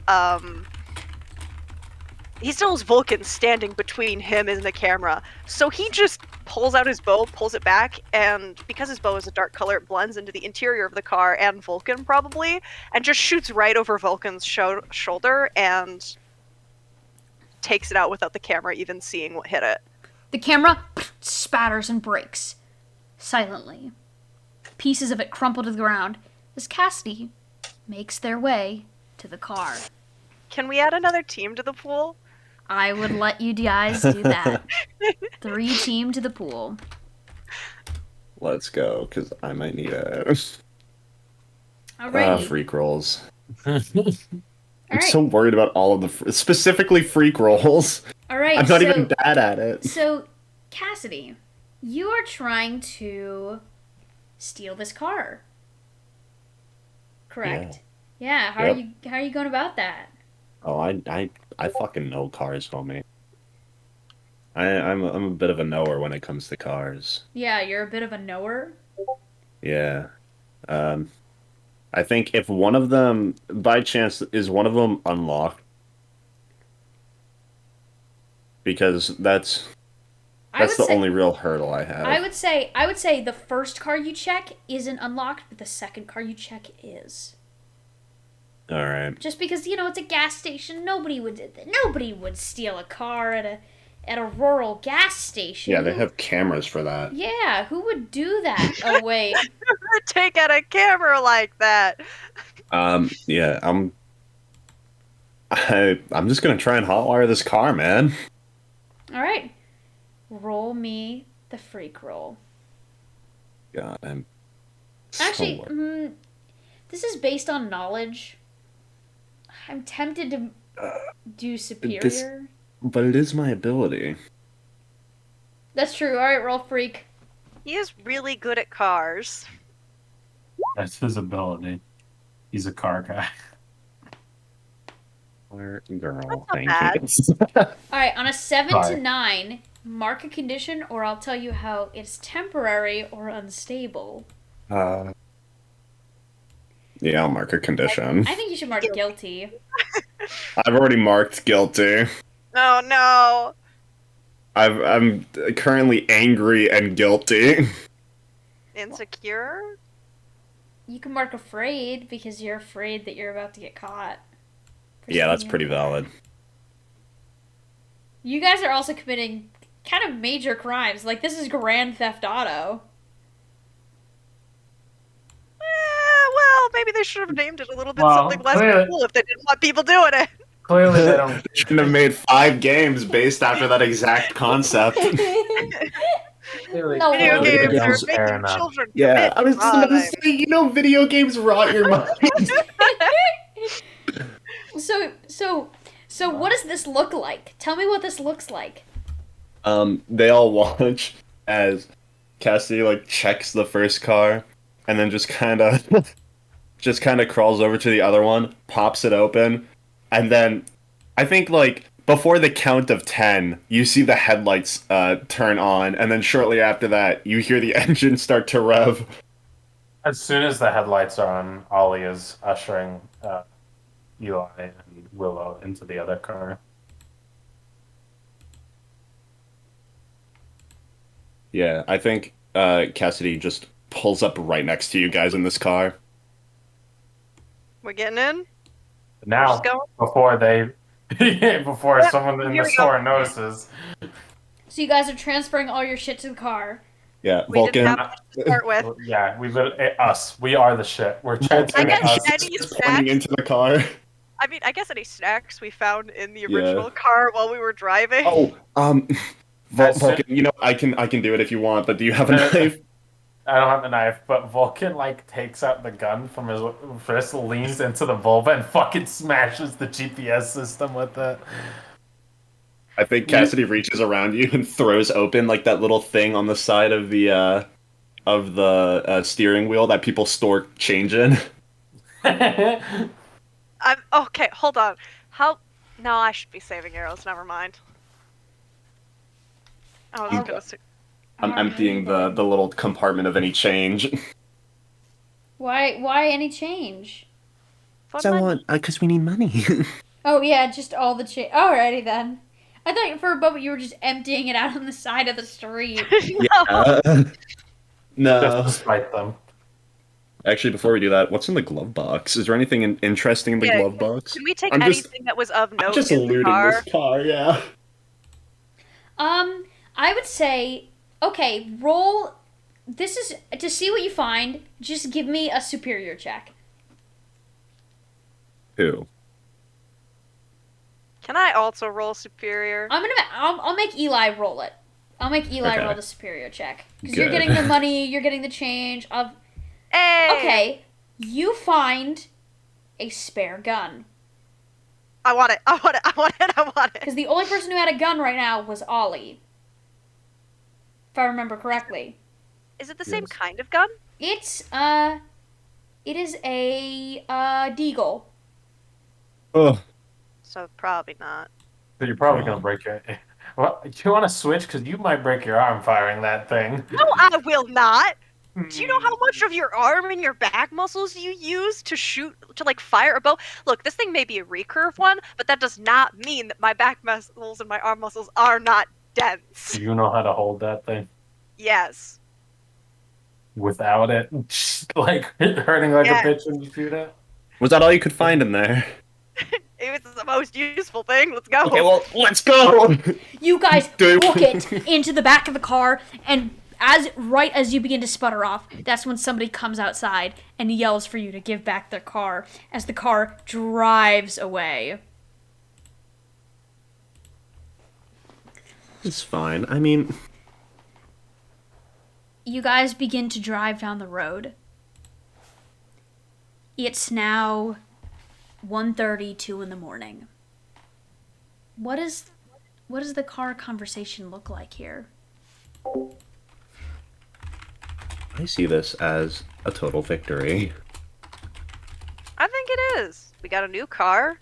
Vulcan standing between him and the camera. So he just pulls out his bow, pulls it back, and because his bow is a dark color, it blends into the interior of the car and Vulcan probably, and just shoots right over Vulcan's shoulder and takes it out without the camera even seeing what hit it. The camera spatters and breaks silently. Pieces of it crumple to the ground as Cassidy makes their way to the car. Can we add another team to the pool? I would let you guys do that. 3 team to the pool. Let's go, because I might need Alrighty. freak rolls. I'm Alright. so worried about all of the specifically freak rolls. Alright, I'm not even bad at it. So, Cassidy, you are trying to steal this car. Correct? Yeah. How are you going about that? Oh, I fucking know cars, homie. I'm a bit of a knower when it comes to cars. Yeah, you're a bit of a knower. Yeah. I think if one of them, by chance, is one of them unlocked? Because that's the only real hurdle I have. I would say the first car you check isn't unlocked, but the second car you check is. All right. Just because, it's a gas station, nobody would steal a car at a rural gas station. Yeah, they have cameras for that. Yeah, who would do that? Oh wait. Take out a camera like that. Yeah, I'm just gonna try and hotwire this car, man. All right. Roll me the freak roll. God, I'm Actually, this is based on knowledge. I'm tempted to do superior. But it is my ability. That's true. All right, roll freak. He is really good at cars. That's his ability. He's a car guy. Where, girl, not thank bad. you. All right, on a 7 Sorry. to 9, mark a condition, or I'll tell you how it's temporary or unstable. Yeah, I'll mark a condition. I think you should mark guilty. I've already marked guilty. Oh no. I'm currently angry and guilty. Insecure? You can mark afraid because you're afraid that you're about to get caught. Yeah, that's pretty valid. You guys are also committing kind of major crimes. Like, this is Grand Theft Auto. Well, maybe they should have named it a little bit Well, something less clearly- cool if they didn't want people doing it. Clearly, they don't. They shouldn't have made 5 games based after that exact concept. Clearly, No, Video Oh, games don't are care making enough. children Yeah, commit I was just about to crime. say, video games rot your mind. So what does this look like? Tell me what this looks like. They all watch as Cassidy checks the first car, and then just kind of crawls over to the other one, pops it open, and then I think before the count of 10, you see the headlights turn on, and then shortly after that, you hear the engine start to rev. As soon as the headlights are on, Ollie is ushering Eli and Willow into the other car. Yeah, I think Cassidy just pulls up right next to you guys in this car. We're getting in? Now, Just go. before someone in here the we go. store notices, So you guys are transferring all your shit to the car. Yeah, We Vulcan. didn't have much to start with. yeah, us. We are the shit. We're I transferring guess us. any Just snacks. pointing into the car. I mean, I guess any snacks we found in the Yeah. original car while we were driving. Oh, As soon- Vulcan. I can do it if you want, but do you have a knife? I don't have the knife, but Vulcan takes out the gun from his wrist, leans into the Volvo, and fucking smashes the GPS system with it. I think Cassidy reaches around you and throws open that little thing on the side of the steering wheel that people store change in. Okay, hold on. How? No, I should be saving arrows. Never mind. I was I'm- gonna say. I'm emptying the little compartment of any change. Why any change? Fun money. Because we need money. Oh yeah, just all the change. Alrighty then. I thought for a moment you were just emptying it out on the side of the street. No. Just No. to spite them. Actually, before we do that, what's in the glove box? Is there anything interesting in the Yeah, glove box? Can we take I'm just- anything that was of I'm note just in the looting car? this car, yeah. I would say, okay, roll. This is to see what you find. Just give me a superior check. Who? Can I also roll superior? I'll make Eli roll it. I'll make Eli Okay. roll the superior check because you're Good. getting the money, you're getting the change. Hey. Okay, you find a spare gun I want it. I want it. I want it. I want it. because the only person who had a gun right now was Ollie, if I remember correctly. Is it the same Yes. kind of gun? It is a deagle. Oh, So probably not. So you're probably Oh. gonna break your. Well, do you want to switch? Because you might break your arm firing that thing. No, I will not. Do you know how much of your arm and your back muscles you use to shoot, to like fire a bow? Look, this thing may be a recurve one, but that does not mean that my back muscles and my arm muscles are not dense. Do you know how to hold that thing Yes. without it, just, like hurting like Yeah. a bitch when you shoot it? was that all you could find in there? It was the most useful thing. Let's go. Okay, well, let's go! You guys Do- book it into the back of the car, and right as you begin to sputter off, that's when somebody comes outside and yells for you to give back their car as the car drives away. It's fine. I mean, You guys begin to drive down the road. It's now 1:32 in the morning. What does the car conversation look like here? I see this as a total victory. I think it is. We got a new car.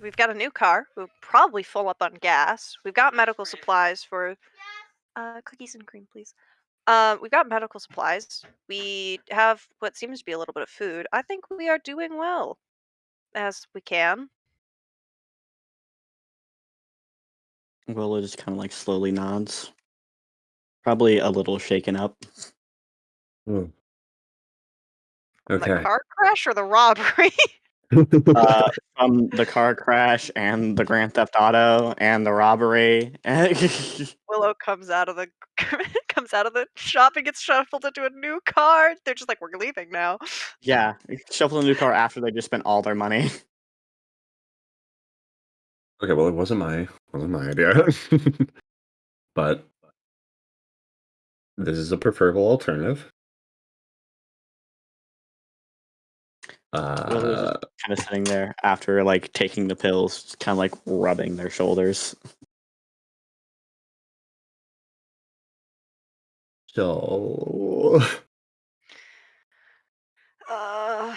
We've got a new car. We're probably full up on gas. We've got medical supplies for cookies and cream, please. We've got medical supplies. We have what seems to be a little bit of food. I think we are doing well as we can. Willow just kind of like slowly nods. Probably a little shaken up. Hmm. The Okay. car crash or the robbery? From the car crash and the Grand Theft Auto and the robbery. Willow comes out of the shop and gets shuffled into a new car. They're just like, we're leaving now. Yeah, shuffle a new car after they just spent all their money. Okay, well, it wasn't my idea. But this is a preferable alternative. Willow's just kind of sitting there after like taking the pills, kind of like rubbing their shoulders. So Uh,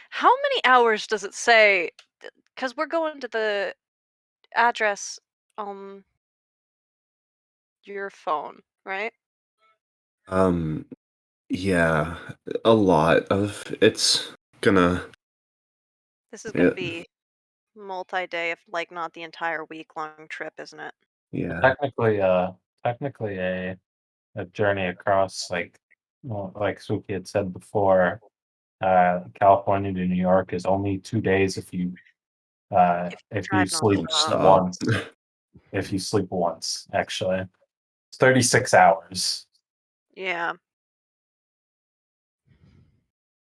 how many hours does it say? Because we're going to the address on your phone, right? yeah, a lot of it's gonna This is going yeah, to be multi-day, if like not the entire week-long trip, isn't it? yeah. Technically a journey across like Suki had said before, California to New York is only 2 days if you if you drive sleep nonstop. once. If you sleep once, actually, it's 36 hours. Yeah.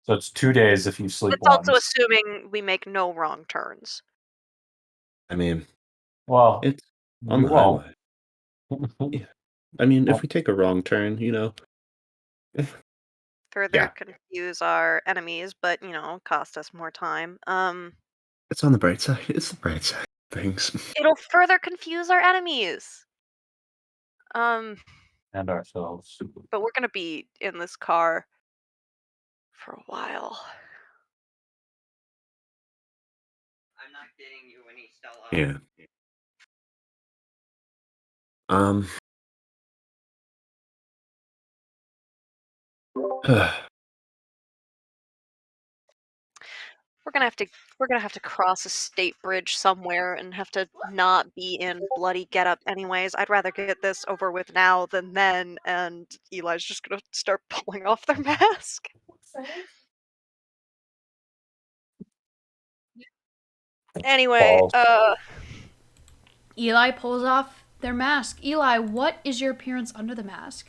So it's 2 days if you sleep It's also once. assuming we make no wrong turns. I mean, Well, it's on you the won't. highway. Yeah. I mean, if we take a wrong turn, Further Yeah. confuse our enemies, but cost us more time. it's on the bright side. It's the bright side of things. It'll further confuse our enemies. Um, And ourselves. but we're gonna be in this car for a while. Yeah. Um. We're gonna have to cross a state bridge somewhere and have to not be in bloody getup anyways. I'd rather get this over with now than then, and Eli's just gonna start pulling off their mask. Anyway, Balls. Eli pulls off their mask. Eli, what is your appearance under the mask?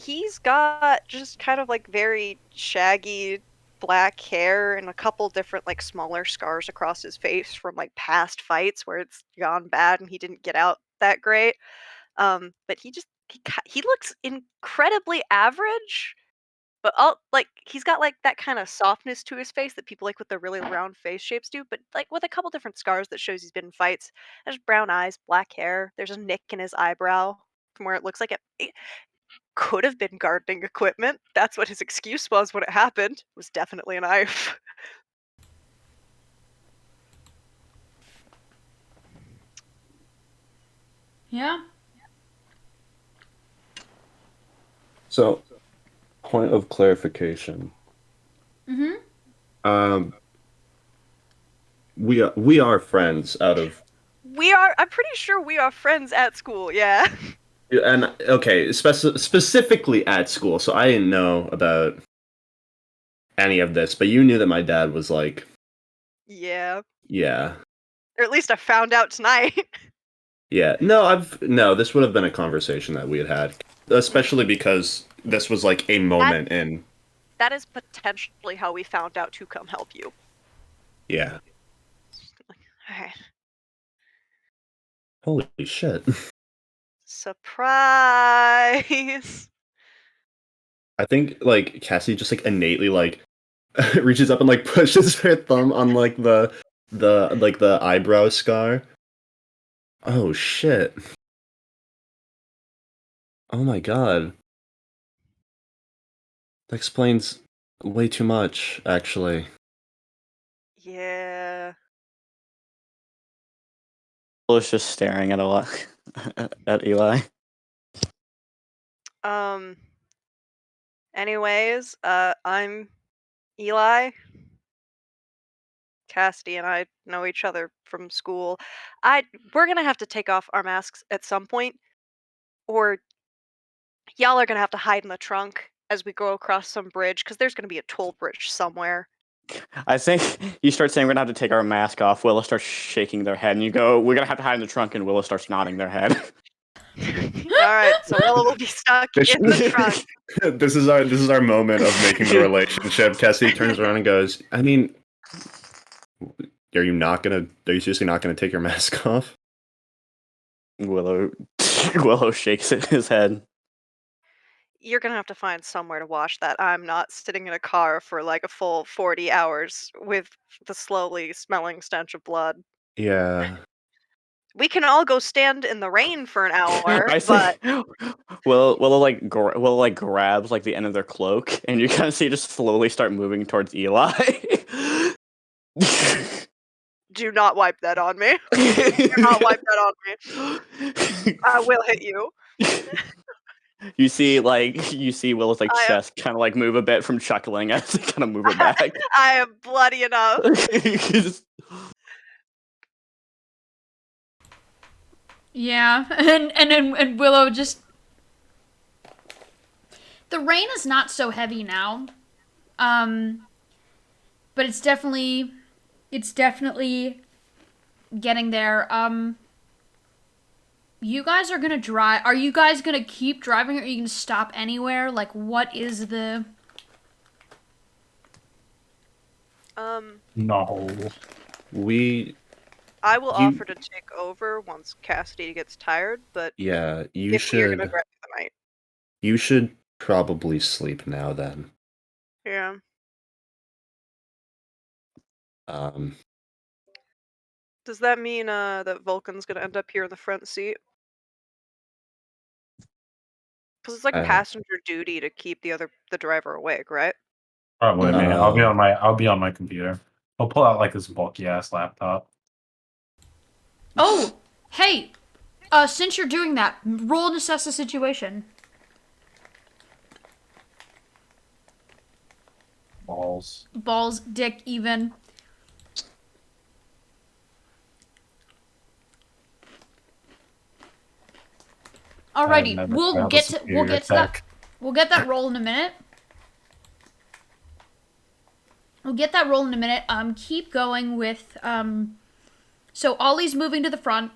he's got just kind of like very shaggy black hair and a couple different like smaller scars across his face from like past fights where it's gone bad and he didn't get out that great. But he looks incredibly average, but all like he's got like that kind of softness to his face that people like with the really round face shapes do, but like with a couple different scars that shows he's been in fights. There's brown eyes, black hair. There's a nick in his eyebrow from where it looks like it could have been gardening equipment. That's what his excuse was when it happened. It was definitely a knife. Yeah? So, point of clarification. Mm-hmm. We are friends out of. I'm pretty sure we are friends at school, yeah. And okay, specifically at school, so I didn't know about any of this, but you knew that my dad was like, Yeah. yeah, Or at least I found out tonight. yeah. No, this would have been a conversation that we had, especially because this was like a moment in. That is potentially how we found out to come help you. Yeah. Alright. Holy shit. Surprise! I think like Cassie just like innately like reaches up and like pushes her thumb on like the eyebrow scar. Oh shit. Oh my god. That explains way too much, actually. Yeah. Was just staring at at Eli. Anyways, I'm Eli. Cassidy and I know each other from school. We're gonna have to take off our masks at some point, or y'all are gonna have to hide in the trunk as we go across some bridge, because there's gonna be a toll bridge somewhere. I think you start saying we're gonna have to take our mask off. Willow starts shaking their head, and you go, "We're gonna have to hide in the trunk." And Willow starts nodding their head. Alright, so Willow will be stuck in the trunk. This is our moment of making the relationship. Cassie turns around and goes, I mean, are you seriously not gonna take your mask off? Willow shakes his head. You're gonna have to find somewhere to wash that. I'm not sitting in a car for like a full 40 hours with the slowly smelling stench of blood. Yeah. We can all go stand in the rain for an hour, I but think Willow like grabs like the end of their cloak, and you kind of see it just slowly start moving towards Eli. do not wipe that on me. Do not wipe that on me. I will hit you. You see Willow's like I am- chest kind of like move a bit from chuckling as they kind of move it back. I am bloody enough. Yeah. And Willow just... The rain is not so heavy now. But it's definitely getting there. You guys are gonna drive. Are you guys gonna keep driving, or are you gonna stop anywhere? Like, what is the... No. I will offer to take over once Cassidy gets tired, but Yeah, if you're gonna drive the night. you should probably sleep now then. Yeah. Does that mean that Vulcan's gonna end up here in the front seat? Because it's like Uh, passenger duty to keep the driver awake, right? Probably me. No. I'll be on my computer. He'll pull out like his bulky ass laptop. Oh, hey, since you're doing that, roll and assess the situation. Balls. Balls, dick, even. Alrighty, never we'll failed a get to superior that. tech. We'll get that roll in a minute. Keep going with so Ollie's moving to the front.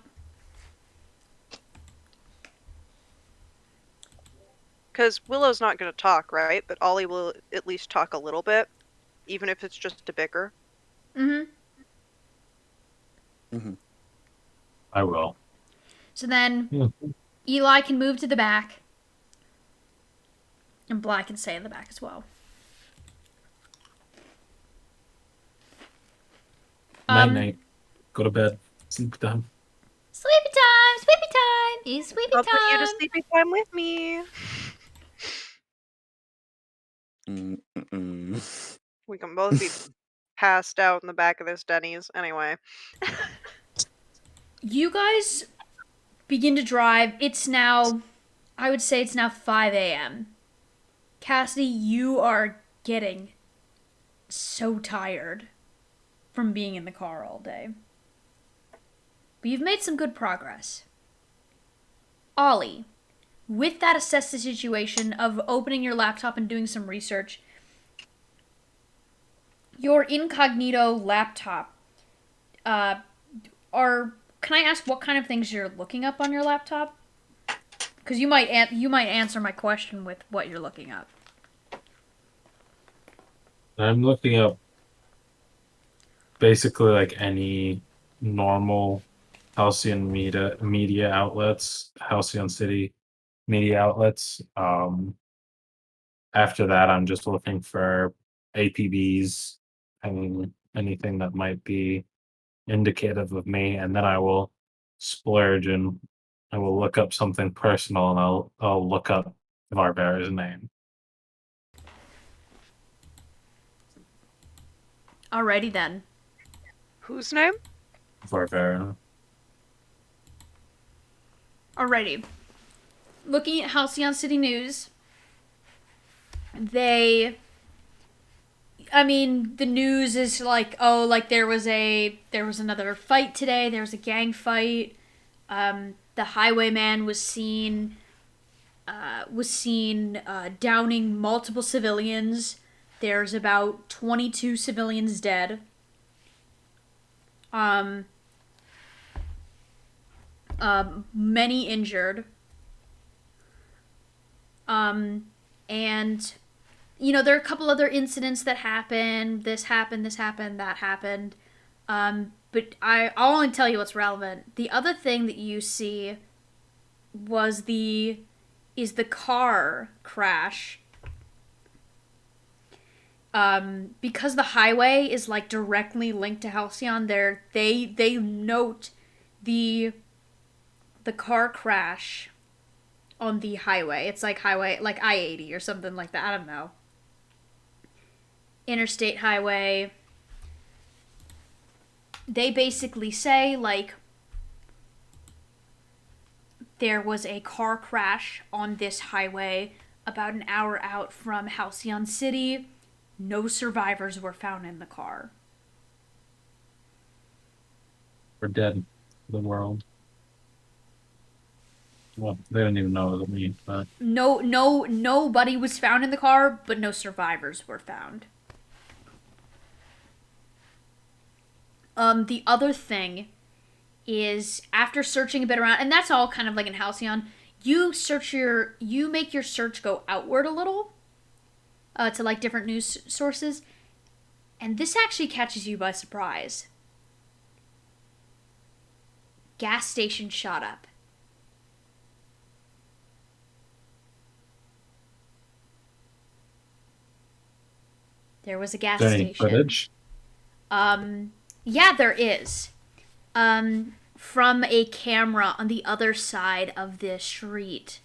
Because Willow's not going to talk, right? But Ollie will at least talk a little bit, even if it's just a bicker. Mm-hmm. I will. So then Eli can move to the back. And Black can stay in the back as well. Night. Go to bed. Sleep time. Sleepy time. It's sleepy I'll time. put you to sleeping time with me. We can both be passed out in the back of this Denny's anyway. You guys begin to drive. It's now, I would say it's now 5 a.m. Cassidy, you are getting so tired from being in the car all day. But you've made some good progress. Ollie, with that assess the situation of opening your laptop and doing some research, your incognito laptop, can I ask what kind of things you're looking up on your laptop? Because you might answer my question with what you're looking up. I'm looking up basically like any normal Halcyon media outlets, Halcyon City media outlets. After that, I'm just looking for APBs and anything that might be indicative of me, and then I will splurge and I will look up something personal, and I'll look up Varvera's name. Alrighty then. Whose name? Varvera. Alrighty. Looking at Halcyon City News, the news is like, oh, like there was another fight today. There was a gang fight. The highwayman was seen downing multiple civilians. There's about 22 civilians dead. Many injured. And there are a couple other incidents that happened. This happened, that happened. But I'll only tell you what's relevant. The other thing that you see is the car crash. Because the highway is like directly linked to Halcyon, they note the car crash on the highway. It's like I-80 or something like that. I don't know. Interstate highway. They basically say like there was a car crash on this highway about an hour out from Halcyon City. No survivors were found in the car. We're dead. The world. Well, they don't even know what it means, but Nobody was found in the car, but no survivors were found. The other thing is after searching a bit around, and that's all kind of like in Halcyon, you make your search go outward a little, to like different news sources, and this actually catches you by surprise. Gas station shot up. There was a gas is there any station. footage? Yeah, there is. From a camera on the other side of the street.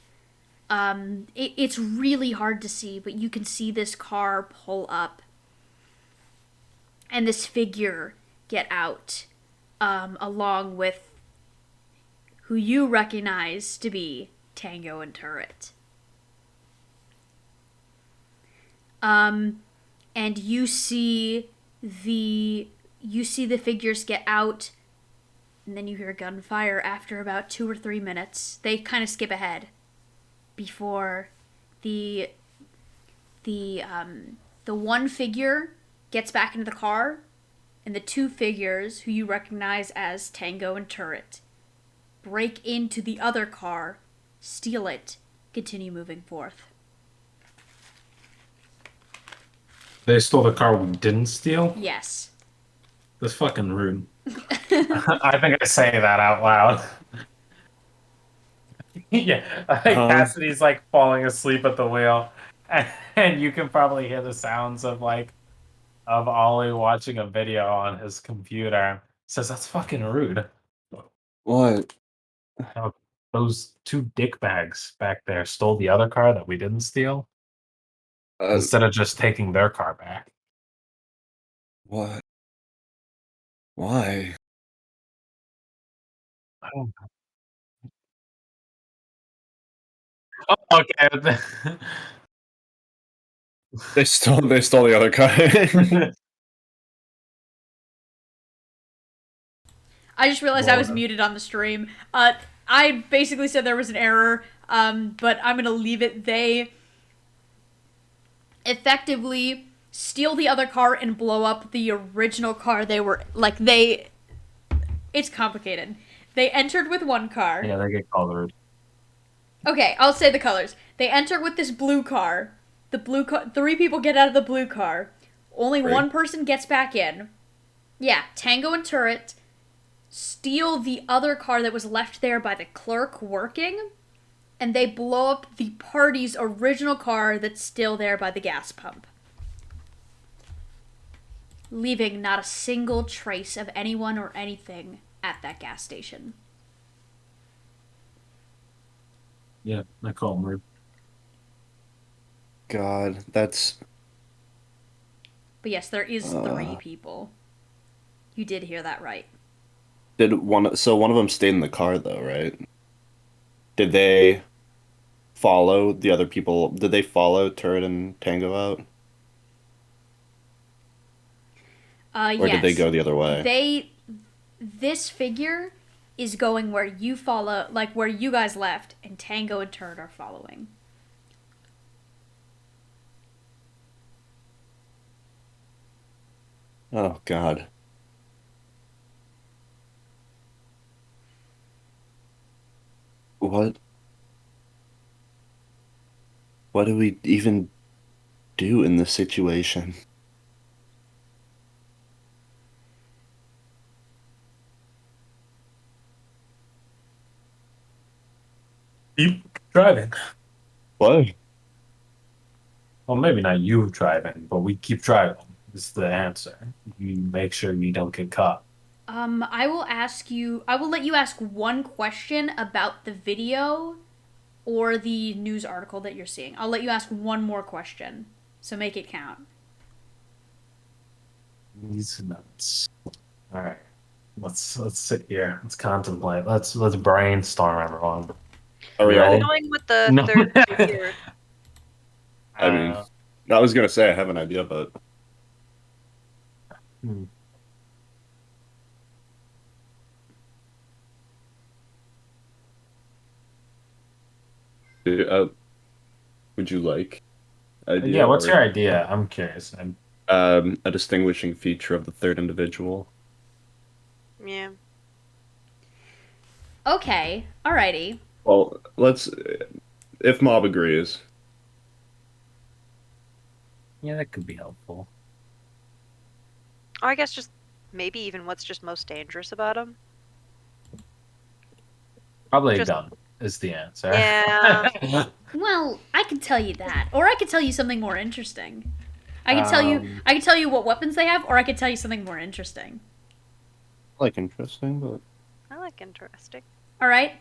It's really hard to see, but you can see this car pull up and this figure get out, along with who you recognize to be Tango and Turret. And you see the figures get out, and then you hear gunfire after about 2 or 3 minutes. They kind of skip ahead before the one figure gets back into the car, and the two figures who you recognize as Tango and Turret break into the other car, steal it, continue moving forth. They stole the car we didn't steal? Yes. That's fucking rude. I think I say that out loud. Yeah, I think Cassidy's like falling asleep at the wheel, and you can probably hear the sounds of Ollie watching a video on his computer. Says that's fucking rude. What? How those two dickbags back there stole the other car that we didn't steal instead of just taking their car back. What? Why? I don't know. Oh, okay. They stole the other car. I just realized I was muted on the stream. I basically said there was an error, but I'm gonna leave it. They effectively steal the other car and blow up the original car. It's complicated. They entered with one car. Yeah, they get colored. Okay, I'll say the colors. They enter with this blue car. The blue car. 3 people get out of the blue car. Only Right. one person gets back in. Yeah, Tango and Turret steal the other car that was left there by the clerk working, and they blow up the party's original car that's still there by the gas pump, leaving not a single trace of anyone or anything at that gas station. Yeah, I call them rude. God, that's But yes, there is 3 people. You did hear that right. one of them stayed in the car though, right? Did they follow the other people? Did they follow Turret and Tango out? Or Yes. did they go the other way? This figure is going where you follow, like where you guys left, and Tango and Turret are following. Oh God. What? What do we even do in this situation? Keep driving. What? Well, maybe not you driving, but we keep driving. Is the answer. You make sure you don't get caught. I will let you ask one question about the video or the news article that you're seeing. I'll let you ask one more question, so make it count. These nuts. All right, let's sit here. Let's contemplate. Let's brainstorm, everyone. Are we You all? ready? Going with the No. third figure. I mean, I was gonna say I have an idea, but hmm. would you like idea? Yeah, what's or, your idea? I'm curious. a distinguishing feature of the third individual? Yeah. Okay, alrighty. Well, let's, if Mob agrees. Yeah, that could be helpful. Or I guess just maybe even what's just most dangerous about him. Probably a Just- gun is the answer. Yeah. Well, I could tell you that, or I could tell you something more interesting. I could tell you what weapons they have, or I could tell you something more interesting. Like interesting, but I like interesting. All right,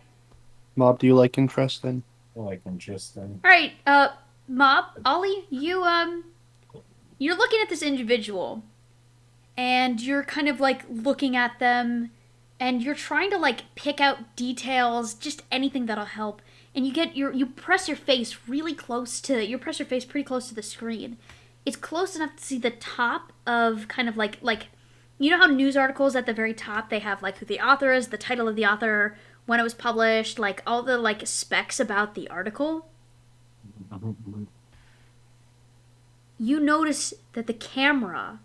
Mob, do you like interesting? Like interesting. all right. Mob, Ollie, you're looking at this individual, and you're kind of like looking at them, and you're trying to like pick out details, just anything that'll help. And you press your face really close to you press your face pretty close to the screen. It's close enough to see the top of kind of like you know how news articles at the very top they have like who the author is, the title of the author, when it was published, like all the like specs about the article. You notice that the camera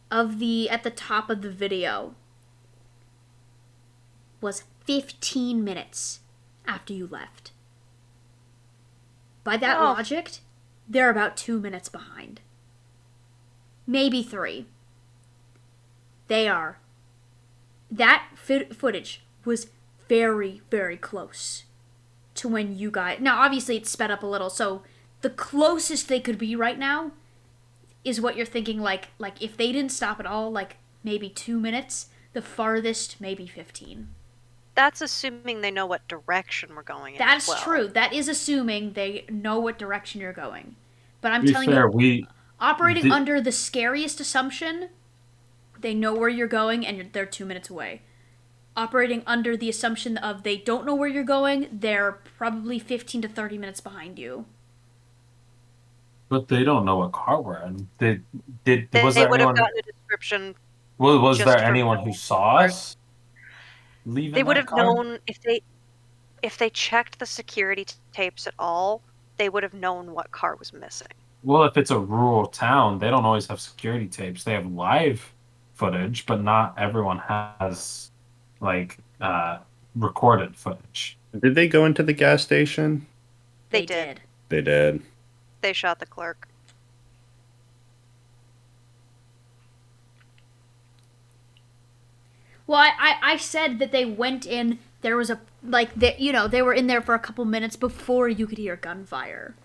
at the top of the video was 15 minutes after you left. By that logic, they're about 2 minutes behind. Maybe 3. They are. That footage was very, very close to when you guys... Now, obviously, it's sped up a little, so the closest they could be right now is what you're thinking, like if they didn't stop at all, like maybe 2 minutes, the farthest maybe 15. That's assuming they know what direction we're going in. That's as well. true. That is assuming they know what direction you're going. But I'm To be telling fair, you, operating under the scariest assumption, they know where you're going and they're 2 minutes away. Operating under the assumption of they don't know where you're going, they're probably 15 to 30 minutes behind you. But they don't know what car we're in. Was They there would have anyone? gotten a description. Was just there from anyone who saw us leaving They would that have car? known if they checked the security tapes at all. They would have known what car was missing. Well, if it's a rural town, they don't always have security tapes. They have live footage, but not everyone has like recorded footage. Did they go into the gas station? They did. They did. They shot the clerk. Well, I said that they went in. There was they were in there for a couple minutes before you could hear gunfire.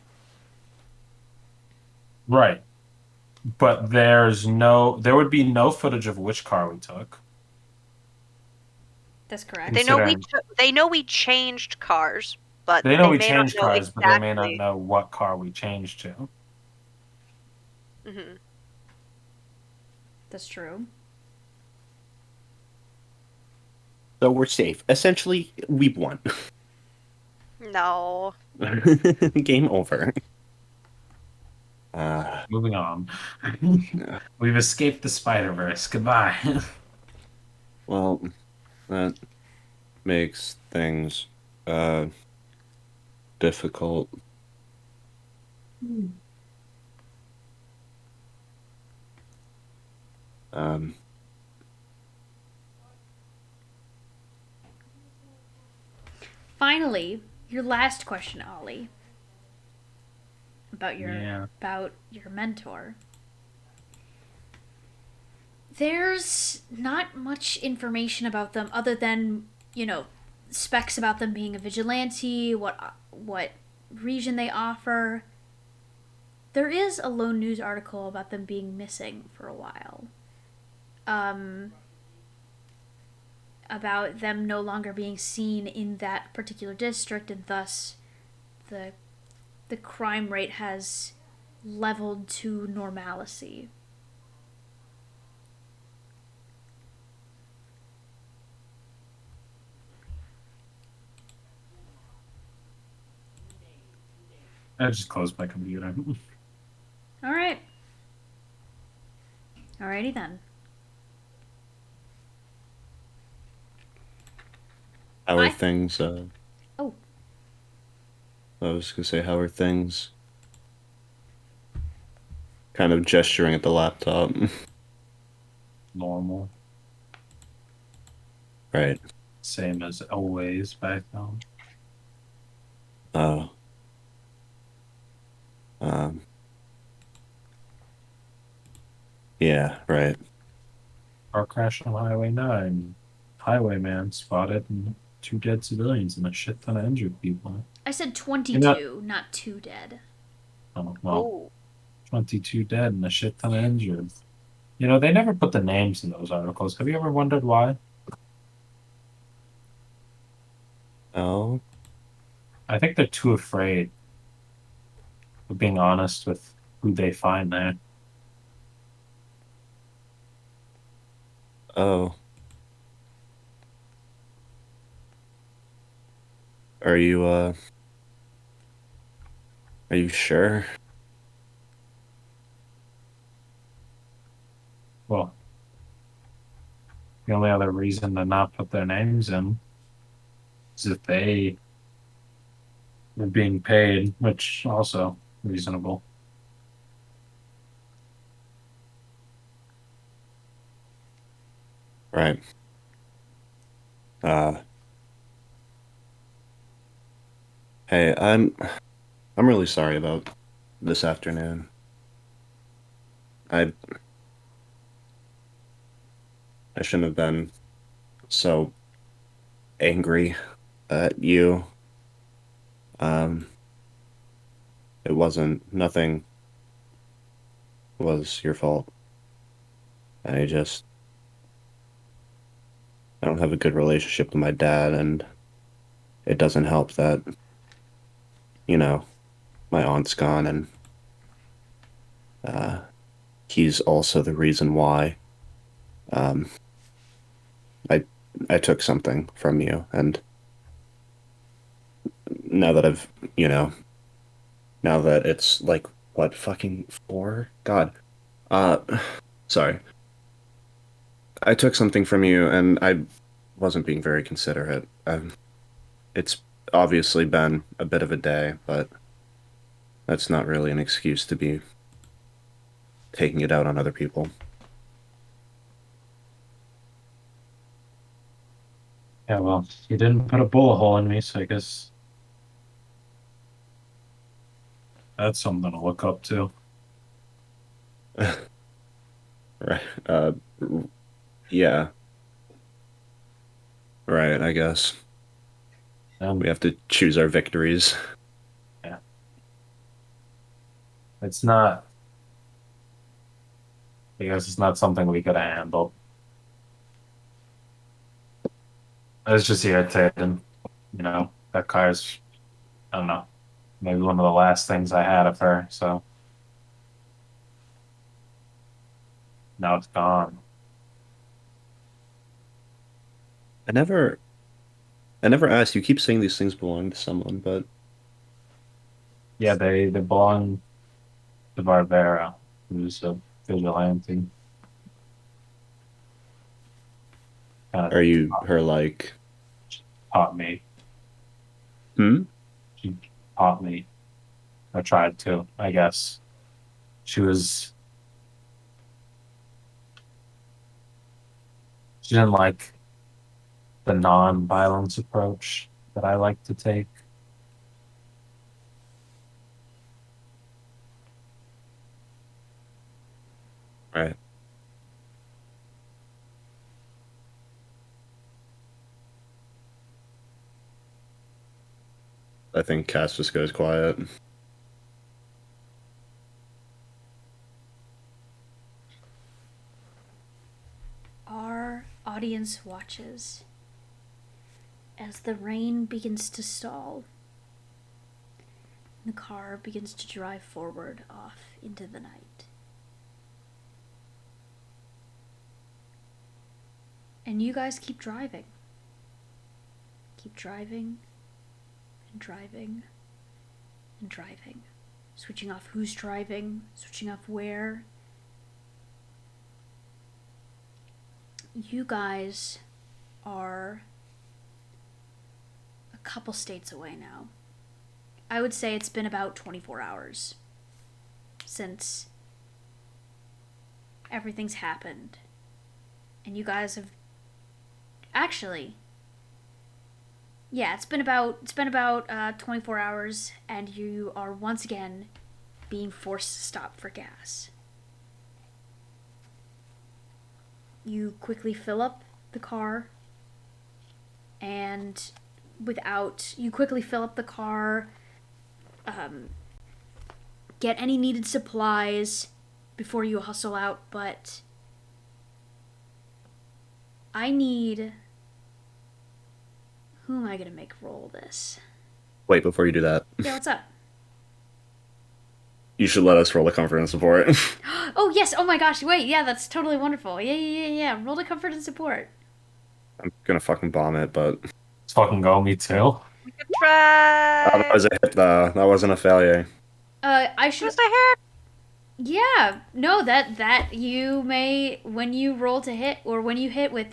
Right. But there would be no footage of which car we took. That's correct. They know we changed cars, but They know we may not changed know cars, but they may not exactly. know what car we changed to. Mhm. That's true. So we're safe. Essentially, we've won. No. Game over. Moving on. We've escaped the Spider-Verse. Goodbye. Well, that makes things difficult. Um, Finally, your last question, Ollie, about your mentor. There's not much information about them other than, specs about them being a vigilante, what region they offer. There is a lone news article about them being missing for a while. About them no longer being seen in that particular district, and thus the crime rate has leveled to normalcy. I just closed my computer. All right. Alrighty then. how are things? Oh. I was gonna say, how are things? Kind of gesturing at the laptop. Normal. Right. Same as always back home. Oh. Yeah, right. Car crash on Highway 9. Highwayman spotted and 2 dead civilians and a shit ton of injured people. I said 22, not 2 dead. Oh, well, 22 dead and a shit ton of injured. They never put the names in those articles. Have you ever wondered why? Oh. I think they're too afraid of being honest with who they find there. Oh, are you sure? Well, the only other reason to not put their names in is if they were being paid, which also reasonable. Right. Uh, hey, I'm really sorry about this afternoon. I I shouldn't have been so angry at you. Um, it wasn't, nothing was your fault. I just, I don't have a good relationship with my dad, and it doesn't help that, you know, my aunt's gone, and uh, he's also the reason why um, I I took something from you, and now that I've, you know, now that it's like what fucking 4? God, uh, sorry. I took something from you, and I wasn't being very considerate. It's obviously been a bit of a day, but that's not really an excuse to be taking it out on other people. Yeah, well, you didn't put a bullet hole in me, so I guess that's something to look up to. Right. Yeah. Right, I guess. We And have to choose our victories. yeah, it's not, I guess it's not something we could have handled. I was just irritated. That car's, I don't know, maybe one of the last things I had of her, so now it's gone. I never I never asked. You keep saying these things belong to someone, but Yeah, they belong to Barbera, who's a vigilante. Kind are of you her like, taught me. hmm? She taught me. I tried to, I guess. She was, she didn't like the non-violence approach that I like to take. Right. I think Cass just goes quiet. Our audience watches as the rain begins to stall. The car begins to drive forward off into the night. And you guys keep driving. Keep driving and driving and driving. Switching off who's driving, switching off where. You guys are a couple states away now. I would say it's been about 24 hours since everything's happened. And you guys have actually, yeah, it's been about 24 hours, and you are once again being forced to stop for gas. You quickly fill up the car, and you quickly fill up the car, get any needed supplies before you hustle out, but I need. Who am I gonna make roll this? Wait, before you do that, Yeah, what's up? you should let us roll the comfort and support. Oh yes. Oh my gosh. Wait. Yeah, that's totally wonderful. Yeah. Roll to comfort and support. I'm gonna fucking bomb it, but Let's fucking go, me too. Good try. that was a hit. That wasn't a failure. I should. Just a hit. Yeah. No. That you may when you roll to hit or when you hit with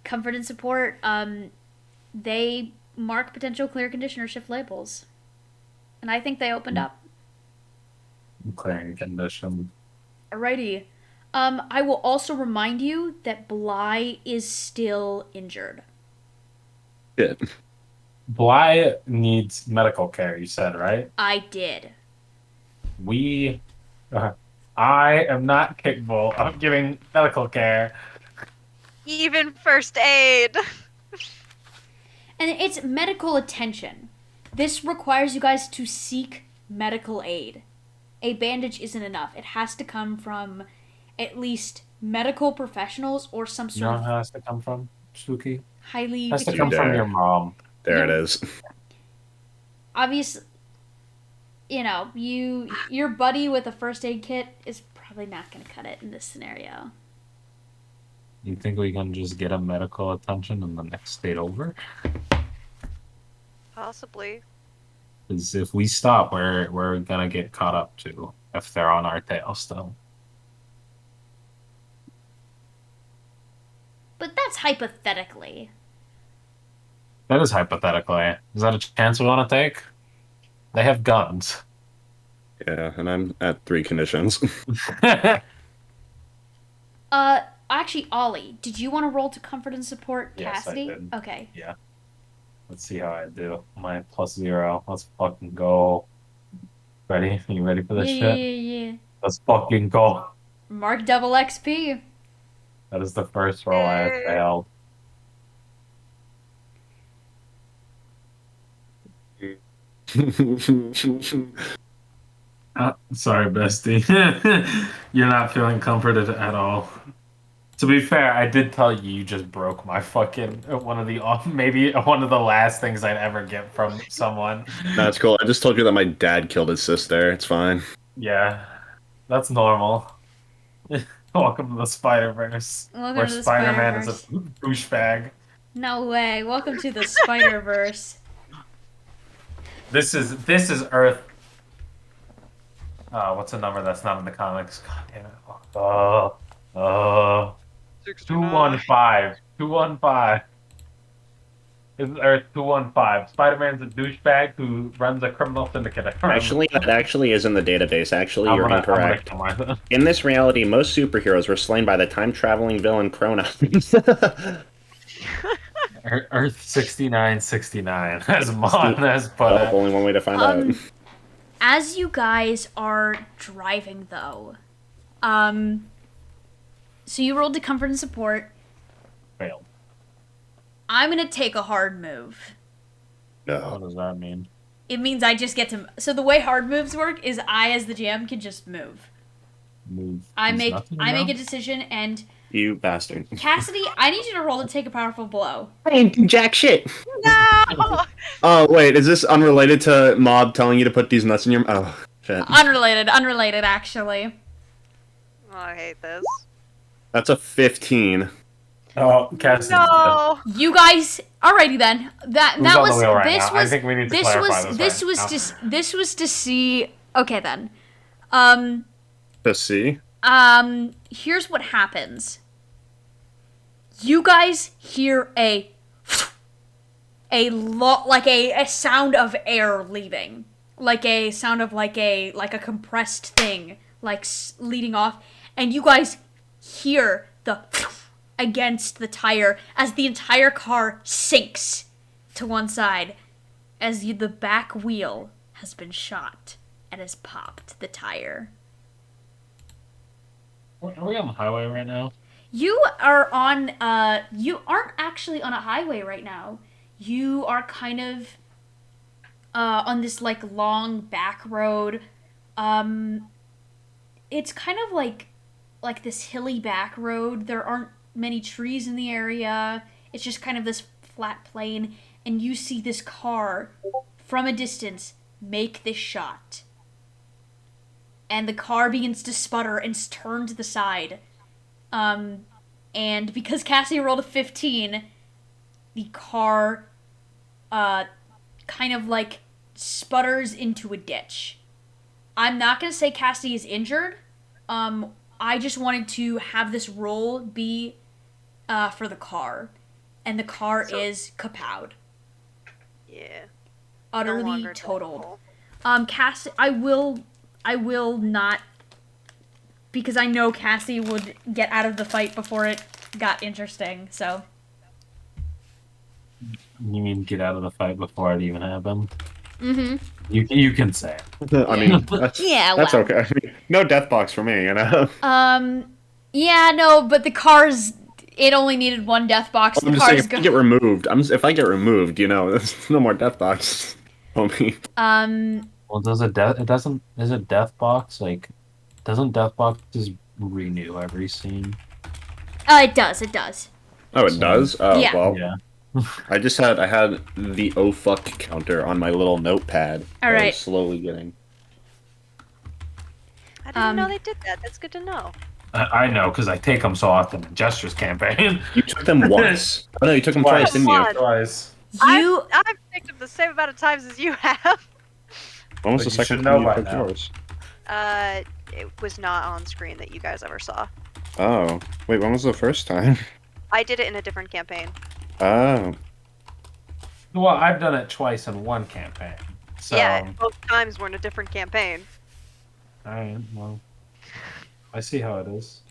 comfort and support. They mark potential clear condition or shift labels, and I think they opened up. Clearing condition. Alrighty. I will also remind you that Bly is still injured. Shit. Bly needs medical care, you said, right? I did. I am not capable of giving medical care. Even first aid. And it's medical attention. This requires you guys to seek medical aid. A bandage isn't enough. It has to come from at least medical professionals or some You sort know of how it has to come from, Suki? It highly has to acute. come from There. your mom. There it is. Obviously, your buddy with a first aid kit is probably not going to cut it in this scenario. You think we can just get a medical attention in the next state over? Possibly. Because if we stop, we're gonna get caught up too. If they're on our tail still. But that's hypothetically. That is hypothetically. Is that a chance we want to take? They have guns. Yeah, and I'm at 3 conditions. Actually, Ollie, did you want to roll to comfort and support Yes, I Cassidy? did. Okay. Yeah. Let's see how I do. My +0. Let's fucking go. Ready? You ready for this shit? Yeah. Let's fucking go. Mark double XP. That is the first roll I have failed. Sorry, bestie. You're not feeling comforted at all. To be fair, I did tell you you just broke my fucking maybe one of the last things I'd ever get from someone. That's cool. I just told you that my dad killed his sister. It's fine. Yeah, that's normal. Welcome to the Spider-Verse, Welcome where to the Spider-Man is a Spider-Verse. douchebag. No way. Welcome to the Spider-Verse. This is Earth. What's a number that's not in the comics? God damn it. 215. 215. This is Earth 215. Spider-Man's a douchebag who runs a criminal syndicate. Actually, that actually is in the database. Actually, you're incorrect. I'm gonna kill myself. In this reality, most superheroes were slain by the time-traveling villain Kronos. Earth 6969, as Mon has put Well, it. only one way to find out. As you guys are driving, though, so you rolled to comfort and support. Failed. I'm gonna take a hard move. What No. does that mean? It means I just get to. So the way hard moves work is I, as the GM, can just move. Move. I Means make nothing I now? make a decision, and You bastard. Cassidy, I need you to roll to take a powerful blow. I ain't do jack shit. No. Oh, wait, is this unrelated to Mob telling you to put these nuts in your... Oh, shit. Unrelated, actually. Oh, I hate this. That's a 15. Oh, Cassidy's dead. No. You guys, alrighty then. That Who's on the was wheel right this now? I was think we need to this clarify was this this right was now. this was to see. Okay then. To see? Here's what happens. You guys hear a sound of air leaving, like a sound of like a compressed thing, leading off, and you guys hear the against the tire as the entire car sinks to one side, as the back wheel has been shot and has popped the tire. Are we on the highway right now? You are on, you aren't actually on a highway right now. You are kind of, on this, long back road. It's kind of like this hilly back road. There aren't many trees in the area. It's just kind of this flat plain. And you see this car, from a distance, make this shot. and the car begins to sputter and turn to the side. And because Cassie rolled a 15, the car kind of like sputters into a ditch. I'm not gonna say Cassie is injured. I just wanted to have this roll be for the car, and the car is kapowed. Yeah. Utterly No longer totaled. Cassie, I will not, because I know Cassie would get out of the fight before it got interesting. So. You mean get out of the fight before it even happened? Mm-hmm. You can say it. I mean, that's, Yeah, that's well. okay. I mean, no death box for me, you know. Yeah, no, but the car's. It only needed one death box. I'm The just saying, car's if I get removed, if I get removed, you know, there's no more death box. Homie. Well, does a death? It doesn't. Is a death box like? Doesn't death boxes renew every scene? It does. It does. Oh, it does. Oh Yeah. well. Yeah. I had the oh fuck counter on my little notepad. All that I right. was slowly getting. I didn't know they did that. That's good to know. I know because I take them so often in Jester's campaign. You took them once. Oh no, you took them twice, didn't you? Once. Twice. You. I've picked them the same amount of times as you have. When was But the you second should time know you by took now. yours? It was not on screen that you guys ever saw. Oh, wait, when was the first time? I did it in a different campaign. Oh, Well, I've done it twice in one campaign. So, Yeah, both times were in a different campaign. alright, well, I see how it is.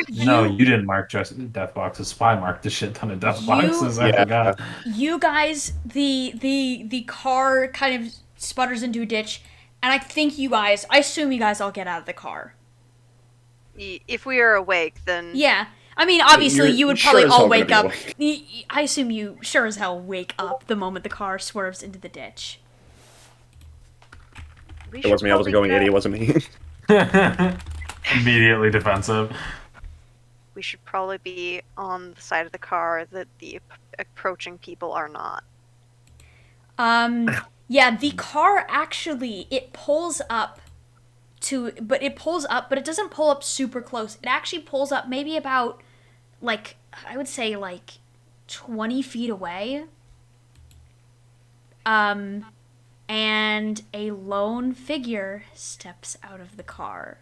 No, you didn't mark just death boxes. Spy marked the shit ton of death boxes. I Yeah. forgot. You guys, the car kind of sputters into a ditch, and I think you guys. I assume you guys all get out of the car. If we are awake, then Yeah. I mean, obviously, You're you would sure probably as all hell gonna wake be up. awake. I assume you sure as hell wake up the moment the car swerves into the ditch. we it wasn't me. I was a going idiot. It wasn't me. Immediately defensive. We should probably be on the side of the car that the approaching people are not. Yeah, the car actually, it pulls up, but it doesn't pull up super close. It actually pulls up maybe about, like, I would say, like, 20 feet away. And a lone figure steps out of the car.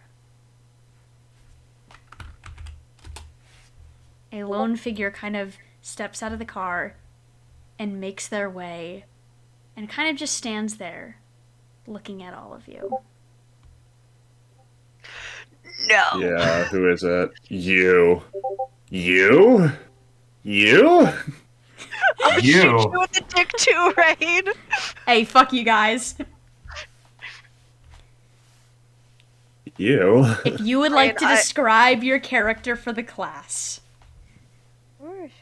A lone figure kind of steps out of the car and makes their way and kind of just stands there looking at all of you. No. Yeah, who is it? You? You? You? I'll You. shoot you with the dick too, Rain. Hey, fuck you guys. You? If you would like to Ryan, describe your character for the class.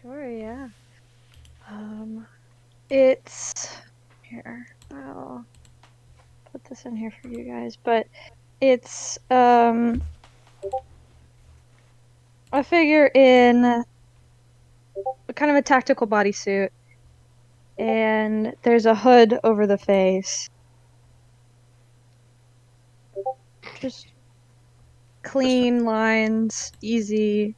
Sure, yeah. It's here. I'll put this in here for you guys, but it's a figure in kind of a tactical bodysuit, and there's a hood over the face. Just clean lines, easy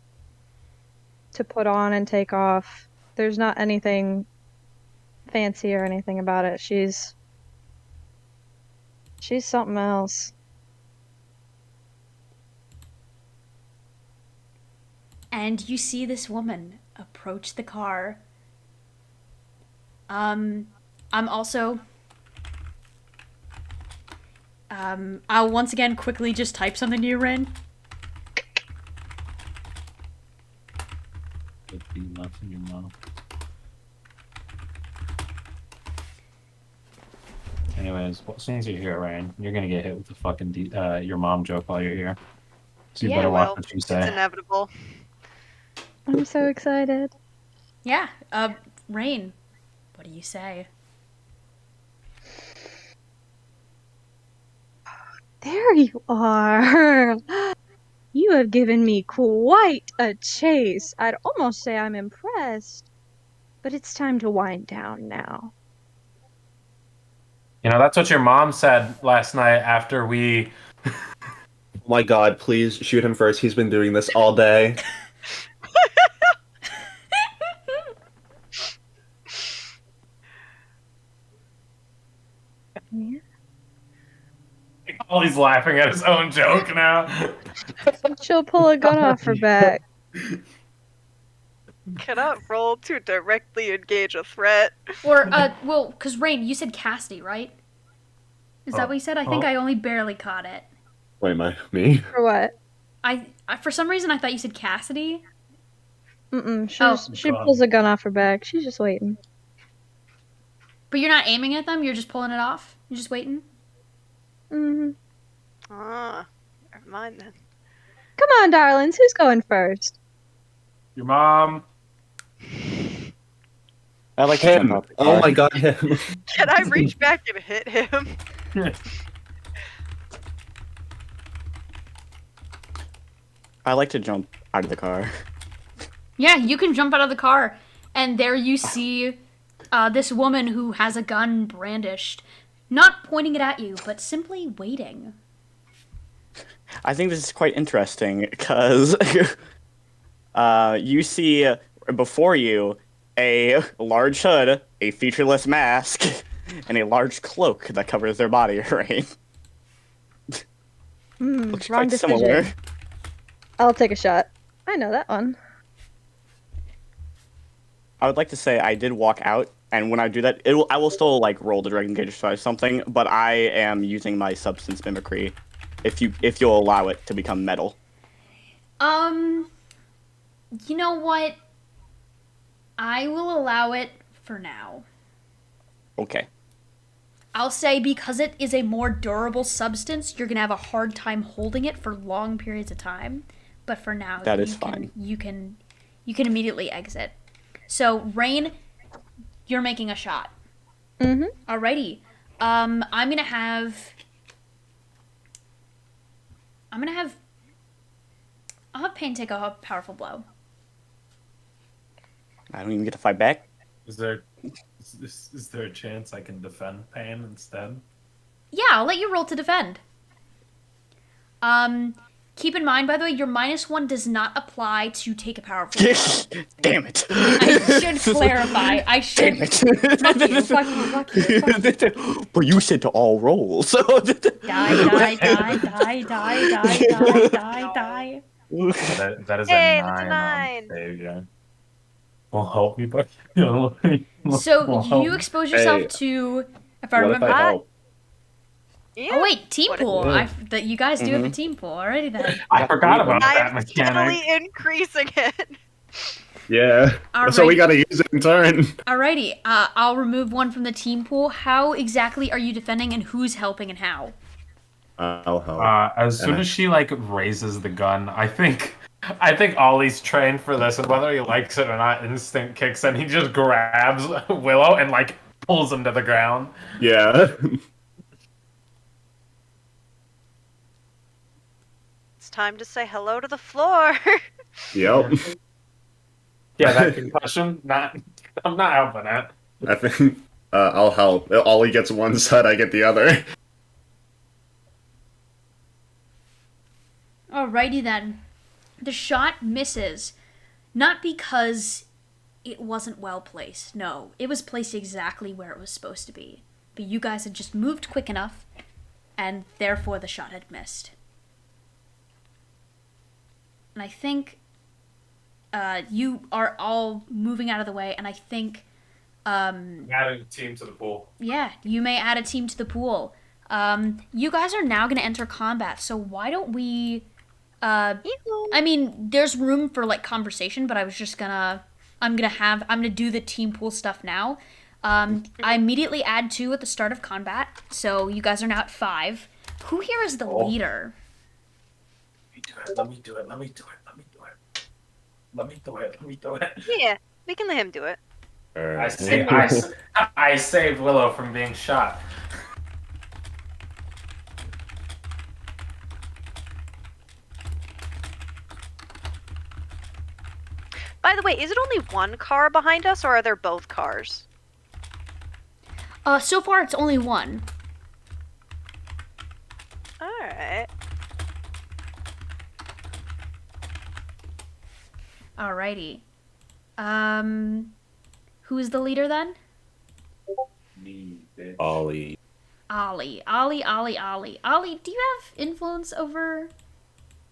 to put on and take off. There's not anything fancy or anything about it. She's something else. And you see this woman approach the car. I'm also I'll once again quickly just type something to you, Rin. It'd be nuts in your mouth. Anyways, well, as soon as you're here, Ryan, you're gonna get hit with the fucking your mom joke while you're here. So you Yeah, better watch Well, what you it's say. inevitable. I'm so excited. Yeah, Rain, what do you say? There you are. You have given me quite a chase. I'd almost say I'm impressed. But it's time to wind down now. You know, that's what your mom said last night after we Oh my god, please shoot him first. He's been doing this all day. Yeah. Ollie's laughing at his own joke now. She'll pull a gun off her back. Cannot roll to directly engage a threat. Or, well, because Rain, you said Cassidy, right? Is that what you said? I think Oh. I only barely caught it. Wait, me? For what? I for some reason, I thought you said Cassidy. Mm-mm. Oh. She God. pulls a gun off her back. She's just waiting. But you're not aiming at them, you're just pulling it off? You're just waiting? Mm-hmm. Ah, never mind then. Come on, darlings. Who's going first? Your mom. I like to jump Him. out the Oh car. my god, him. Can I reach back and hit him? I like to jump out of the car. Yeah, you can jump out of the car, and there you see this woman who has a gun brandished, not pointing it at you, but simply waiting. I think this is quite interesting because you see before you a large hood, a featureless mask, and a large cloak that covers their body, right? Looks Wrong quite decision. similar. I'll take a shot. I know that one. I would like to say I did walk out, and when I do that, I will still like roll the direct engage or something, but I am using my substance mimicry. If you'll allow it to become metal. You know what? I will allow it for now. Okay. I'll say because it is a more durable substance, you're gonna have a hard time holding it for long periods of time. But for now, That is you can, fine. You can immediately exit. So, Rain, you're making a shot. Mm-hmm. Alrighty. I'm gonna have. I'll have Pain take a powerful blow. I don't even get to fight back. Is there a chance I can defend Pain instead? Yeah, I'll let you roll to defend. Keep in mind, by the way, your -1 does not apply to take a powerful blow. Damn it. I should clarify. I should. Damn it. Fuck you. But you said to all rolls. So Die. That is Hey, a 9 that's a on 9. save, yeah. Will help me, but So you expose yourself Hey, to, if I What if remember. I help? Yeah. Oh wait, team What- pool. Yeah. That you guys do have a team pool. Alrighty then. I forgot about that I'm mechanic. steadily increasing it. Yeah. All So we right. gotta use it in turn. Alrighty. I'll remove one from the team pool. How exactly are you defending, and who's helping, and how? I'll help. As soon as she raises the gun, I think Ollie's trained for this, and whether he likes it or not, instinct kicks in. He just grabs Willow and pulls him to the ground. Yeah. It's time to say hello to the floor. Yep. Yeah, that concussion. I'm not helping it. I think I'll help. Ollie gets one side, I get the other. Alrighty then. The shot misses, not because it wasn't well placed. No, it was placed exactly where it was supposed to be. But you guys had just moved quick enough, and therefore the shot had missed. And I think you are all moving out of the way, and I think, Adding a team to the pool. yeah, you may add a team to the pool. You guys are now going to enter combat, so why don't we... I mean, there's room for conversation, but I was just I'm gonna do the team pool stuff now. I immediately add 2 at the start of combat, so you guys are now at 5. Who here is the leader? Let me do it. Yeah, we can let him do it. I saved Willow from being shot. By the way, is it only one car behind us, or are there both cars? So far it's only 1. Alright. Alrighty. Who's the leader then? Me, bitch. Ollie. Ollie. Ollie, do you have influence over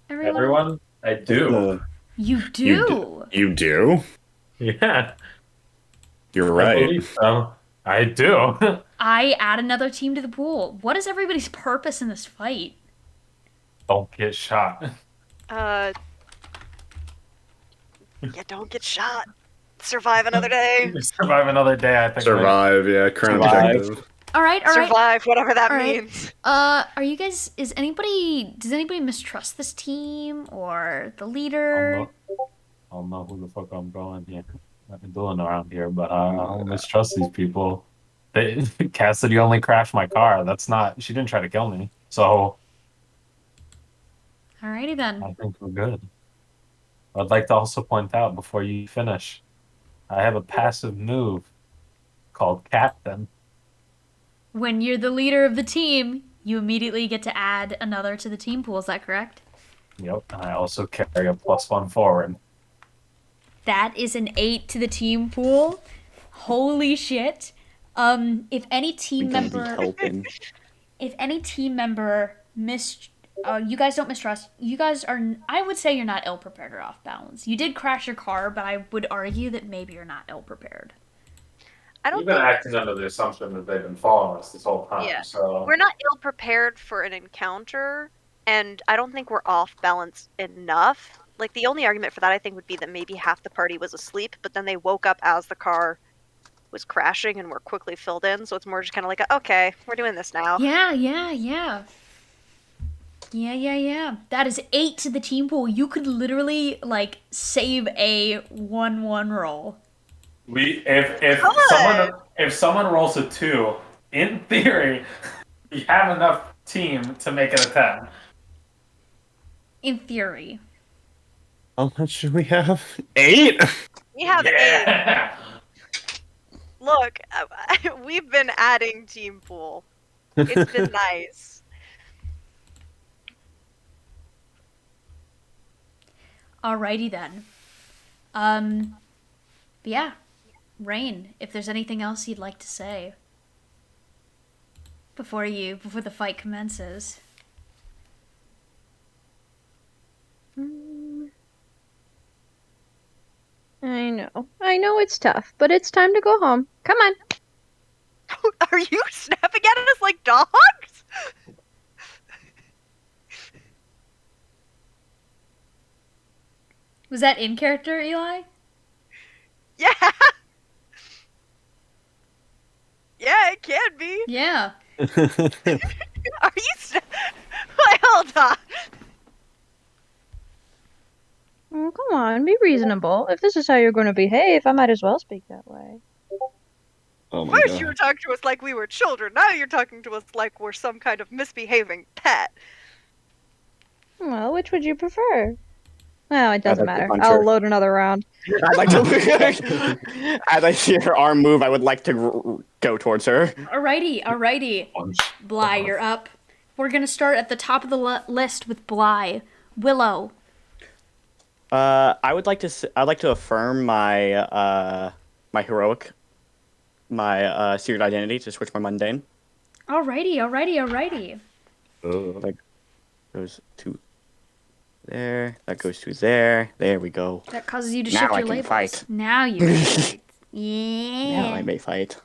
everyone? Everyone, I do. You You do. You do? Yeah, You're I right. believe so. I do. I add another team to the pool. What is everybody's purpose in this fight? Don't get shot. Yeah, don't get shot. Survive another day. Survive another day, I think. Survive, yeah, current Survive. objective. All right. Survive, whatever that All right. means. Are you guys? Does anybody mistrust this team or the leader? I don't know who the fuck I'm going here. I've been doing around here, but I don't mistrust these people. Cassidy only crashed my car. That's not. She didn't try to kill me, so Alrighty then. I think we're good. I'd like to also point out before you finish, I have a passive move called Captain. When you're the leader of the team, you immediately get to add another to the team pool. Is that correct? Yep, and I also carry a +1 forward. That is an 8 to the team pool. Holy shit. If any team member you guys don't mistrust, you guys are, I would say you're not ill prepared or off balance. You did crash your car, but I would argue that maybe you're not ill prepared. I don't You've been think acting under the assumption that they've been following us this whole time, Yeah. so we're not ill prepared for an encounter, and I don't think we're off balance enough. Like, the only argument for that, I think, would be that maybe half the party was asleep, but then they woke up as the car was crashing and were quickly filled in, so it's more just kind of like, okay, we're doing this now. Yeah. That is 8 to the team pool. You could literally, like, save a 1-1 roll. if someone rolls a 2, in theory, you have enough team to make it a 10. In theory. How much do we have? 8? We have 8. Yeah. Look, we've been adding team pool. It's been nice. Alrighty then. Yeah. Rain, if there's anything else you'd like to say before the fight commences. I know it's tough, but it's time to go home. Come on. Are you snapping at us like dogs? Was that in character, Eli? Yeah. Yeah, it can be. Yeah. Are you Wait, hold on. Come on, be reasonable. If this is how you're going to behave, I might as well speak that way. Oh my First you were god. talking to us like we were children, now you're talking to us like we're some kind of misbehaving pet. Well, which would you prefer? Well, it doesn't like to matter. punch I'll her. load another round. I'd like to. As I see her arm move, I would like to go towards her. Alrighty. Bly, you're up. We're gonna start at the top of the list with Bly. Willow. I'd like to affirm my my heroic, my secret identity to switch my mundane. Alrighty. Oh. That goes to there. That goes to there. There we go. That causes you to Now shift I your can labels. fight. Now you can fight. Yeah. Now I may fight.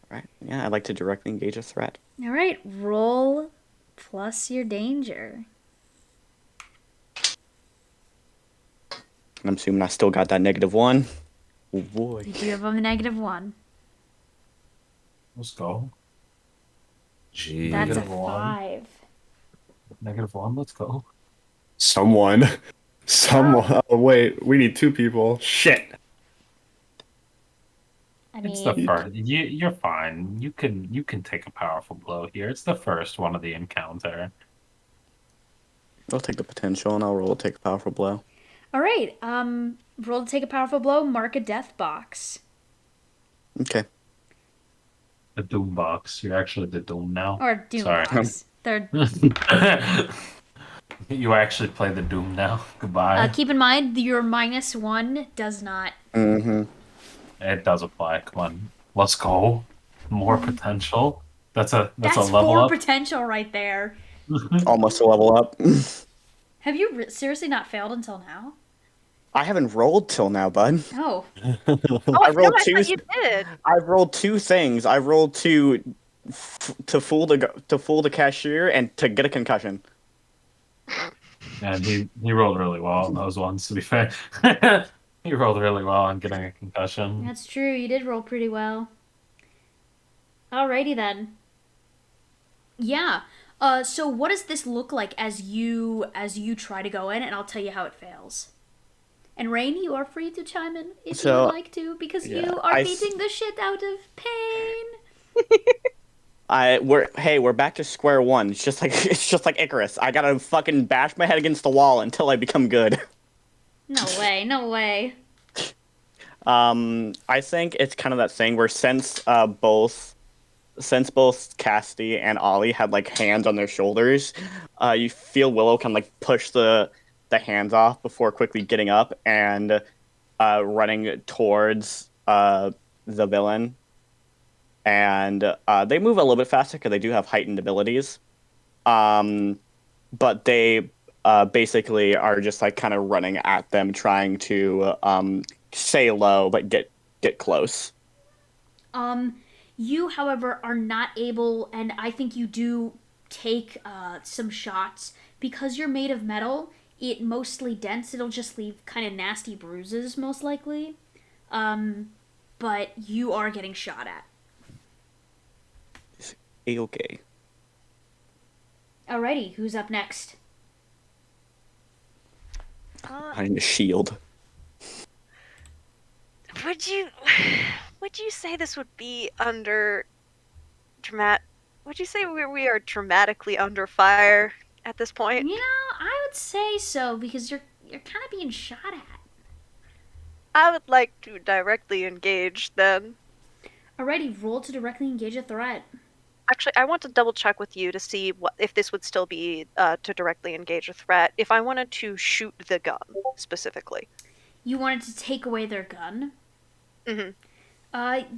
Alright. Yeah, I'd like to directly engage a threat. Alright, roll plus your danger. I'm assuming I still got that -1. Oh boy. You do have a -1. Let's go. Gee. That's a -1. 5. -1, let's go. Someone. Oh, wait. We need 2 people. Shit. I It's the mean, first. You're fine. You can take a powerful blow here. It's the first one of the encounter. I'll take the potential and I'll roll take a powerful blow. alright, roll to take a powerful blow, mark a death box. Okay. The Doom box. You're actually the Doom now. Or doom Sorry. box. They're You actually play the Doom now. Goodbye. Keep in mind, your -1 does not. Mm-hmm. It does apply. Come on, let's go. More potential. That's a That's level 4 up. potential right there. Almost a level up. Have you seriously not failed until now? I haven't rolled till now, bud. Oh. Oh, I no, rolled I two. thought you did. I've rolled two things. I rolled to fool the cashier and to get a concussion. And he rolled really well on those ones. To be fair, he rolled really well on getting a concussion. That's true. You did roll pretty well. Alrighty then. Yeah. So what does this look like as you try to go in, and I'll tell you how it fails. And Rain, you are free to chime in if you So, would like to, because yeah, you are I beating the shit out of pain. we're back to square one. It's just like Icarus. I gotta fucking bash my head against the wall until I become good. No way, no way. I think it's kind of that thing where both Cassidy and Ollie had like hands on their shoulders, you feel Willow kind of like push the hands off before quickly getting up and running towards the villain. And they move a little bit faster because they do have heightened abilities. But they basically are just like kind of running at them, trying to stay low but get close. You, however, are not able, and I think you do take some shots because you're made of metal. It mostly dents. It'll just leave kind of nasty bruises, most likely. But you are getting shot at. Okay. Alrighty, who's up next? Behind the shield. Would you say this would be under would you say we are dramatically under fire at this point? You know, I would say so because you're kind of being shot at. I would like to directly engage then. Alrighty, roll to directly engage a threat. Actually, I want to double check with you to see if this would still be to directly engage a threat. If I wanted to shoot the gun specifically. You wanted to take away their gun? Mm-hmm.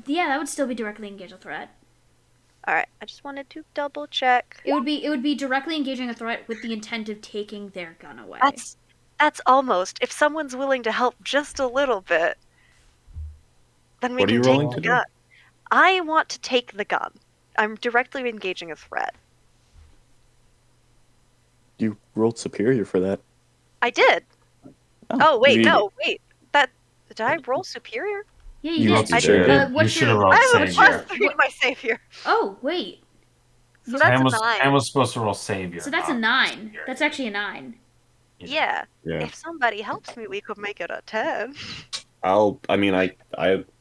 Yeah, that would still be directly engage a threat. All right, I just wanted to double check. It would be directly engaging a threat with the intent of taking their gun away. That's almost. If someone's willing to help just a little bit, then we What are can you take rolling the to do? gun. I want to take the gun. I'm directly engaging a threat. You rolled superior for that. I did. Oh wait, you- no, wait. Did I roll superior? Yeah, You you rolled did. superior. Uh, You what's should your- have rolled I have a savior. +3 to my savior. Oh, wait. So that's Pam a was 9. Pam was supposed to roll savior. So that's a not 9. savior. That's actually a 9. Yeah. Yeah. If somebody helps me, we could make it a 10. I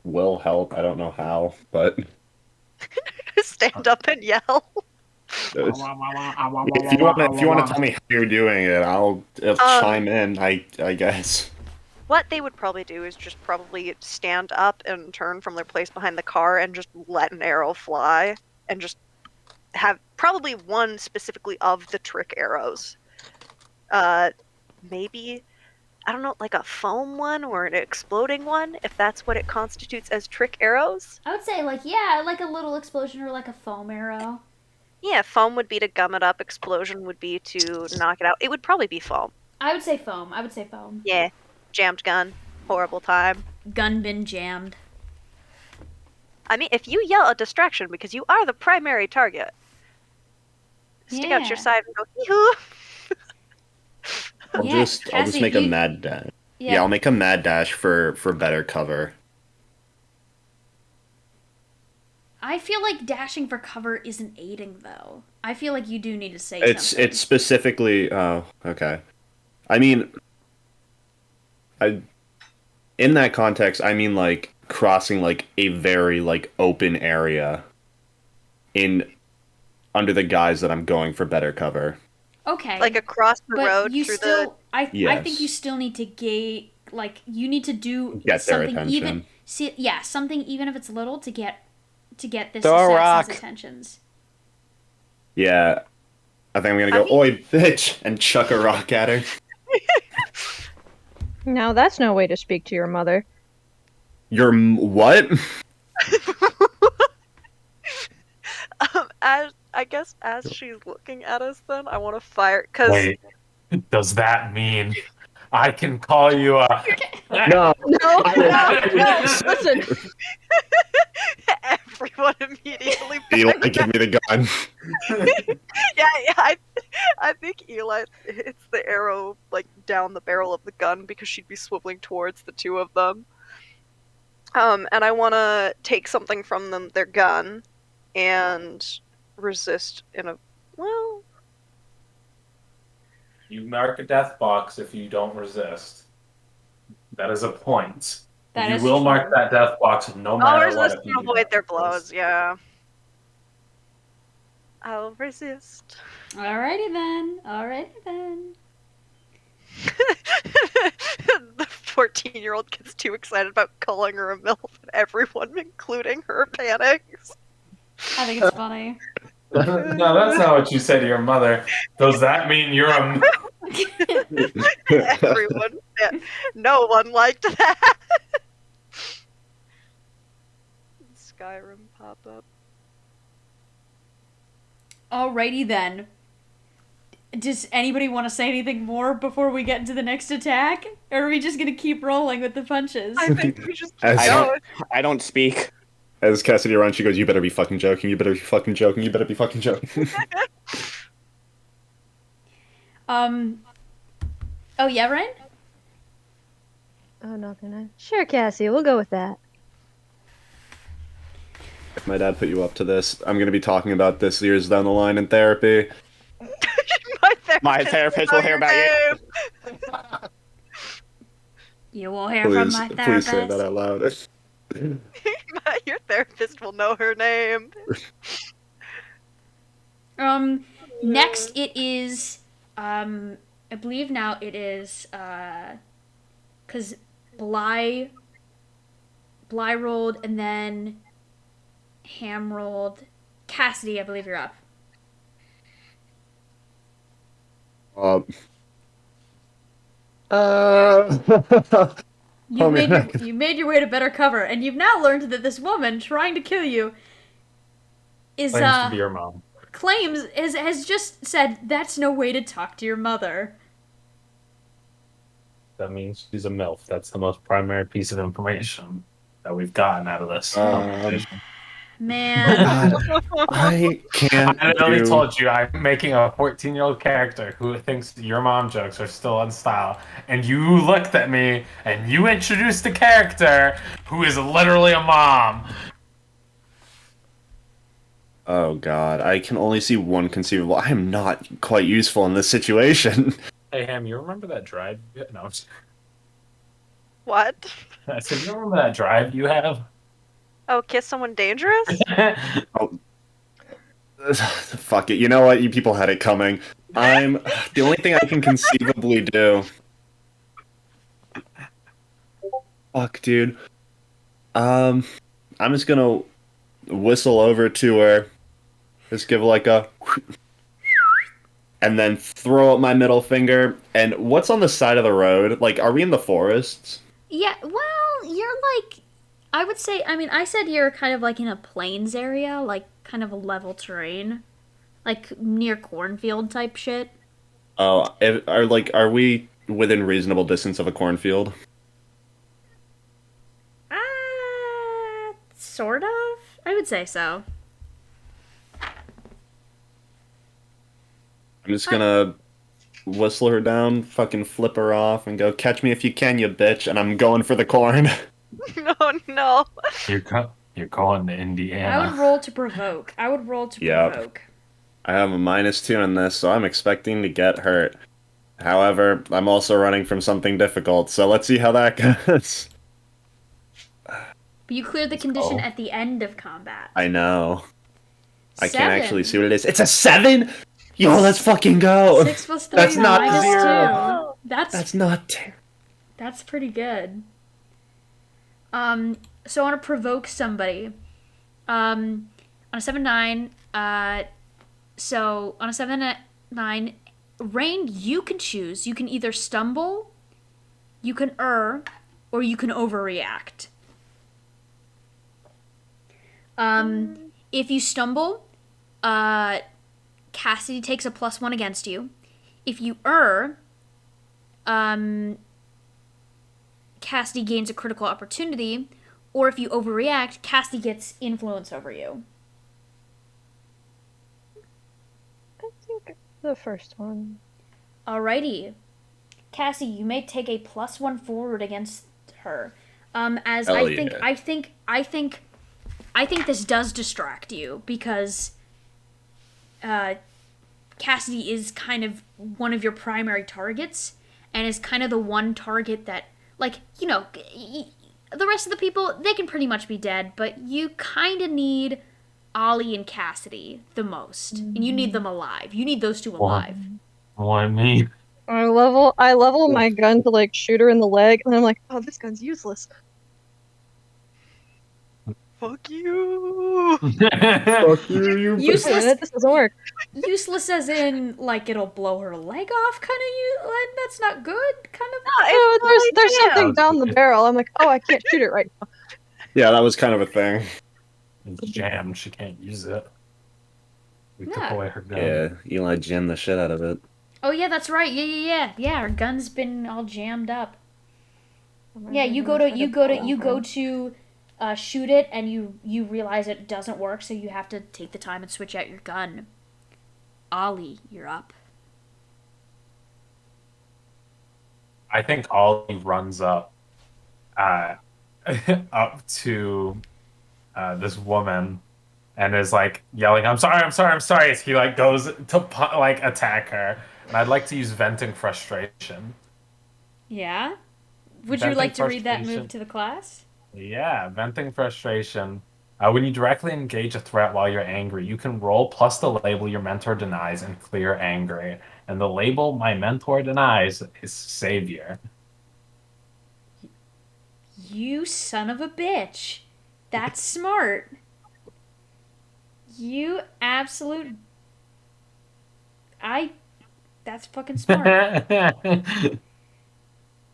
will help. I don't know how, but Stand up and yell. if you want to tell me how you're doing it, I'll chime in. I guess. What they would probably do is just probably stand up and turn from their place behind the car and just let an arrow fly and just have probably one specifically of the trick arrows. Maybe, I don't know, like a foam one or an exploding one, if that's what it constitutes as trick arrows. I would say, like a little explosion or like a foam arrow. Yeah, foam would be to gum it up, explosion would be to knock it out. It would probably be foam. I would say foam. Yeah, jammed gun, horrible time. Gun bin jammed. I mean, if you yell a distraction because you are the primary target, stick out Yeah. your side and go, hee-hoo! I'll Yeah, just Cassie, make a mad dash. Yeah, I'll make a mad dash for better cover. I feel like dashing for cover isn't aiding, though. I feel like you do need to say It's something. specifically. Oh, okay. I mean, in that context, I mean like crossing like a very like open area under the guise that I'm going for better cover. Okay. Like across the but road you through still, I think Yes. you still need to you need to do Get their something attention. something even if it's little to get this Throw a assassin's rock. attentions. Yeah. I think I'm gonna go, oi, bitch, and chuck a rock at her. Now that's no way to speak to your mother. What? As she's looking at us, then I want to fire because Wait, does that mean I can call you a? No. No, listen. everyone immediately. Eli, give me the gun. Yeah, I think Eli hits the arrow like down the barrel of the gun because she'd be swiveling towards the two of them. And I want to take something from them, their gun, and resist in a well. You mark a death box if you don't resist. That is a point. That you is will true. mark that death box no I'll matter what. resist If to you do avoid not their resist. blows. Yeah, I'll resist. Alrighty then. Alrighty then. The 14-year-old gets too excited about calling her a MILF, and everyone, including her, panics. I think it's funny. No, that's not what you say to your mother. Does that mean you're a? Everyone, no one liked that. Skyrim pop up. Alrighty then. Does anybody want to say anything more before we get into the next attack? Or are we just gonna keep rolling with the punches? I think we just As- I don't speak. As Cassidy runs, she goes, "You better be fucking joking. You better be fucking joking. You better be fucking joking." Oh yeah, Ryan? Oh, nothing. Sure, Cassie, we'll go with that. If my dad put you up to this, I'm gonna be talking about this years down the line in therapy. My therapist will hear about you. You will hear from my Please therapist. say that out loud. Your therapist will know her name. Next it is, I believe now it is, cause Bly rolled and then Ham rolled. Cassidy, I believe you're up. You made your way to better cover, and you've now learned that this woman trying to kill you is Claims to be your mom. has just said that's no way to talk to your mother. That means she's a MILF. That's the most primary piece of information that we've gotten out of this Um, conversation. Man, I can't I literally do... told you I'm making a 14-year-old character who thinks your mom jokes are still on style, and you looked at me and you introduced a character who is literally a mom. Oh god, I can only see one conceivable. I am not quite useful in this situation. Hey Ham, you remember that drive? No, What? I said you remember that drive you have? Oh, kiss someone dangerous? Fuck it. You know what? You people had it coming. The only thing I can conceivably do. Fuck, dude. I'm just gonna whistle over to her. Just give like a. And then throw up my middle finger. And what's on the side of the road? Like, are we in the forests? yeah. Well, you're like, I would say. I mean, I said you're kind of like in a plains area, like kind of a level terrain, like near cornfield type shit. Oh, are we within reasonable distance of a cornfield? Sort of. I would say so. I'm just gonna whistle her down, fucking flip her off, and go, "Catch me if you can, you bitch!" And I'm going for the corn. No. You're calling to Indiana. I would roll to provoke. Yep. Provoke. I have a -2 in this, so I'm expecting to get hurt. However, I'm also running from something difficult, so let's see how that goes. But you cleared the condition at the end of combat. I know. I can't 7. actually see what it is. It's a 7? Yo, let's fucking go! 6 plus 3 That's not minus 0. 2. That's not terrible. That's pretty good. So I want to provoke somebody. On a 7-9, so on a 7-9, 9. Rain, you can choose. You can either stumble, you can or you can overreact. If you stumble, Cassidy takes a +1 against you. If you Cassidy gains a critical opportunity, or if you overreact, Cassidy gets influence over you. I think the first one. Alrighty. Cassie, you may take a +1 forward against her. As Hell I think this does distract you because Cassidy is kind of one of your primary targets and is kind of the one target that, like, you know, the rest of the people, they can pretty much be dead, but you kind of need Ollie and Cassidy the most. And you need them alive. You need those two alive. Why me? I level my gun to like shoot her in the leg, and then I'm like, oh, this gun's useless. Fuck you. Fuck you, Wait a minute, this doesn't work. Useless as in, like, it'll blow her leg off, kind of. Like, that's not good, kind of. Oh, there's something Yeah. down the barrel. I'm like, oh, I can't shoot it right now. Yeah, that was kind of a thing. It's jammed. She can't use it. We took Yeah. away her gun. Yeah, Eli jammed the shit out of it. Oh, yeah, that's right. Yeah, her gun's been all jammed up. Yeah, you go to shoot it, and you realize it doesn't work, so you have to take the time and switch out your gun. Ollie, you're up. I think Ollie runs up, up to this woman, and is like yelling, "I'm sorry, I'm sorry, I'm sorry!" As he like goes to like attack her, and I'd like to use venting frustration. Yeah? Would you Venting like to read that frustration. move to the class? Yeah, venting frustration. When you directly engage a threat while you're angry, you can roll plus the label your mentor denies and clear angry. And the label my mentor denies is Savior. You son of a bitch. That's smart. You absolute... That's fucking smart.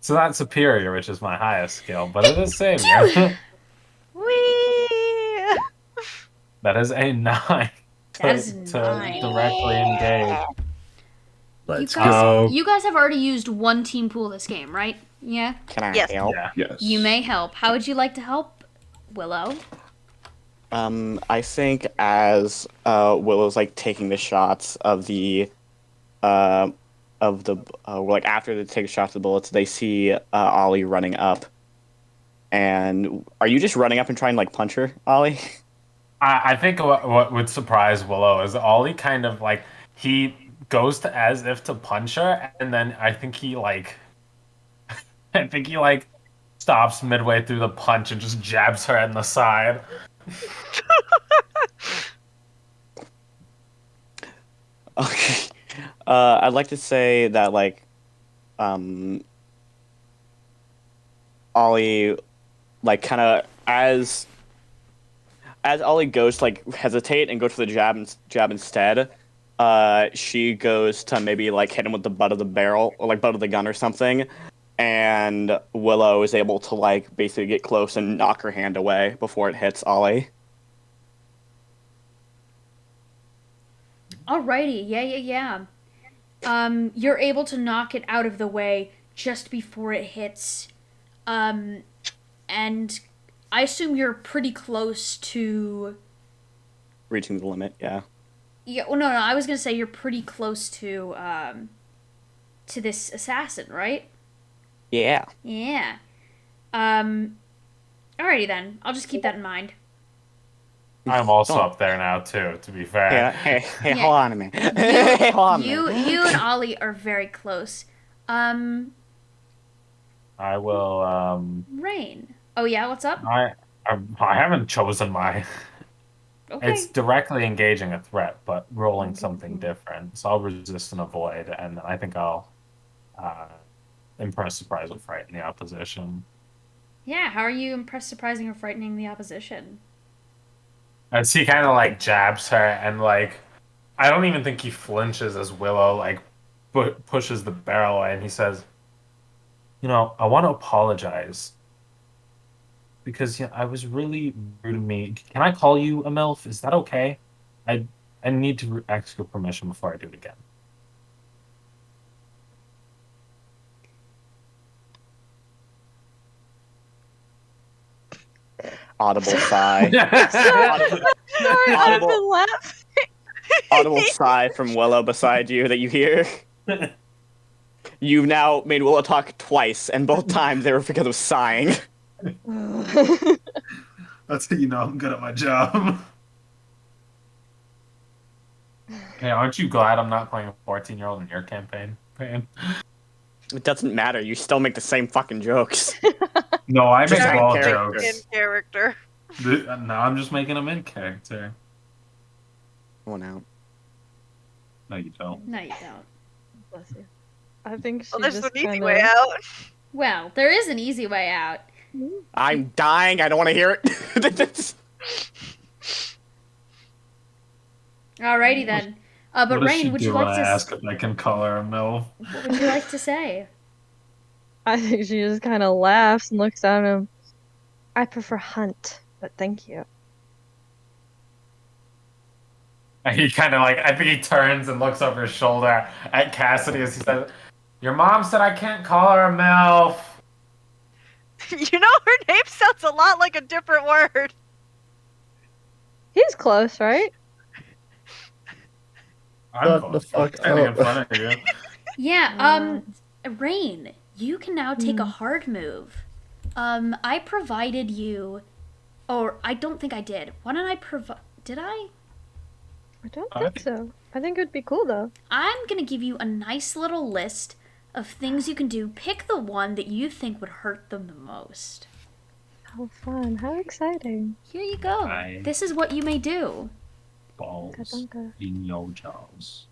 So not superior, which is my highest skill, but it is Savior. Whee! That is a 9 That is to 9. directly engage. Let's You guys, go. you guys have already used one team pool this game, right? Yeah? Can I Yes. help? Yeah. Yes. You may help. How would you like to help, Willow? I think as Willow's like taking the shots of the like after they take shots of the bullets, they see Ollie running up. And are you just running up and trying to like punch her, Ollie? I think what would surprise Willow is Ollie kind of like he goes to as if to punch her, and then I think he like stops midway through the punch and just jabs her in the side. Okay. I'd like to say that like Ollie like kind of as Ollie goes to like hesitate and go for the jab instead, she goes to maybe like hit him with the butt of the barrel or like butt of the gun or something, and Willow is able to like basically get close and knock her hand away before it hits Ollie. Alrighty, yeah. You're able to knock it out of the way just before it hits. And I assume you're pretty close to... Reaching the limit, yeah. Yeah, well, no, I was gonna say you're pretty close to this assassin, right? Yeah. Yeah. Alrighty then. I'll just keep that in mind. I'm also Don't. up there now too, to be fair. Hey, Yeah. hold on a minute. Hey, hold on a You minute. and Ollie are very close. I will Rain. Oh yeah, what's up? I haven't chosen my Okay. It's directly engaging a threat, but rolling something different. So I'll resist and avoid, and I think I'll impress, surprise, or frighten the opposition. Yeah, how are you impressed, surprising, or frightening the opposition? As he kind of like jabs her, and like I don't even think he flinches as Willow like pushes the barrel away, and he says, I want to apologize because I was really rude to me. Can I call you a MILF? Is that okay? I I need to ask your permission before I do it again. Audible sigh. Sorry, I've Audible- been laughing. Audible sigh from Willow beside you that you hear. You've now made Willow talk twice, and both times they were because of sighing. That's how you know I'm good at my job. Hey, aren't you glad I'm not playing a 14-year-old in your campaign? Pan? It doesn't matter. You still make the same fucking jokes. No, I Just make out of ball character. In jokes. character. Now I'm just making them in character. One out. No, you don't. No, you don't. Bless you. I think she Well, there's just an easy kind way of. out. Well, there is an easy way out. I'm dying. I don't want to hear it. Alrighty then. But What does she Rain, would do you when like I to? ask if I can call her a MILF? What would you like to say? I think she just kind of laughs and looks at him. I prefer hunt, but thank you. And he kind of I think he turns and looks over his shoulder at Cassidy as he says, "Your mom said I can't call her a MILF." Her name sounds a lot like a different word. He's close, right? I'm Shut the close. fuck Standing in up. front of you. Yeah, Rain, you can now take a Hmm. hard move. I provided you, or I don't think I did. Why don't I provide? Did I? I don't I think think- so. I think it would be cool though. I'm gonna give you a nice little list of things you can do. Pick the one that you think would hurt them the most. How fun! How exciting! Here you go. Nice. This is what you may do. Balls Danke. in your jaws.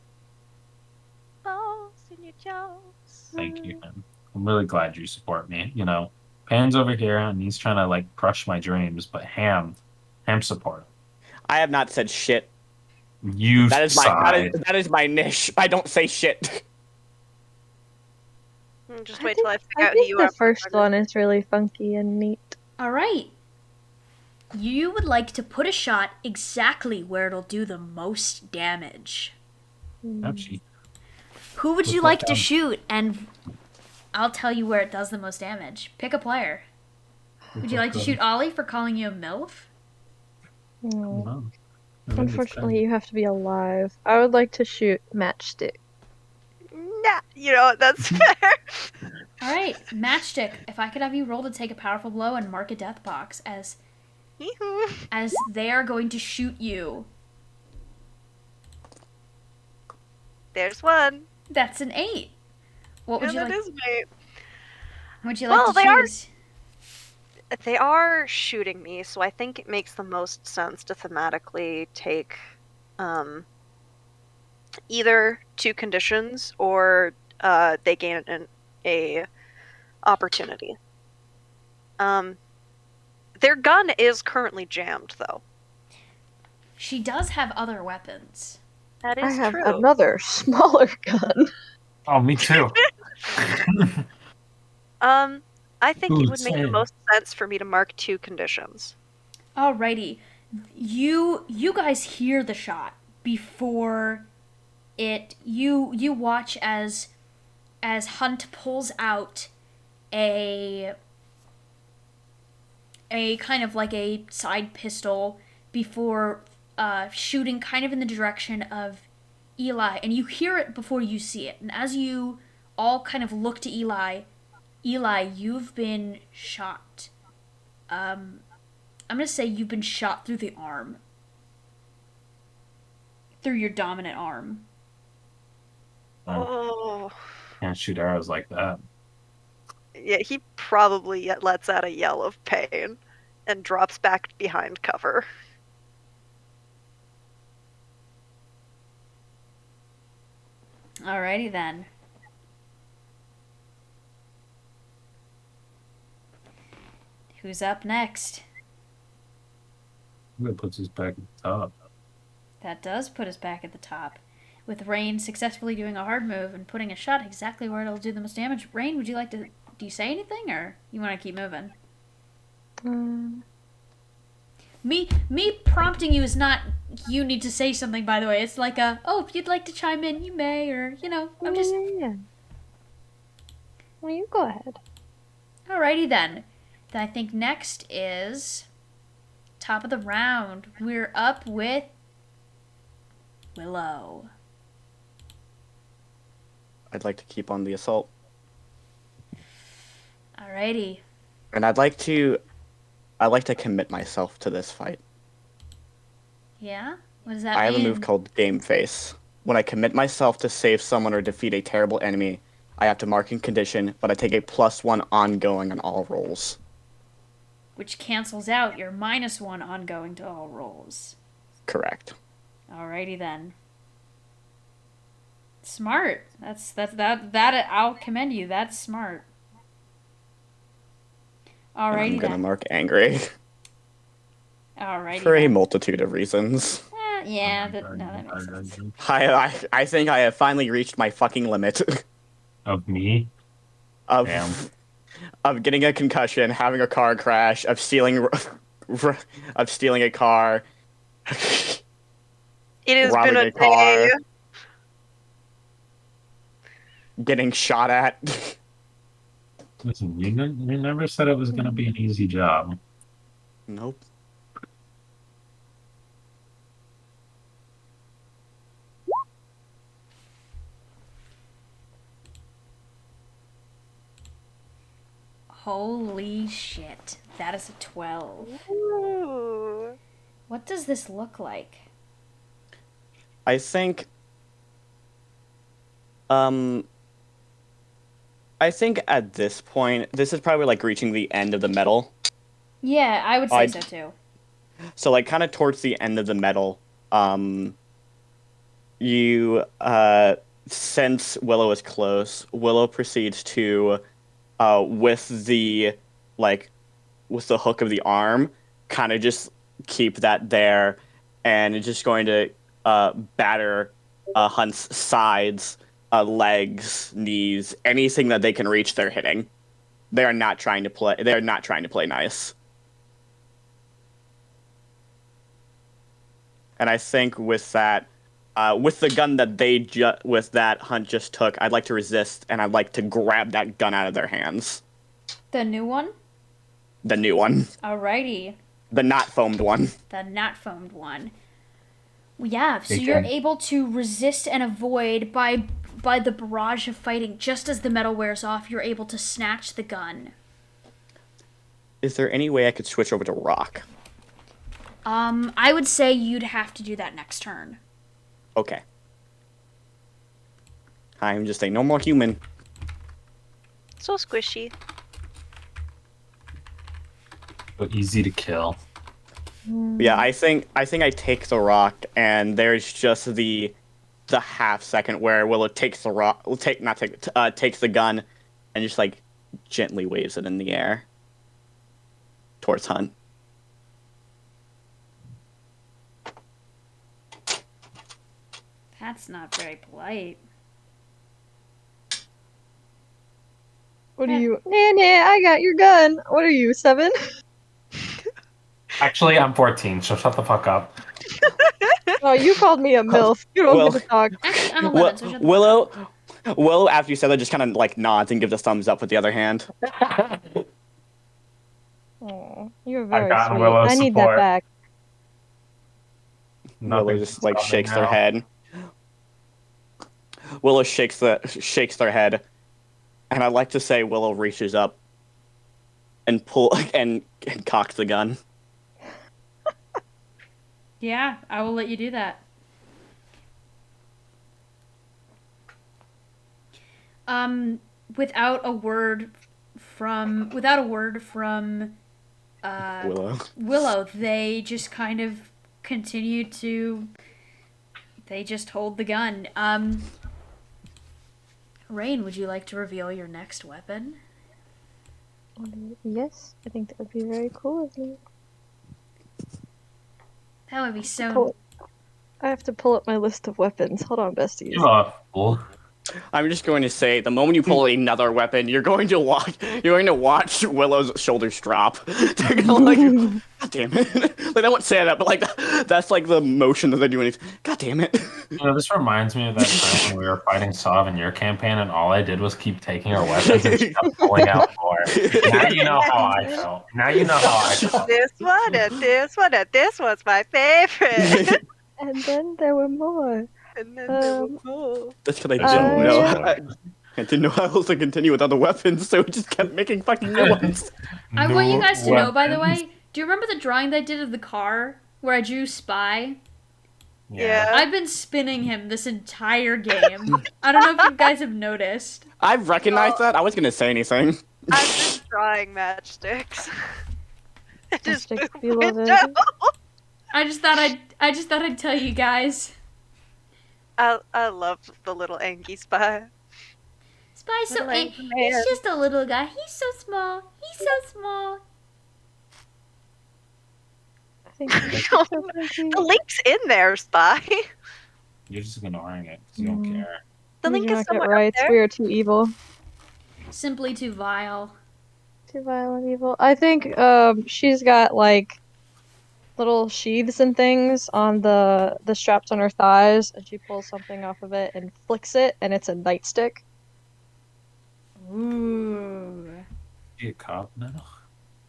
Oh, Senior Jones. Thank you, man. I'm really glad you support me. Pan's over here and he's trying to crush my dreams, but Ham support him. I have not said shit. You That is side. that is my niche. I don't say shit. Just I wait think, till I figure I out who think you the are. first one is really funky and neat. All right. You would like to put a shot exactly where it'll do the most damage. Ouchie. Who would The you fuck like to down. shoot? And I'll tell you where it does the most damage. Pick a player. Would you like to shoot Ollie for calling you a MILF? Oh. No. I think it's Unfortunately, kind you have to be alive. I would like to shoot Matchstick. Nah, that's fair. All right, Matchstick. If I could have you roll to take a powerful blow and mark a death box as they are going to shoot you. There's one. That's an 8. What would Yeah, you that like? is me. Would you like Well, to they are- choose? They are shooting me, so I think it makes the most sense to thematically take either 2 conditions or they gain a opportunity. Their gun is currently jammed, though. She does have other weapons. That I is have true. another smaller gun. Oh, me too. I think it Ooh, would make the same. most sense for me to mark 2 conditions. Alrighty, you guys hear the shot before it. You watch as Hunt pulls out a kind of like a side pistol before shooting kind of in the direction of Eli, and you hear it before you see it. And as you all kind of look to Eli, you've been shot. I'm gonna say you've been shot through the arm. Through your dominant arm. Oh. Can't shoot arrows like that. Yeah, he probably lets out a yell of pain and drops back behind cover. Alrighty then. Who's up next? I'm gonna put this back at the top. That does put us back at the top. With Rain successfully doing a hard move and putting a shot exactly where it'll do the most damage. Rain, would you like to... Do you say anything, or you want to keep moving? Me prompting you is not... You need to say something, by the way. It's like a, oh, if you'd like to chime in, you may, or, you know, I'm just... Yeah. Well, you go ahead. Alrighty then. Then I think next is... Top of the round. We're up with... Willow. I'd like to keep on the assault. Alrighty. And I'd like to commit myself to this fight. Yeah? What does that I mean? have a move called Game Face. When I commit myself to save someone or defeat a terrible enemy, I have to mark in condition, but I take a +1 ongoing on all rolls. Which cancels out your -1 ongoing to all rolls. Correct. Alrighty then. Smart. That I'll commend you. That's smart. And Alrighty I'm gonna then. mark angry Alrighty for a then. multitude of reasons. Yeah, that makes sense. I think I have finally reached my fucking limit Of me? of Damn. of getting a concussion, having a car crash, of stealing a car, It has robbing been a a car, day. getting shot at. Listen, you never said it was going to be an easy job. Nope. Holy shit. That is a 12. Ooh. What does this look like? I think at this point, this is probably like reaching the end of the medal. Yeah, I would say so too. So like kind of towards the end of the medal, you since Willow is close, Willow proceeds to with the hook of the arm, kind of just keep that there, and it's just going to batter Hunt's sides, legs, knees, anything that they can reach. They're hitting. They are not trying to play. They are not trying to play nice. And I think with that, with the gun that Hunt just took, I'd like to resist, and I'd like to grab that gun out of their hands. The new one? The new one. Alrighty. The not foamed one. The not foamed one. Yeah, so Big you're gun. able to resist and avoid by the barrage of fighting. Just as the metal wears off, you're able to snatch the gun. Is there any way I could switch over to rock? I would say you'd have to do that next turn. Okay. I'm just a normal human. So squishy. So easy to kill. Yeah, I think I take the rock, and there's just the half second where Willow takes the rock, takes the gun, and just like gently waves it in the air towards Hunt. That's not very polite. What are you? Nah, I got your gun. What are you, 7? Actually, I'm 14, so shut the fuck up. Oh, you called me a MILF. You don't Well- get to talk. Actually, I'm 11, so shut the Willow, after you said that, just kind of like nods and gives a thumbs up with the other hand. Oh, you're very got sweet. Willow's I need support. that back. Willow Nothing's just like stopping shakes their now. head. Willow shakes their head, and I'd like to say Willow reaches up and and cocks the gun. Yeah, I will let you do that. Without a word from Willow. they just kind of continue to. They just hold the gun. Rain, would you like to reveal your next weapon? Yes, I think that would be very cool of you. That would be so. Cool. I have to pull up my list of weapons. Hold on, besties. You a fool. I'm just going to say, the moment you pull another weapon, you're going to watch Willow's shoulders drop. They're gonna like, God damn it! Like they won't say that, but like that's like the motion that they're doing. God damn it! You know, this reminds me of that time when we were fighting Sov in your campaign, and all I did was keep taking her weapons, and she kept pulling out more. Now you know how I felt. Now you know how I felt. This one and this one and this one's my favorite. And then there were more. And then there was Um, more. That's because I There's didn't always know. more. I didn't know how else to continue with other weapons, so we just kept making fucking new ones. I want you guys to know, by the weapons. way, do you remember the drawing that I did of the car where I drew Spy? Yeah. I've been spinning him this entire game. I don't know if you guys have noticed. I recognized that. I wasn't gonna say anything. I'm just drawing matchsticks. It just Matchsticks, moved beloved. down. I just thought I'd tell you guys. I love the little Angie spy. Spy's so Little angry he's man. just a little guy. He's so small. He's so small. I think The link's in there, spy. You're just ignoring it because you don't care. The we link do is not get somewhere up rights. there. We are too evil. Simply too vile. Too violent evil. I think she's got like little sheaths and things on the straps on her thighs, and she pulls something off of it and flicks it, and it's a nightstick. Ooh. She a cop now?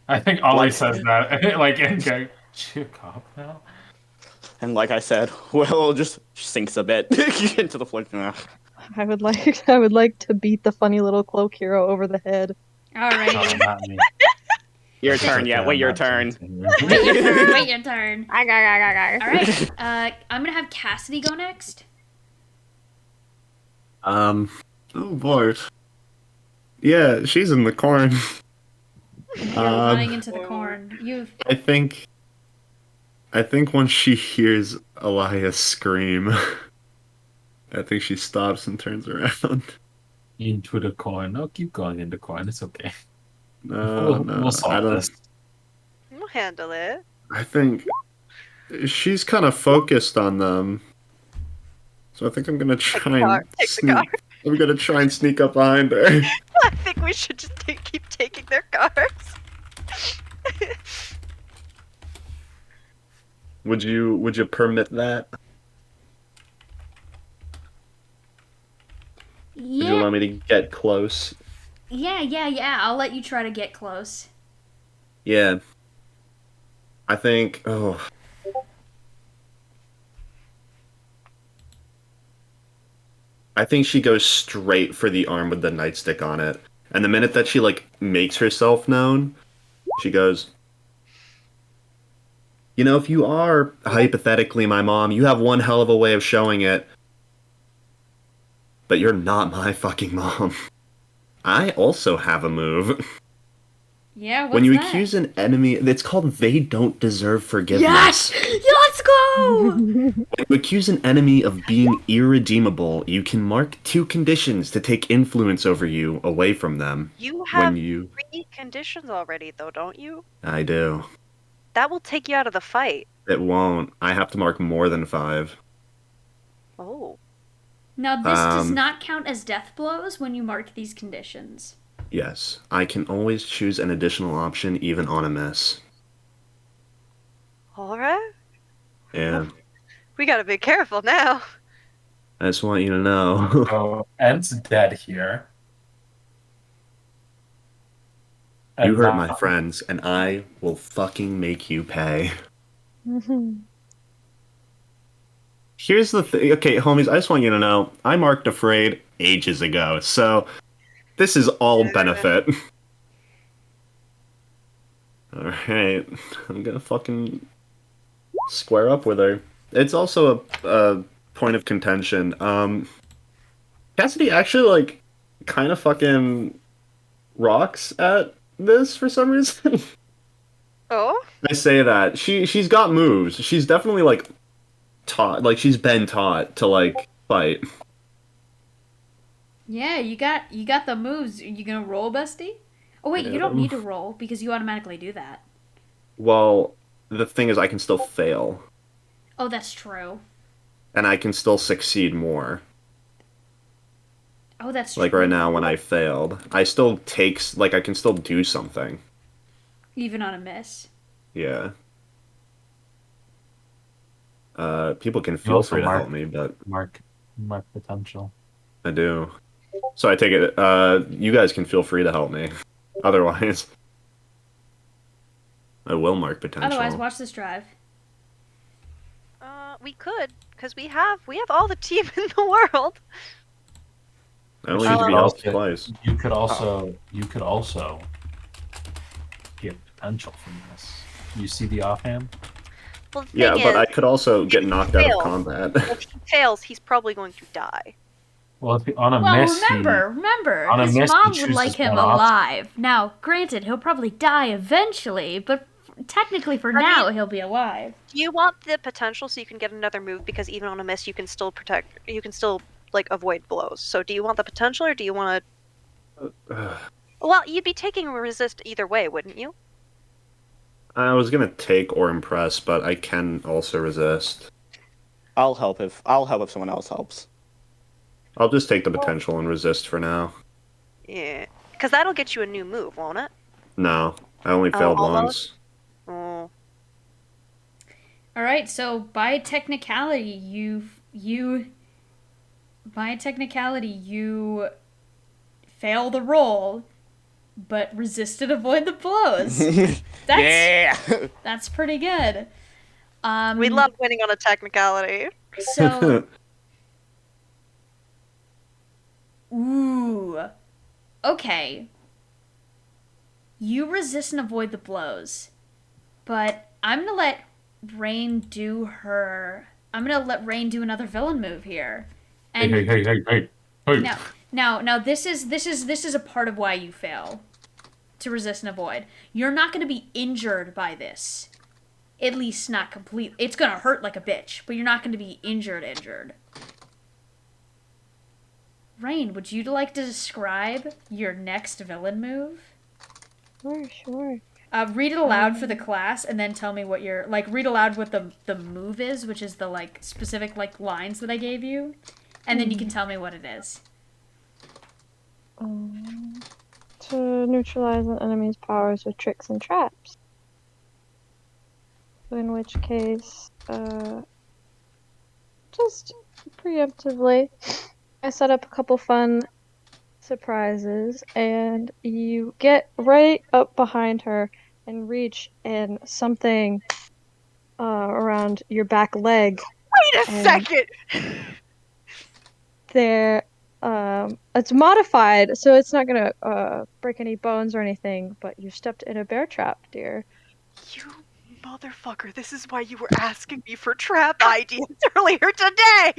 I think Ollie says that, like, in game. She a cop now? And like I said, Willow just sinks a bit into the floor. I would like to beat the funny little cloak hero over the head. Oh, Alrighty. not me. Your It's turn, okay, yeah. Wait I'm your not turn. chasing Wait your you. turn. Wait your turn. Alright. I'm gonna have Cassidy go next. Oh boy. Yeah, she's in the corn. You're running into the corn. You've I think once she hears Elias scream, I think she stops and turns around. Into the corn. No, keep going into corn. It's okay. No, We'll I solve don't. this. We'll handle it. I think she's kind of focused on them, so I think I'm gonna try car. and Take the sneak. car. I'm gonna try and sneak up behind her. I think we should just keep taking their cards. Would you permit that? Would you yeah, allow me to get close? yeah. I'll let you try to get close. Yeah. I think. Oh. I think she goes straight for the arm with the nightstick on it. And the minute that she like makes herself known, she goes, "You know, if you are hypothetically my mom, you have one hell of a way of showing it. But you're not my fucking mom. I also have a move. Yeah, what's When you that? accuse an enemy, it's called they don't deserve forgiveness. Yes! Yeah, let's go! When you accuse an enemy of being irredeemable, you can mark 2 conditions to take influence over you away from them. You have When you... 3 conditions already, though, don't you? I do. That will take you out of the fight. It won't. I have to mark more than 5. Oh. Now, this does Um, not count as death blows when you mark these conditions. Yes. I can always choose an additional option even on a miss. Alright. Yeah. We gotta be careful now. I just want you to know. So, Ed's dead here. You And hurt now- my friends, and I will fucking make you pay. Here's the thing. Okay, homies, I just want you to know, I marked afraid ages ago, so this is all benefit. Alright, I'm gonna fucking square up with her. It's also a point of contention. Cassidy actually, like, kind of fucking rocks at this for some reason. Oh? I say that. She's got moves. She's definitely, like, taught, like, she's been taught to, like, fight. Yeah, you got the moves. Are you gonna roll, bestie? Oh wait, you don't need to roll because you automatically do that. Well, the thing is, I can still fail. Oh, that's true. and I can still succeed more. Oh, that's Like true. right now when I failed, I still takes like I can still do something. Even on a miss. Yeah. People can You feel also free to help me, but mark potential. I do. So I take it. You guys can feel free to help me. Otherwise, I will mark potential. Otherwise, watch this drive. We could, because we have all the team in the world. I only You need to could be helped also- twice. You could also get potential from this. You see the offhand? Well, the Yeah, thing but is, I could also get if he knocked out of fails- combat. if he fails, he's probably going to die. Well, if on a Well, miss, remember, on a his miss, he mom would chooses like him one option. alive. Now, granted, he'll probably die eventually, but technically for I now, mean- he'll be alive. Do you want the potential so you can get another move? Because even on a miss, you can still like avoid blows. So do you want the potential, or do you want to? Well, you'd be taking a resist either way, wouldn't you? I was gonna take or impress, but I can also resist. I'll help if someone else helps. I'll just take the potential and resist for now. Yeah, because that'll get you a new move, won't it? No, I only Oh, failed almost? once. Oh, All right, so by technicality, you fail the roll, but resist and avoid the blows. That's pretty good. we love winning on a technicality. So, ooh, okay. You resist and avoid the blows, but I'm gonna let Rain do her. I'm gonna let Rain do another villain move here. And Hey. now, this is a part of why you fail to resist and avoid. You're not gonna be injured by this. At least not complete. It's gonna hurt like a bitch, but you're not gonna be injured. Rain, would you like to describe your next villain move? Sure. Read it aloud for the class, and then tell me what your read aloud what the move is, which is the specific lines that I gave you, and then you can tell me what it is. To neutralize an enemy's powers with tricks and traps. In which case, just preemptively, I set up a couple fun surprises, and you get right up behind her and reach, and something around your back leg Wait a And- second. there. It's modified, so it's not gonna break any bones or anything, but you stepped in a bear trap, dear. You motherfucker! This is why you were asking me for trap ideas earlier today.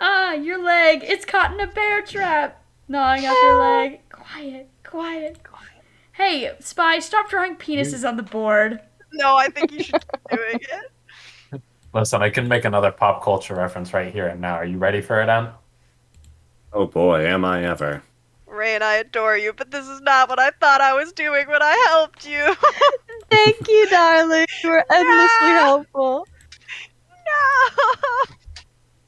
Ah, your leg! It's caught in a bear trap! Gnawing up your leg. Quiet. Hey, Spy, stop drawing penises on the board. No, I think you should keep doing it. Listen, I can make another pop culture reference right here and now. Are you ready for it, Em? Oh boy, am I ever. Rain, I adore you, but this is not what I thought I was doing when I helped you. Thank you, darling. You were endlessly helpful. No.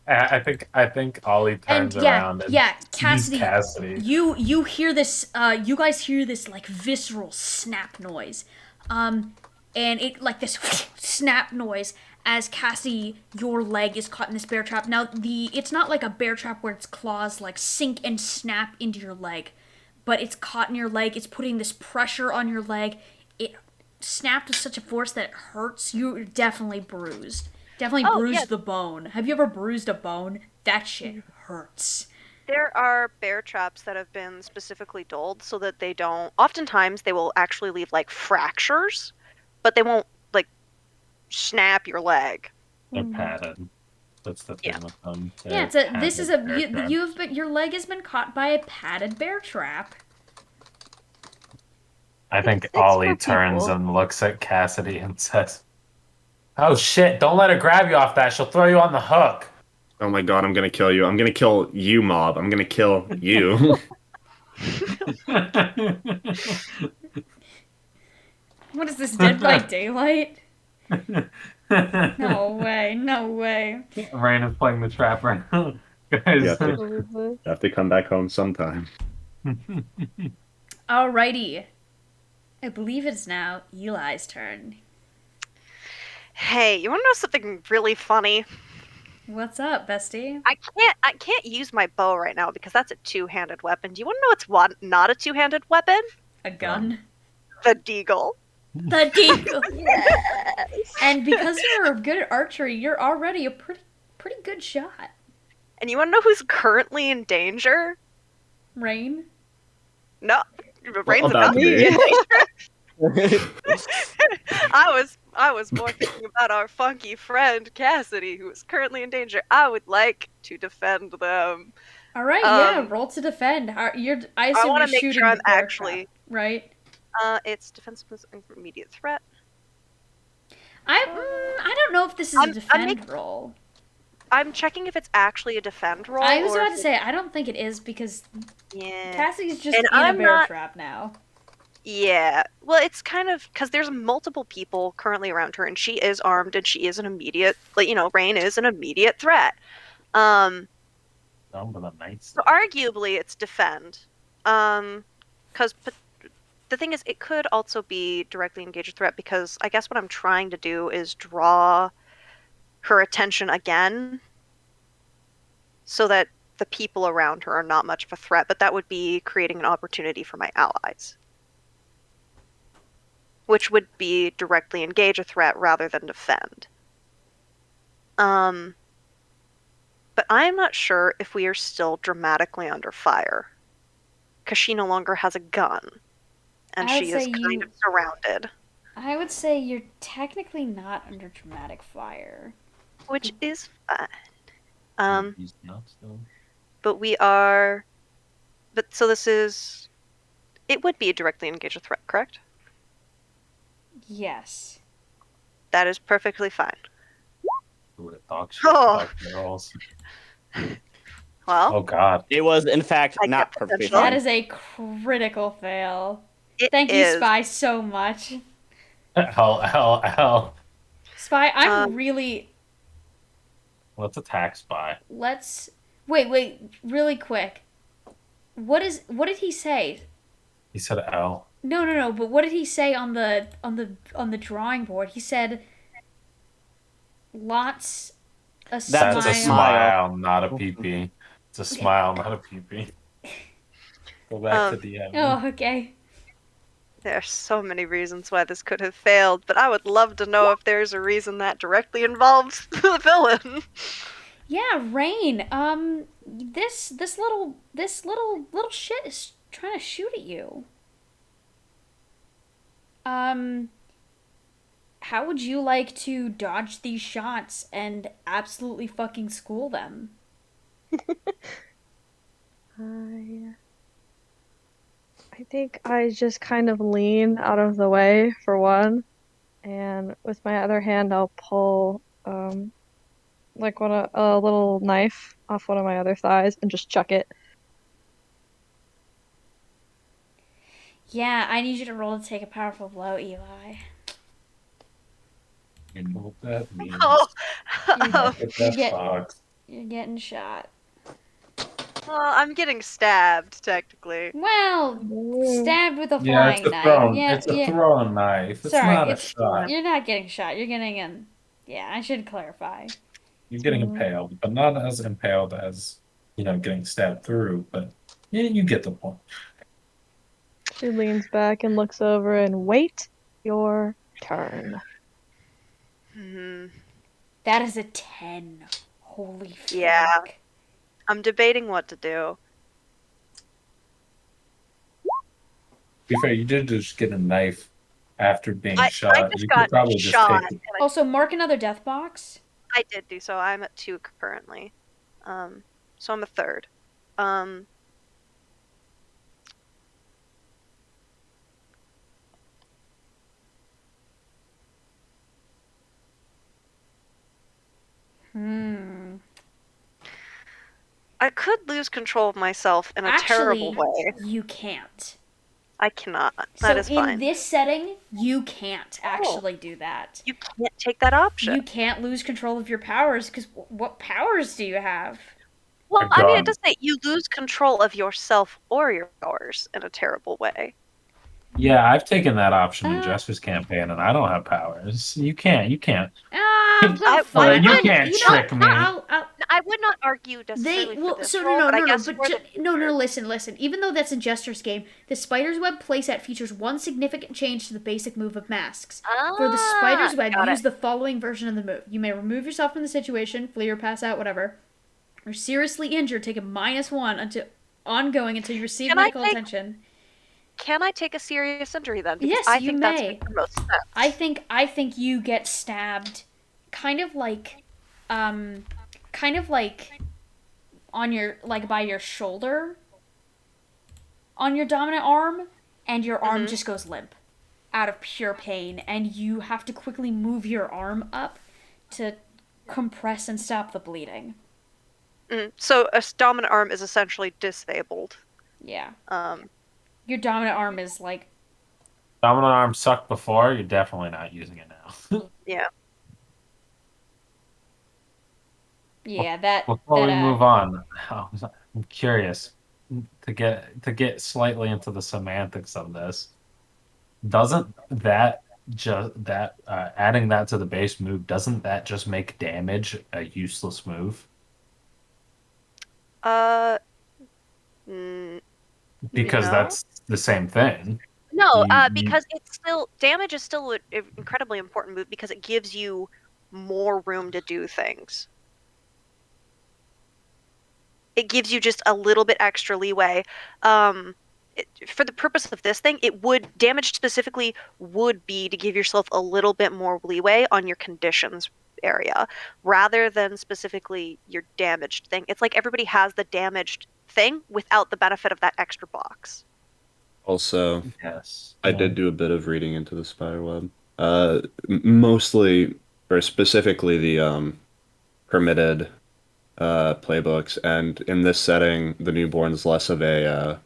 I think Ollie turns around and sees Cassidy. You hear this. You guys hear this visceral snap noise, and it this snap noise as Cassie, your leg is caught in this bear trap. Now it's not like a bear trap where its claws sink and snap into your leg, but it's caught in your leg. It's putting this pressure on your leg. It snapped with such a force that it hurts. You're definitely bruised. Definitely bruised the bone. Have you ever bruised a bone? That shit hurts. There are bear traps that have been specifically doled so that they don't. Oftentimes, they will actually leave fractures, but they won't snap your leg. They're padded. That's the thing with them. Yeah, your leg has been caught by a padded bear trap. I think It's Ollie for turns people. and looks at Cassidy and says, "Oh shit, don't let her grab you off that. She'll throw you on the hook." Oh my god, I'm gonna kill you. I'm gonna kill you, Mob. I'm gonna kill you. What is this, Dead by Daylight? No way, no way. Rain is playing the trap right now. You Guys. have to, Absolutely. you have to come back home sometime. Alrighty. I believe it's now Eli's turn. Hey, you want to know something really funny? What's up, bestie? I can't use my bow right now because that's a two-handed weapon. Do you want to know what's not a two-handed weapon? A gun. The deagle. The deagle. Yes. And because you're good at archery, you're already a pretty good shot. And you want to know who's currently in danger? Rain. No, Rain's about about to to be. be in danger. I was more thinking about our funky friend Cassidy, who is currently in danger. I would like to defend them. All right, yeah. Roll to defend. I assume I you're want to make shooting sure I'm the bear actually. trap, right? It's defense with immediate threat. I don't know if this is a defend roll. I'm checking if it's actually a defend roll. I was or about if to say I don't think it is because yeah. Cassie's just And in a I'm bear not- trap now. Yeah. Well, it's kind of because there's multiple people currently around her, and she is armed, and she is an immediate, Rain is an immediate threat. Down with a nice. So arguably, it's defend. Because the thing is, it could also be directly engage a threat because I guess what I'm trying to do is draw her attention again, so that the people around her are not much of a threat. But that would be creating an opportunity for my allies, which would be directly engage a threat rather than defend. But I'm not sure if we are still dramatically under fire, because she no longer has a gun, and I would she is say kind of surrounded, I would say you're technically not under dramatic fire. which is fine. He's not still. But we are. But so this is. It would be a directly engage a threat, correct? Yes. That is perfectly fine. Ooh, the dog shit. Oh. Dog girls. Well, Oh God. It was, in fact, I not get perfectly potential. That fine. is a critical fail. it Thank you, is. Spy, so much. Hell. Spy, I'm really. Let's attack Spy. Let's wait, really quick. What did he say? He said L. No. But what did he say on the drawing board? He said lots a That's smile. That's a smile, not a pee-pee. It's a smile, not a pee-pee. Go back to the end. Oh, okay. There are so many reasons why this could have failed, but I would love to know if there's a reason that directly involves the villain. Yeah, Rain. This little shit is trying to shoot at you. How would you like to dodge these shots and absolutely fucking school them? I think I just kind of lean out of the way for one, and with my other hand I'll pull like a little knife off one of my other thighs and just chuck it. Yeah, I need you to roll to take a powerful blow, Eli. You know what that means. Oh, Get that get- fox. You're getting shot. well, I'm getting stabbed, technically. Well, stabbed with a Yeah, flying it's a knife. thrown. Yeah, It's a yeah. thrown knife. It's Sorry, not a it's shot. you're not getting shot. You're getting Yeah, I should clarify. You're getting impaled, but not as impaled as getting stabbed through. But yeah, you get the point. She leans back and looks over and wait your turn. Hmm. That is a 10. Holy fuck. Yeah. I'm debating what to do. To be fair, you did just get a knife after being I shot. just You got could probably shot. just take it. Also, mark another death box. I did do so. I'm at 2 currently. So I'm a third. I could lose control of myself in a terrible way. You can't. I cannot. So That is in fine. this setting, you can't actually do that. You can't take that option. You can't lose control of your powers because what powers do you have? Well, A I mean, it gun. does say you lose control of yourself or your powers in a terrible way. Yeah, I've taken that option in Uh, Jester's campaign, and I don't have powers. You can't. I- fine. You I- can't you know trick what? me. I would not argue They necessarily for well, this so role, no, but no, I no, guess but for the no, future. listen. Even though that's in Jester's game, the Spider's Web playset features one significant change to the basic move of masks. For the Spider's Web, got use it. the following version of the move. You may remove yourself from the situation, flee or pass out, whatever. Or seriously injured, take a -1 until ongoing until you receive Can I medical take- attention. Can I take a serious injury then? Because Yes, I you think may. that's makes the most sense. I think you get stabbed, kind of like on your by your shoulder, on your dominant arm, and your arm just goes limp, out of pure pain, and you have to quickly move your arm up to compress and stop the bleeding. So a dominant arm is essentially disabled. Yeah, Um, your dominant arm is like Dominant arm sucked before. You're definitely not using it now. yeah. that. Before that we move on, I'm curious to get slightly into the semantics of this. Doesn't that just that adding that to the base move, doesn't that just make damage a useless move? Because No. that's the same thing. No, You- because it's still damage is still an incredibly important move because it gives you more room to do things. It gives you just a little bit extra leeway. For the purpose of this thing, damage specifically would be to give yourself a little bit more leeway on your conditions area rather than specifically your damaged thing. It's like everybody has the damaged thing without the benefit of that extra box. Also, Yes. I did do a bit of reading into the spiderweb. Mostly, or specifically, the permitted playbooks, and in this setting, the newborn's less of a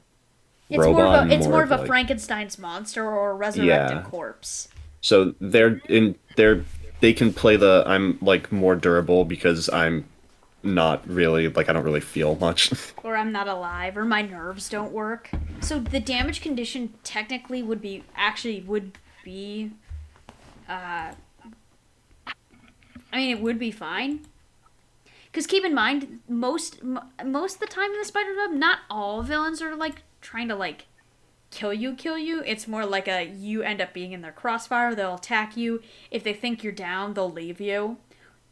robot. It's more of a like- Frankenstein's monster or a resurrected Yeah. corpse. So they can play the I'm like more durable because I'm not really like I don't really feel much. Or I'm not alive, or my nerves don't work. So the damage condition technically would be it would be fine. Because keep in mind, most of the time in the spider web, not all villains are like trying to like kill you. It's more like you end up being in their crossfire. They'll attack you. If they think you're down, they'll leave you.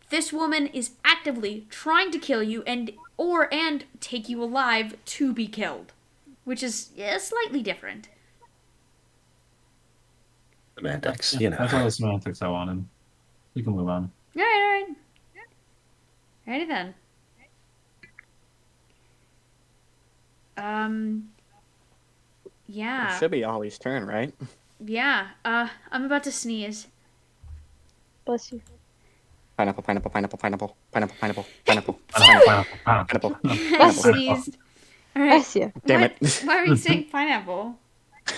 This woman is actively trying to kill you and take you alive to be killed, which is slightly different. Semantics, That's all the semantics I wanted. We can move on. All right. Ready then. Yeah. It should be Ollie's turn, right? Yeah. I'm about to sneeze. Bless you. Pineapple, pineapple, pineapple, pineapple, pineapple, pineapple, pineapple, Pineapple. pineapple. I sneezed. All right. Bless you. Damn Why- it. Why are you saying pineapple?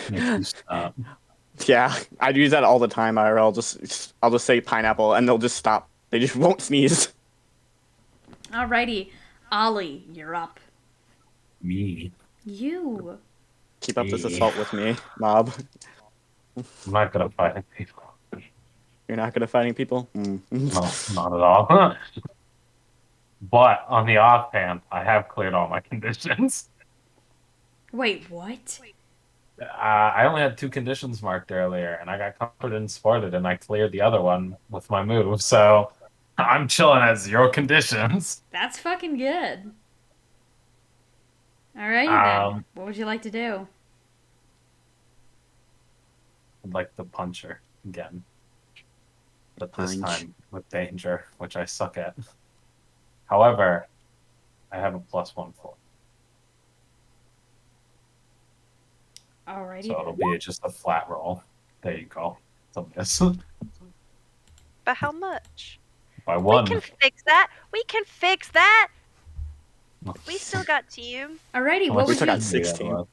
Make you stop. Yeah, I use that all the time. I'll just say pineapple, and they'll just stop. They just won't sneeze. Alrighty. Ollie, you're up. Me. You. Keep up this assault with me, mob. I'm not good at fighting people. You're not good at fighting people? Mm. No, not at all. But on the offhand, I have cleared all my conditions. Wait, what? I only had 2 conditions marked earlier, and I got comforted and sported, and I cleared the other one with my move. So I'm chilling at 0 conditions. That's fucking good. Alrighty then. Um, What would you like to do? I'd like to punch her again, but this Punch. time with danger, which I suck at. However, I have a +1 for it, Alrighty so it'll then. be just a flat roll. There you go. It's a miss But how much? by We 1. can fix that. We can fix that. We still got team. Alrighty, How what much would still you... got 16.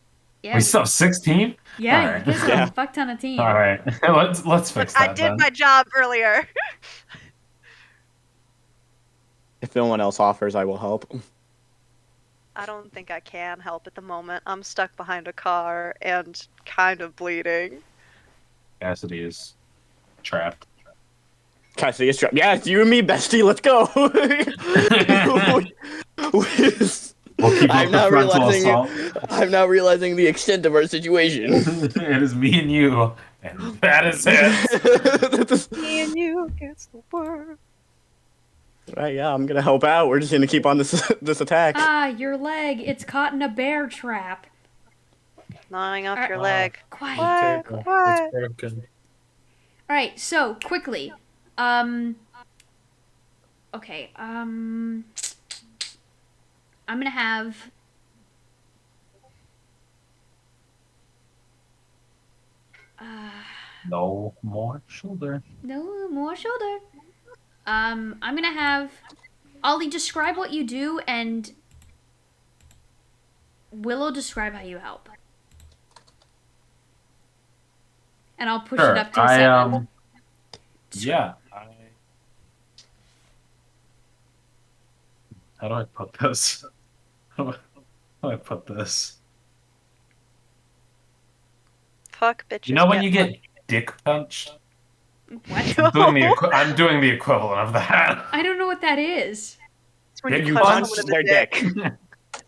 Yeah. We still have 16? Yeah, Alright. you guys have Yeah. a fuck ton of team. Alright. Let's Look, fix I that did then. my job earlier. If no one else offers, I will help. I don't think I can help at the moment. I'm stuck behind a car and kind of bleeding. Cassidy is trapped. Cassidy is trapped. Yeah, it's you and me, bestie. Let's go. We'll keep up I'm the now frontal realizing. assault. I'm now realizing the extent of our situation. It is me and you, and that is it. Me and you against the world. Right, yeah, I'm gonna help out. We're just gonna keep on this attack. Ah, your leg. It's caught in a bear trap. Gnawing off Alright. your leg. Quiet. What? It's broken. Alright, so, quickly. Okay, I'm gonna have... No more shoulder. No more shoulder. I'm gonna have Ollie describe what you do and Willow describe how you help. And I'll push Sure. it up to a 7. Yeah. How do I put this? How do I put this? Fuck bitches. You know when get you get dick punched? What? I'm doing the equivalent of that. I don't know what that is. It's when Dick you You punch punch someone in their the dick. dick.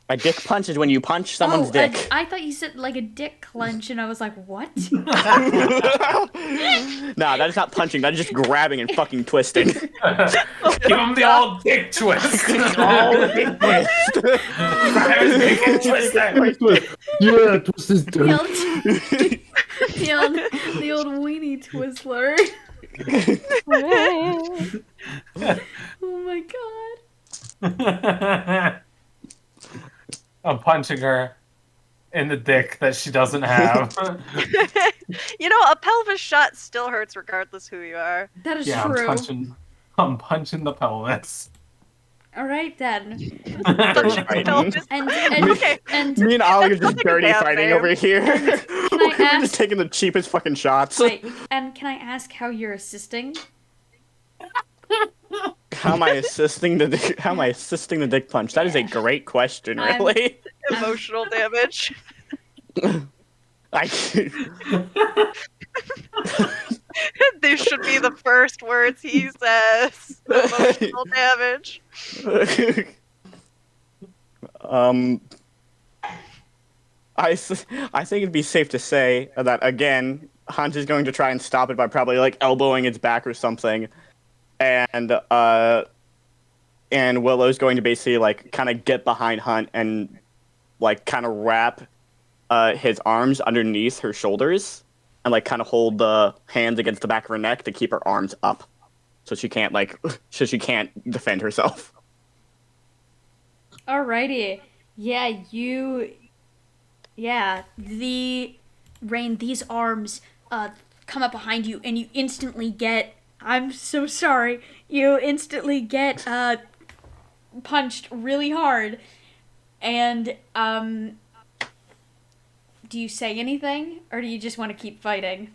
A dick punch is when you punch someone's oh, dick. I thought you said like a dick clench, and I was like, what? Nah, that is not punching. That is just grabbing and fucking twisting. Give him the old dick twist. Dick twist. I was making twist. Yeah, twist his dick. The old weenie twizzler. Oh my god. I'm punching her in the dick that she doesn't have. You know, a pelvis shot still hurts regardless who you are. That is Yeah, true. I'm punching the pelvis. Alright then. Dirty fighting. Okay. And Me and Ollie are That's just nothing dirty bad, fighting babe. over here. I We're ask- just taking the cheapest fucking shots. wait, and can I ask how you're assisting? How am I assisting the dick punch? That is a great question, I'm- really. Emotional damage. These should be the first words he says. Emotional damage. I think it'd be safe to say that again, Hunt is going to try and stop it by probably like elbowing its back or something, and Willow's going to basically like kind of get behind Hunt and like kind of wrap his arms underneath her shoulders and like kind of hold the hands against the back of her neck to keep her arms up, so she can't defend herself. Alrighty. Yeah, these arms come up behind you and you instantly get, I'm so sorry, you instantly get punched really hard. And do you say anything or do you just want to keep fighting?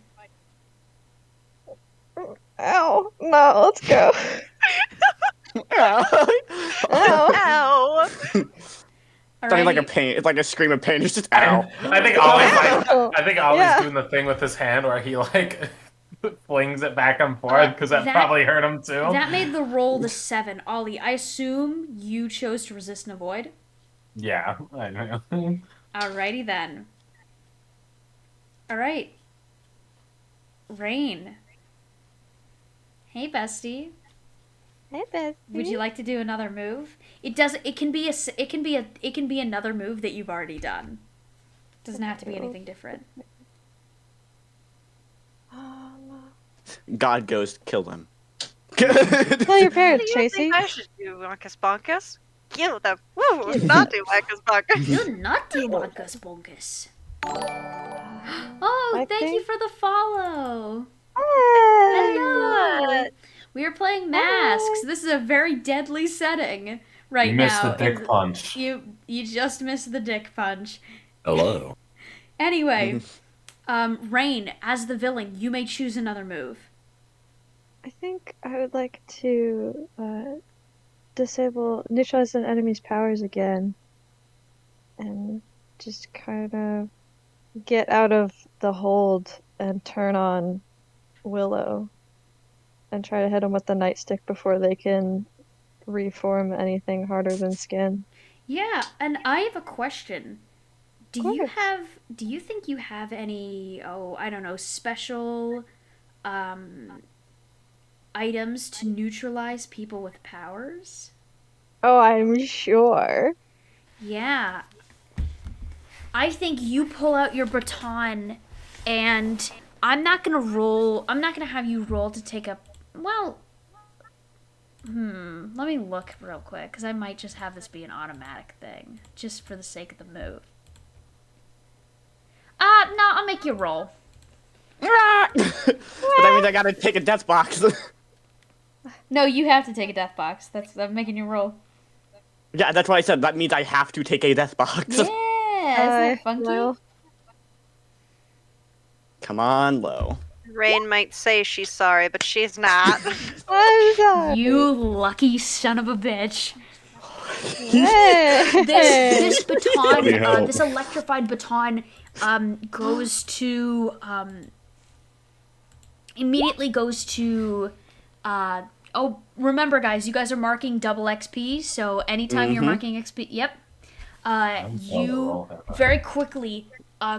Ow. No, let's go. Ow. Ow! Something like a Alrighty. pain. It's like a scream of pain. It's just ow. I think Ollie's Ow. Yeah. doing the thing with his hand where he like flings it back and forth because that that- probably hurt him too. That made the roll the 7. Ollie, I assume you chose to resist and avoid? Yeah, I know. Alrighty then. Alright. Rain. Hey, bestie. Hey, bestie. Would you like to do another move? It can be another move that you've already done. Doesn't have to be anything different. God goes, kill them. Tell your parents, What do you Tracy. think I should do, Marcus Bonkus? Kill them. Woo! Not do Marcus Bonkus. You're naughty, Wonkus Bonkus. Oh, I thank you think- for the follow. Hey. Hello. We are playing masks. This is a very deadly setting right You missed now. the dick punch. You just missed the dick punch. Hello. Anyway, Rain, as the villain, you may choose another move. I think I would like to neutralize an enemy's powers again, and just kind of get out of the hold and turn on Willow, and try to hit them with the nightstick before they can reform anything harder than skin. Yeah, and I have a question. Of course. Do you think you have any, I don't know, special items to neutralize people with powers? Oh, I'm sure. Yeah. I think you pull out your baton and I'm not gonna have you roll to take a, well, let me look real quick, because I might just have this be an automatic thing, just for the sake of the move. No, I'll make you roll. But that means I gotta take a death box. No, you have to take a death box. I'm making you roll. Yeah, that's what I said. That means I have to take a death box. Yeah, isn't that funky? Well, Come on, Lo. Rain might say she's sorry, but she's not. I'm sorry. You lucky son of a bitch. Hey. This baton, Bloody hell. this electrified baton, goes to, immediately goes to, remember guys, you guys are marking double XP, so anytime you're marking XP, yep, you very quickly,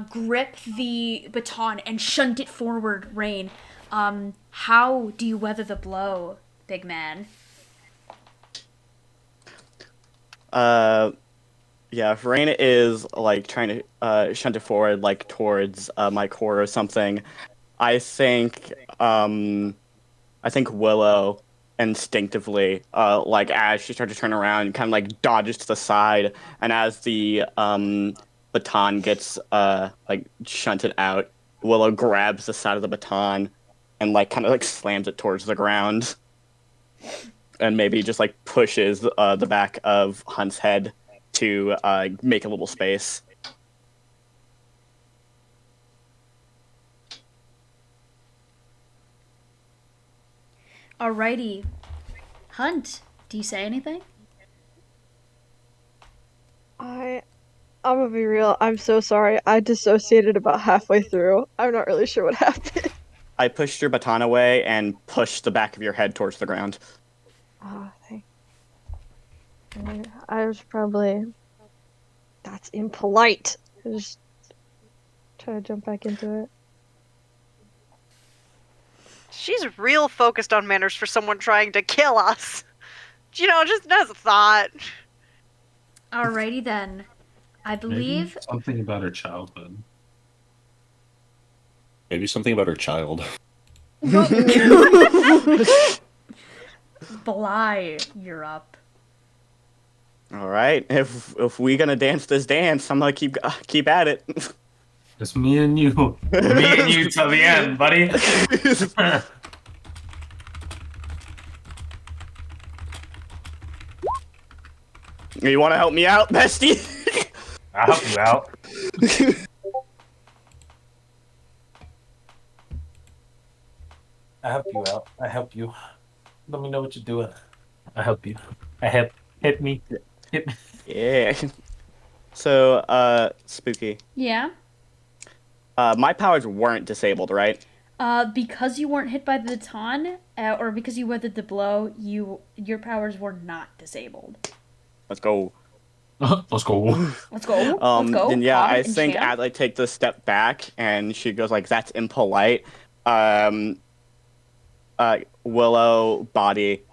grip the baton and shunt it forward, Rain. How do you weather the blow, big man? Yeah, if Rain is like trying to shunt it forward, like towards my core or something, I think Willow instinctively, like as she starts to turn around, kind of like dodges to the side, and as the baton gets like shunted out, Willow grabs the side of the baton and like kind of like slams it towards the ground, and maybe just like pushes the back of Hunt's head to make a little space. Alrighty. Hunt, do you say anything? I'm gonna be real. I'm so sorry. I dissociated about halfway through. I'm not really sure what happened. I pushed your baton away and pushed the back of your head towards the ground. Oh, thank. I was probably. That's impolite. I just try to jump back into it. She's real focused on manners for someone trying to kill us. You know, just as a thought. Alrighty then. I believe Maybe something about her childhood. Maybe something about her child. Bly, you're up. All right, if we gonna dance this dance, I'm gonna keep at it. Just me and you. Me and you till the end, buddy. You want to help me out, bestie? I'll help you out. I help you out. I help you. Let me know what you're doing. I help you. Hit me. Hit me. Yeah. So, Spooky. Yeah? My powers weren't disabled, right? Because you weren't hit by the baton, or because you weathered the blow, your powers were not disabled. Let's go. Let's go. Let's go. Let's go. Then yeah, Pog I and think champ. as I take the step back and she goes like, "That's impolite." Willow body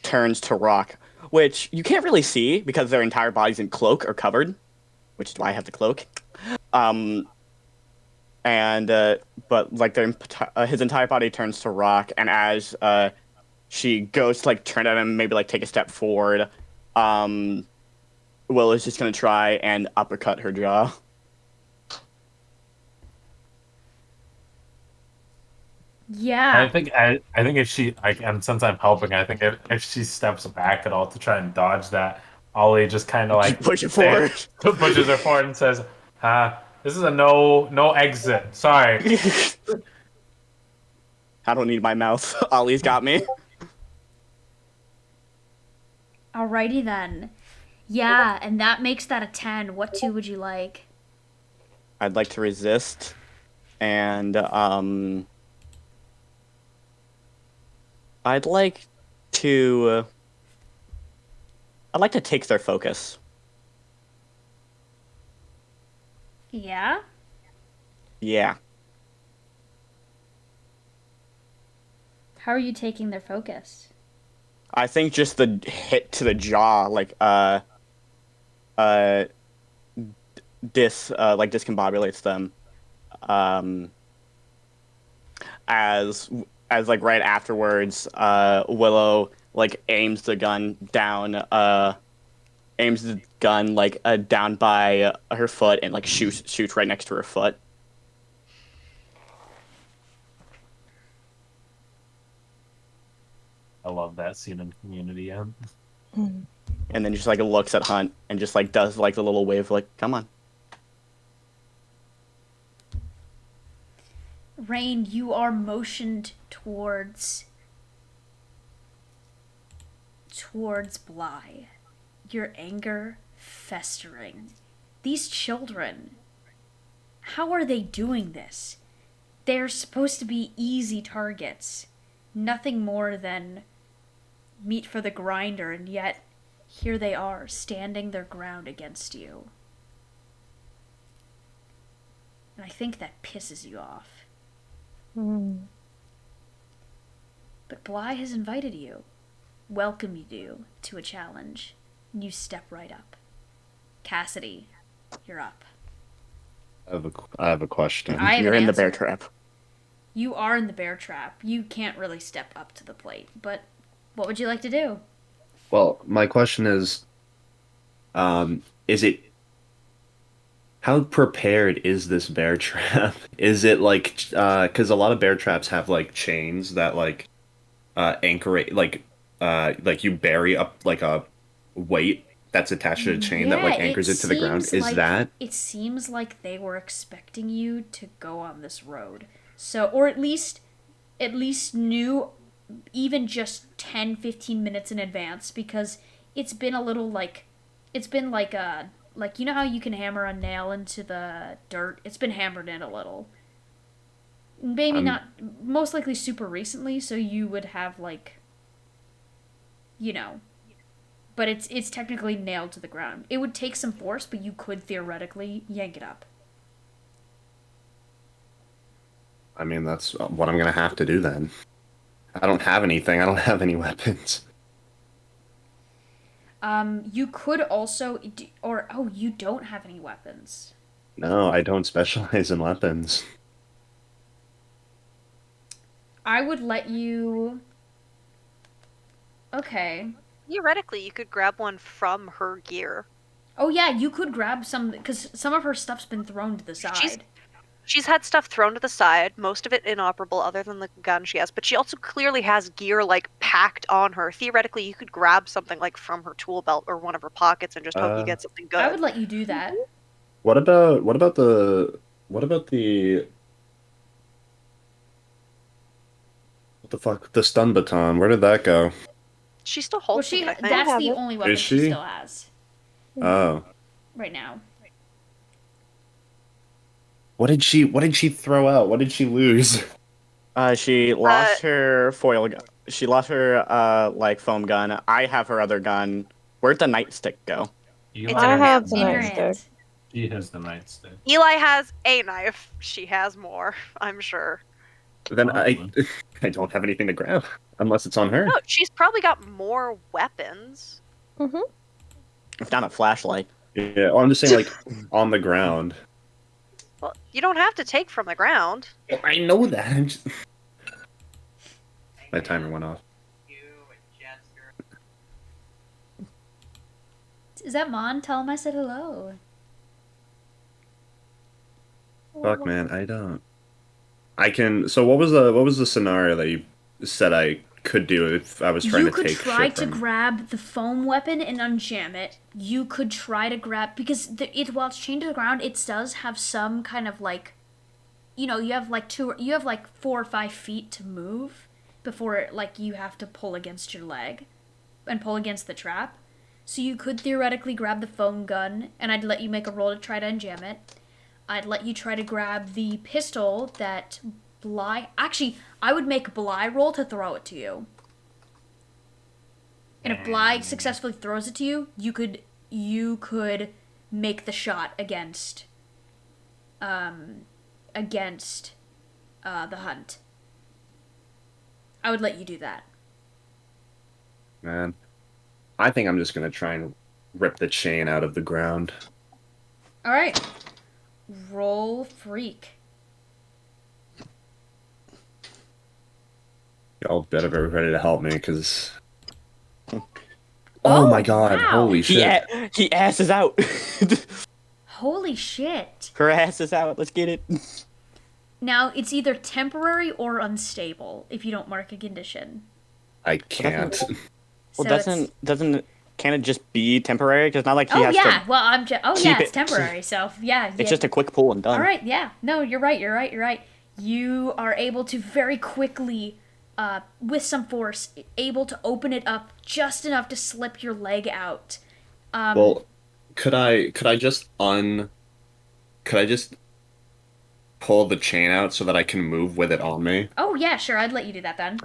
turns to rock, which you can't really see because their entire body's in cloak or covered, which is why I have the cloak. But like his entire body turns to rock, and as she goes to like turn at him, maybe like take a step forward, Will is just gonna try and uppercut her jaw. Yeah. I think if she and since I'm helping, I think if she steps back at all to try and dodge that, Ollie just kind of like Push it forward. pushes her forward and says, This is a no exit. Sorry. I don't need my mouth. Ollie's got me. Alrighty then. Yeah, and that makes that a 10. What two would you like? I'd like to resist, and I'd like to. I'd like to take their focus. Yeah? Yeah. How are you taking their focus? I think just the hit to the jaw, like discombobulates them. Um, as like right afterwards, Willow like aims the gun like down by her foot and like shoots right next to her foot. I love that scene in Community. And then just like looks at Hunt and just like does like the little wave like, come on. Rain, you are motioned towards Bly. Your anger festering. These children, how are they doing this? They're supposed to be easy targets. Nothing more than meat for the grinder, and yet here they are, standing their ground against you. And I think that pisses you off. But Bly has invited you, welcomed you to a challenge. You step right up. Cassidy, you're up. I have a question. I have You're an in the bear answer. trap. You are in the bear trap. You can't really step up to the plate, but what would you like to do? Well, my question is it how prepared is this bear trap? Is it like, because a lot of bear traps have like chains that like anchor it, like you bury up like a weight that's attached to a chain that Yeah, like anchors it to the ground. Is that? it seems like they were expecting you to go on this road. So, or at least knew even just 10-15 minutes in advance, because it's been a little like it's been like you know how you can hammer a nail into the dirt? It's been hammered in a little. Maybe I'm not, most likely super recently, so you would have like, you know, but it's technically nailed to the ground. It would take some force, but you could theoretically yank it up. I mean, that's what I'm gonna have to do then. I don't have anything. I don't have any weapons. You could also, or oh, you don't have any weapons. No, I don't specialize in weapons. I would let you. Okay. Theoretically, you could grab one from her gear. Oh yeah, you could grab some, because some of her stuff's been thrown to the side. She's had stuff thrown to the side, most of it inoperable other than the gun she has, but she also clearly has gear like packed on her. Theoretically, you could grab something like from her tool belt or one of her pockets and just hope you Uh, get something good. I would let you do that. What about the what the fuck, the stun baton? Where did that go? She still Well, holds it, I think. that's have the it. only weapon Is she she? still has Oh, right now. what did she throw out? What did she lose? She lost her foil gun. She lost her like foam gun. I have her other gun. Where'd the nightstick go? Eli, I have the In her nightstick. hand. She has the nightstick. Eli has a knife. She has more, I'm sure. Then Probably. I don't have anything to grab unless it's on her. No, she's probably got more weapons. If not a flashlight. Yeah, well, I'm just saying like on the ground. Well, you don't have to take from the ground. I know that. My timer went off. Is that Mon? Tell him I said hello. Fuck, man, I don't. I can. So what was the scenario that you said I could do if I was trying You to could take try shit to from. grab the foam weapon and unjam it. You could try to grab because while it's chained to the ground, it does have some kind of like, you have like 4 or 5 feet to move before like you have to pull against your leg and pull against the trap. So you could theoretically grab the foam gun, and I'd let you make a roll to try to unjam it. I'd let you try to grab the pistol that Bly. Actually, I would make Bly roll to throw it to you. And if Bly successfully throws it to you, you could make the shot against the hunt. I would let you do that. Man, I think I'm just gonna try and rip the chain out of the ground. All right. Roll freak. Y'all better be ready to help me, because... Oh, Oh my god, wow. holy shit. He asses out. Holy shit. Her ass is out. Let's get it. Now, it's either temporary or unstable if you don't mark a condition. I can't. Well, So can't it just be temporary? Because not like he Oh has yeah, to. well keep it's it. temporary. So yeah, It's just a quick pull and done. All right, yeah. No, you're right. You are able to very quickly, with some force, able to open it up just enough to slip your leg out. Well, could I just pull the chain out so that I can move with it on me? Oh yeah, sure. I'd let you do that then.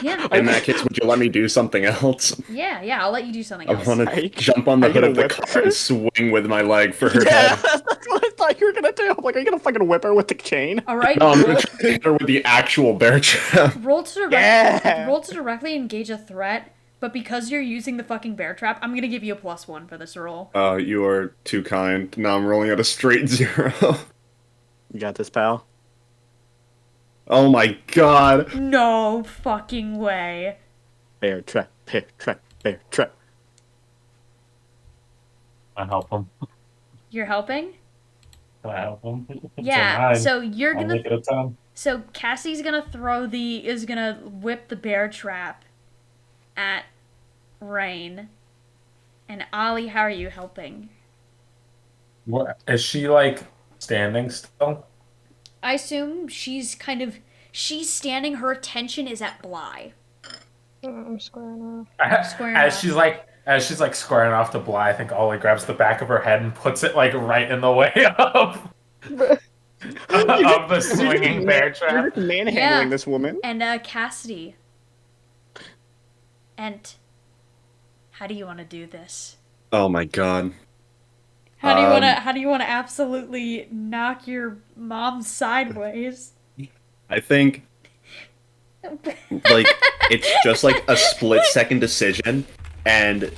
Yeah, In that case, would you let me do something else? yeah. I'll let you do something I else. want Are you- to jump on the are you hood gonna of the whip car her? and swing with my leg for her Yeah, head. that's what I thought you were gonna do. I'm like, are you gonna fucking whip her with the chain? All right. No, I'm gonna try to hit her with the actual bear trap. Roll to directly engage a threat, but because you're using the fucking bear trap, I'm gonna give you a +1 for this roll. Oh, you are too kind. Now I'm rolling at a straight 0. You got this, pal. Oh my god. No fucking way. Bear trap, bear trap, bear trap. I help him. You're helping? Can I help him? It's a Yeah. 9. So you're I'll gonna. make it a 10. So Cassie's gonna is gonna whip the bear trap at Rain. And Ollie, how are you helping? What is she like standing still? I assume she's standing. Her attention is at Bly. I'm squaring off. Squaring As off. she's like squaring off to Bly, I think Ollie grabs the back of her head and puts it like right in the way of the swinging bear You're trap. just manhandling Yeah. this woman. And Cassidy. And how do you want to do this? Oh my god. How do you want to absolutely knock your mom sideways? I think like it's just like a split-second decision, and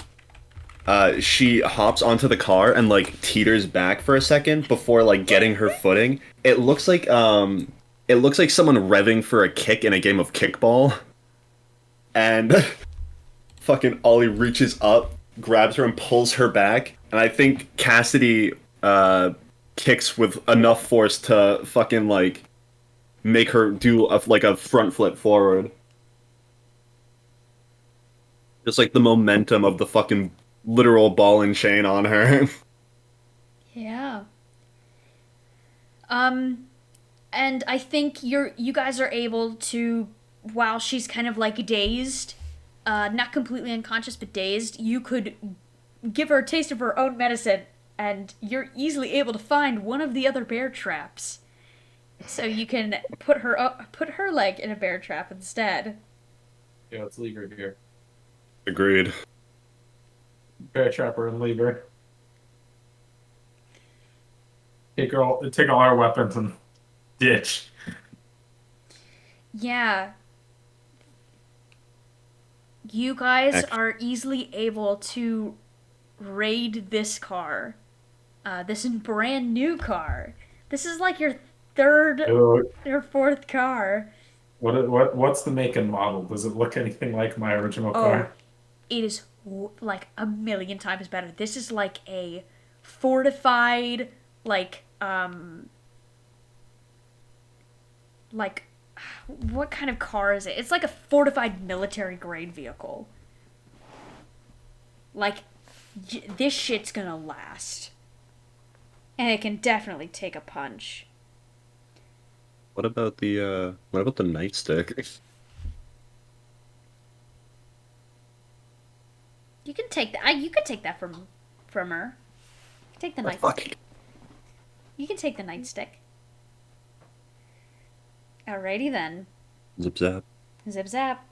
she hops onto the car and like teeters back for a second before like getting her footing. It looks like someone revving for a kick in a game of kickball. And fucking Ollie reaches up, grabs her and pulls her back, and I think Cassidy kicks with enough force to fucking like make her do a front flip forward. Just like the momentum of the fucking literal ball and chain on her. Yeah. And I think you guys are able to, while she's kind of like dazed, not completely unconscious but dazed, you could give her a taste of her own medicine, and you're easily able to find one of the other bear traps. So you can put her leg in a bear trap instead. Yeah, let's leave her here. Agreed. Bear trapper and leave her. Take all our weapons and ditch. Yeah. You guys are easily able to raid this car. This is brand new car. This is like your third Dude, or fourth car. what's the make and model? Does it look anything like my original car? It is like a million times better. This is like a fortified, like what kind of car is it? It's like a fortified military grade vehicle. Like, this shit's gonna last. And it can definitely take a punch. What about the nightstick? You can take that. You could take that from her. Take the The nightstick. fuck? You can take the nightstick. Alrighty then. Zip zap. Zip zap.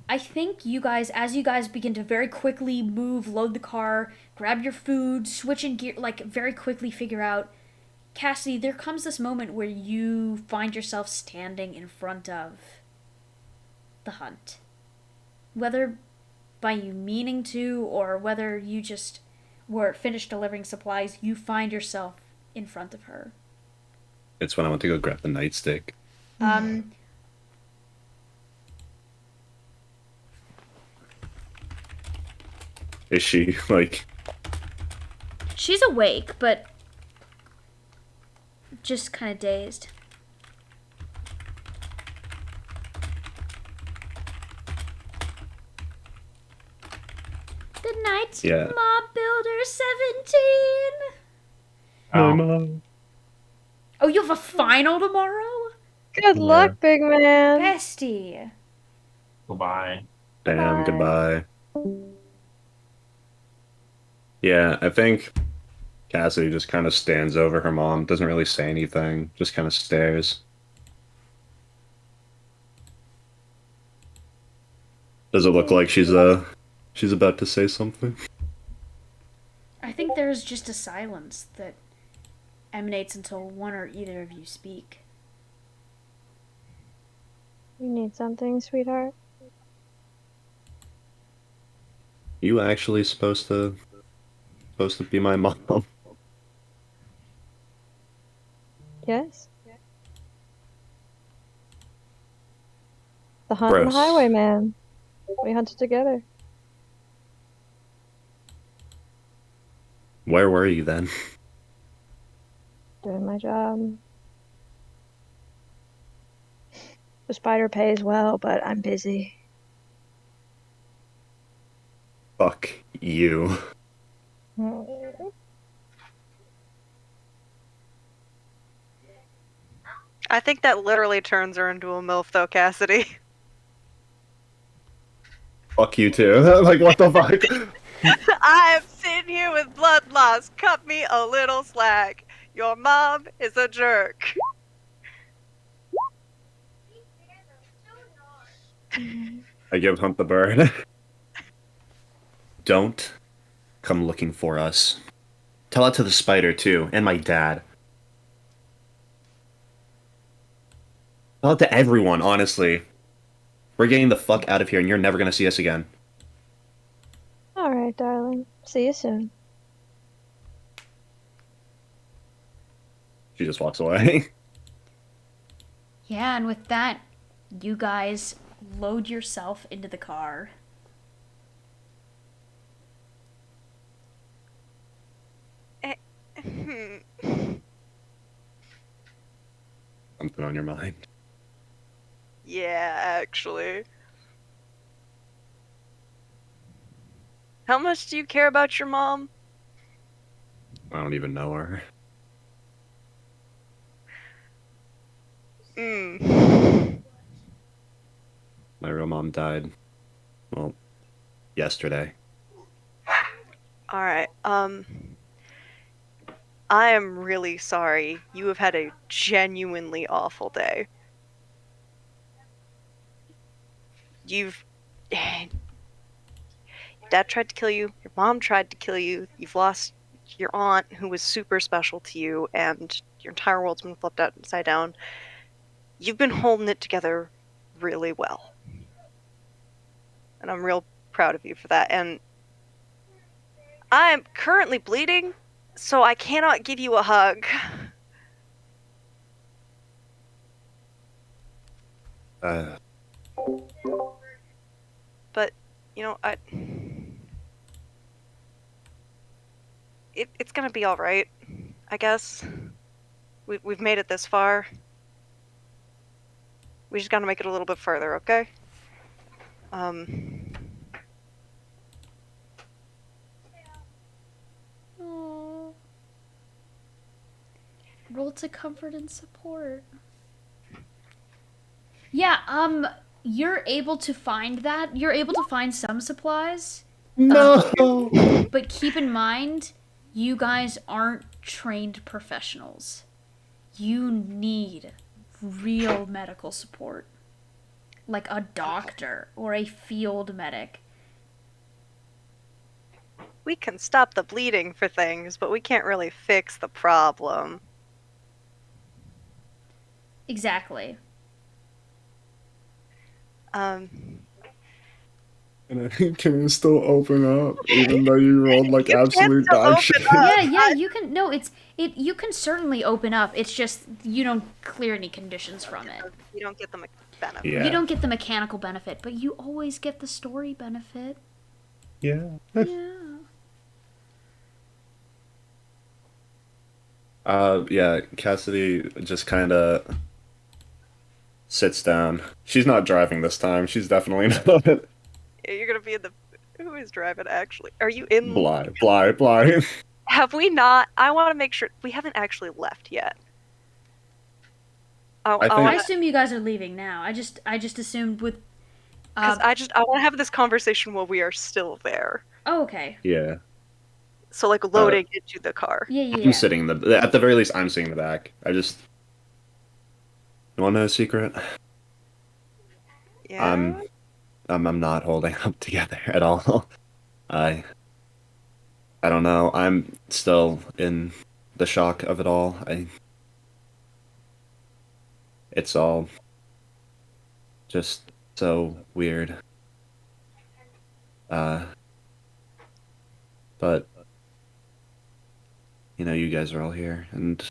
I think you guys, as you guys begin to very quickly move, load the car, grab your food, switch in gear, like very quickly figure out. Cassie, there comes this moment where you find yourself standing in front of the hunt. Whether by you meaning to or whether you just were finished delivering supplies, you find yourself in front of her. It's when I went to go grab the nightstick. Is she like? She's awake, but just kind of dazed. The Knights Yeah. Mob Builder 17. My Oh, mom. Oh, you have a final tomorrow? Good Yeah. luck, big man. Bestie. goodbye. Damn. Bye. Goodbye. Yeah, I think Cassidy just kind of stands over her mom, doesn't really say anything, just kind of stares. Does it look like she's about to say something? I think there's just a silence that emanates until one or either of you speak. You need something, sweetheart? You actually supposed to be my mom? Yes. The hunt and Gross. highwayman. We hunted together. Where were you then? Doing my job. The spider pays well, but I'm busy. Fuck you. I think that literally turns her into a MILF, though, Cassidy. Fuck you too. Like, what the fuck? I am sitting here with blood loss. Cut me a little slack. Your mom is a jerk. I give Hunt the bird. Don't come looking for us. Tell that to the spider too, and my dad. Tell it to everyone, honestly. We're getting the fuck out of here and you're never gonna see us again. Alright, darling. See you soon. She just walks away. Yeah, and with that, you guys load yourself into the car. Something on your mind. Yeah, actually. How much do you care about your mom? I don't even know her. My real mom died. Well, yesterday. Alright, I am really sorry. You have had a genuinely awful day. You've... Dad tried to kill you, your mom tried to kill you, you've lost your aunt who was super special to you, and your entire world's been flipped upside down. You've been holding it together really well. And I'm real proud of you for that. And I'm currently bleeding, so I cannot give you a hug. But, you know, it's gonna be alright, I guess. We've made it this far. We just gotta make it a little bit further, okay? Aw. Roll to comfort and support. Yeah, you're able to find that. You're able to find some supplies. No. But keep in mind, you guys aren't trained professionals. You need real medical support. Like a doctor or a field medic. We can stop the bleeding for things, but we can't really fix the problem. Exactly. Can you still open up even though you rolled like You can't absolute still dog open shit? up. Yeah, you can. No, you can certainly open up. It's just you don't clear any conditions from it. You don't get the benefit. Yeah. You don't get the mechanical benefit, but you always get the story benefit. Yeah. Yeah. Yeah, Cassidy just kind of sits down. She's not driving this time. She's definitely not. You're gonna be in the. Who is driving actually? Are you in? Bly. Have we not? I want to make sure we haven't actually left yet. I think- I wanna- assume you guys are leaving now. I just assumed with. 'cause I want to have this conversation while we are still there. Oh, okay. Yeah. So like loading into the car. Yeah, yeah, I'm yeah. sitting in the at the very least I'm sitting in the back. You wanna know a secret? Yeah. I'm not holding up together at all. I don't know. I'm still in the shock of it all. It's all just so weird. But you know, you guys are all here and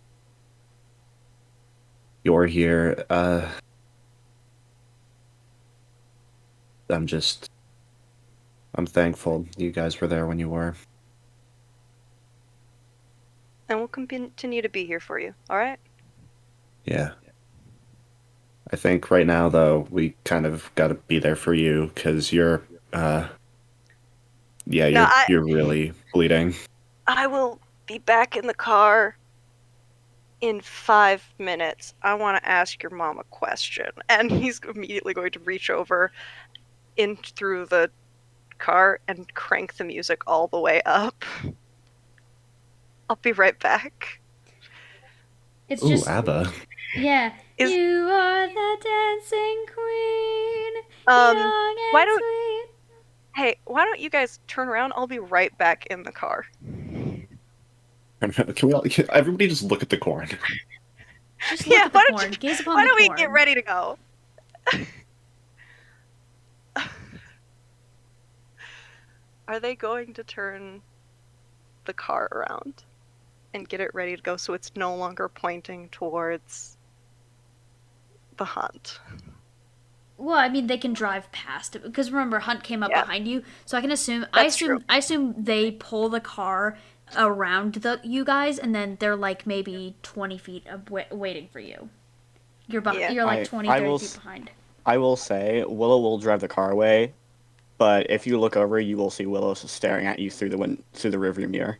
you're here. I'm thankful you guys were there when you were. And we'll continue to be here for you. All right. Yeah. I think right now, though, we kind of got to be there for you because you're you're really bleeding. I will be back in the car in 5 minutes. I want to ask your mom a question. And he's immediately going to reach over in through the car and crank the music all the way up. I'll be right back. It's Ooh, just ABBA. yeah. Is- You are the dancing queen. Um, young and why don't- sweet. Hey, why don't you guys turn around? I'll be right back in the car. Can everybody just look at the corn? Just look Yeah, at the why don't corn. you- Gaze upon Why the don't we corn. get ready to go? Are they going to turn the car around and get it ready to go so it's no longer pointing towards the hunt? Well, I mean, they can drive past it because remember, Hunt came up Yeah. behind you, so I can assume. That's true. I assume they pull the car around you guys, and then they're like maybe 20 feet waiting for you. You're Yeah. You're like I- 20, I 30 will feet s- behind. I will say Willow will drive the car away, but if you look over, you will see Willow staring at you through the rearview mirror.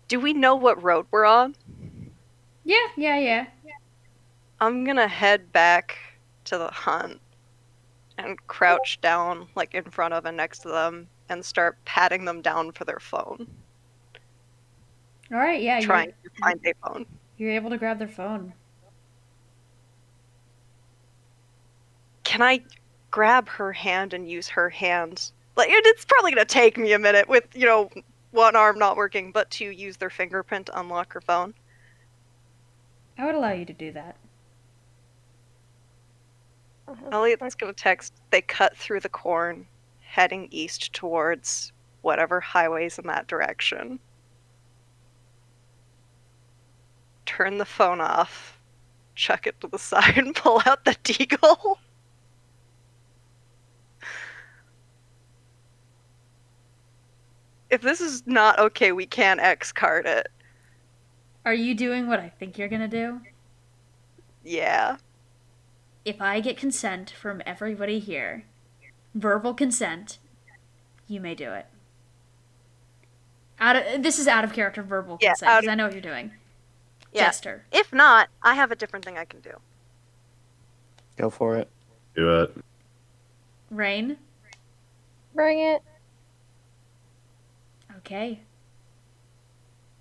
Do we know what road we're on? Yeah. I'm gonna head back to the hunt and crouch down like in front of and next to them and start patting them down for their phone. All right, yeah. Trying to find a phone. You're able to grab their phone. Can I grab her hand and use her hand? Like it's probably gonna take me a minute with, one arm not working, but to use their fingerprint to unlock her phone. I would allow you to do that. Elliot's gonna text. They cut through the corn, heading east towards whatever highway's in that direction. Turn the phone off, chuck it to the side, and pull out the deagle. If this is not okay, we can X card it. Are you doing what I think you're gonna do? Yeah. If I get consent from everybody here, verbal consent, you may do it. This is out of character verbal Yeah, consent, because I know what you're doing. Yeah. Jester. If not, I have a different thing I can do. Go for it. Do it. Rain. Bring it. Okay.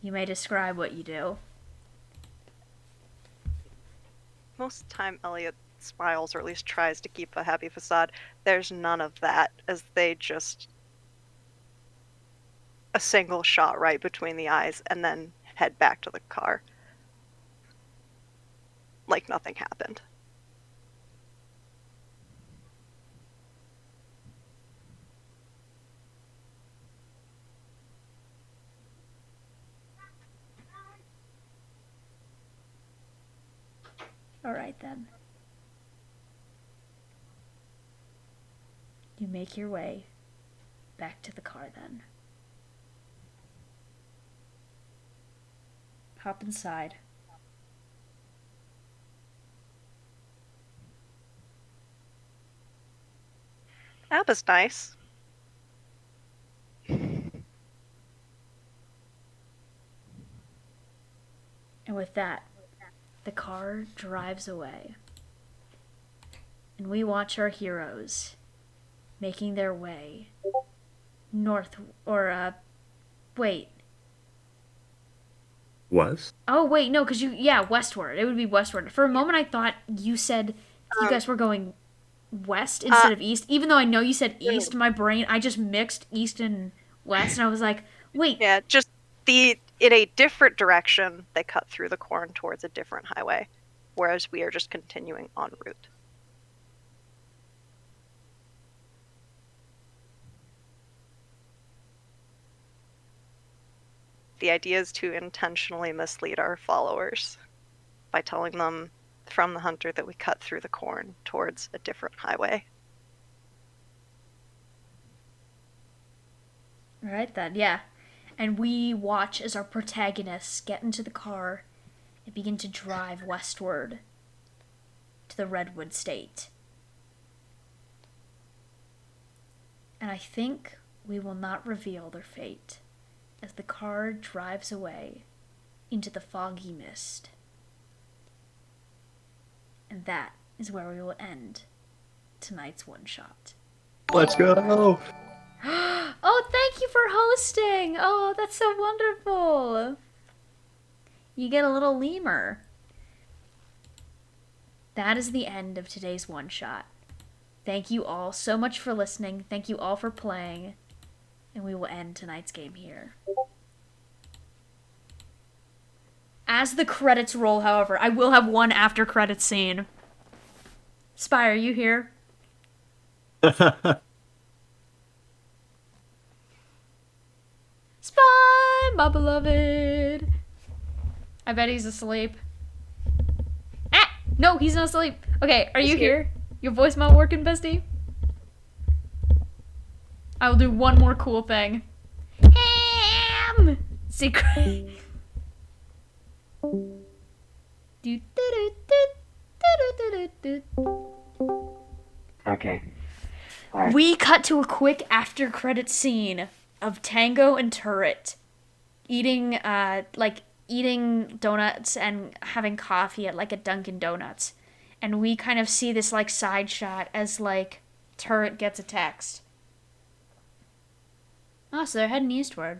You may describe what you do. Most of the time, Elliot smiles, or at least tries to keep a happy facade. There's none of that, as they just a single shot right between the eyes and then head back to the car. Like nothing happened. Alright then. You make your way back to the car then. Hop inside. That was nice. And with that, the car drives away. And we watch our heroes making their way north, or, wait. Was? Oh, wait, no, because westward. It would be westward. For a moment, I thought you said you guys were going west instead of east. Even though I know you said east, my brain, I just mixed east and west, and I was like, wait. Yeah, just in a different direction, they cut through the corn towards a different highway, whereas we are just continuing en route. The idea is to intentionally mislead our followers by telling them from the hunter that we cut through the corn towards a different highway. Alright then, yeah. And we watch as our protagonists get into the car and begin to drive westward to the Redwood State. And I think we will not reveal their fate as the car drives away into the foggy mist. And that is where we will end tonight's one-shot. Let's go! Oh, thank you for hosting! Oh, that's so wonderful! You get a little lemur. That is the end of today's one-shot. Thank you all so much for listening. Thank you all for playing. And we will end tonight's game here. As the credits roll, however, I will have one after credits scene. Spy, are you here? Spy, my beloved. I bet he's asleep. Ah! No, he's not asleep. Okay, are you here? Your voicemail working, bestie? I will do one more cool thing. Ham! Secret. Okay. Alright. We cut to a quick after credit scene of Tango and Turret eating donuts and having coffee at like a Dunkin' Donuts. And we kind of see this like side shot as like Turret gets a text. Oh, so they're heading eastward.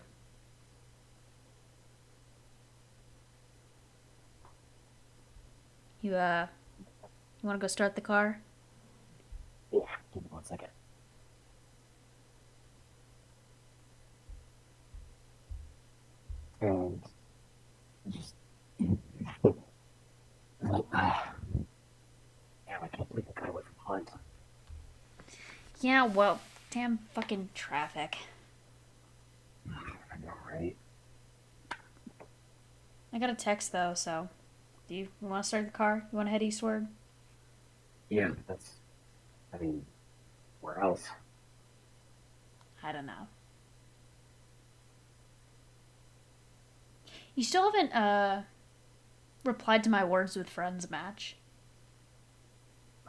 You want to go start the car? Yeah, give me 1 second. And just damn, I can't believe I got away from Hunt. Yeah, well, damn fucking traffic. I know, right? I got a text though, so do you want to start the car? You want to head eastward? Yeah, where else? I don't know. You still haven't replied to my Words with Friends match.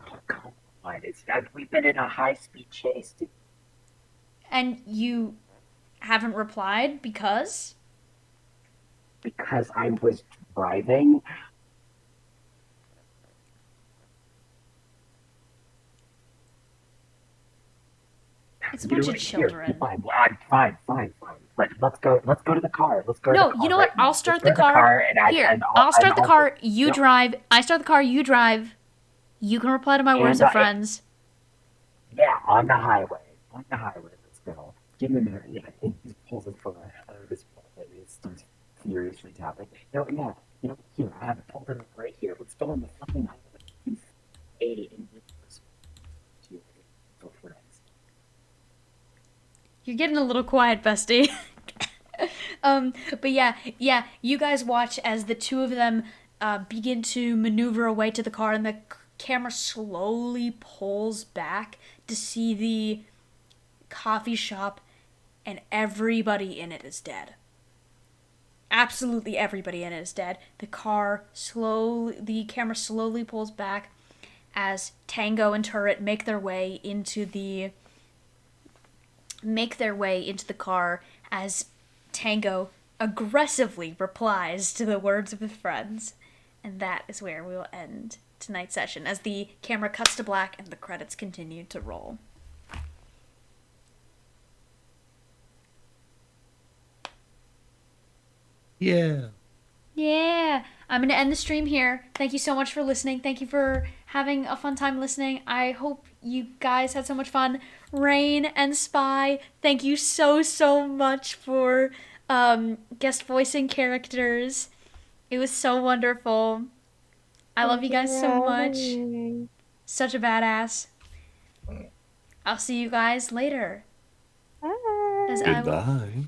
Oh, come on. We've been in a high-speed chase, dude. And you haven't replied because? Because I was driving. It's a bunch of children. Fine. Let's go to the car. Let's go to the No, car. you know what? right now. I'll start Let's the go to car. and Here, I'll start the car. You Yep. drive. I start the car. You drive. You can reply to my Words of Friends. Yeah, on the highway. Let's go. Give me a minute. Yeah, it just pulls it for this point. It starts furiously tapping. Here, I have it pulled it up right here. Let's go on the fucking highway. 80 and go for it. You're getting a little quiet, bestie. But yeah, you guys watch as the two of them begin to maneuver away to the car, and the camera slowly pulls back to see the coffee shop, and everybody in it is dead. Absolutely everybody in it is dead. The camera slowly pulls back as Tango and Turret make their way into the car as Tango aggressively replies to the Words of his friends. And that is where we will end tonight's session as the camera cuts to black and the credits continue to roll. Yeah. I'm going to end the stream here. Thank you so much for listening. Thank you for having a fun time listening. I hope you guys had so much fun. Rain and Spy, thank you so much for guest voicing characters. It was so wonderful. I love you guys so much. Such a badass. I'll see you guys later. Bye. As I will- Goodbye.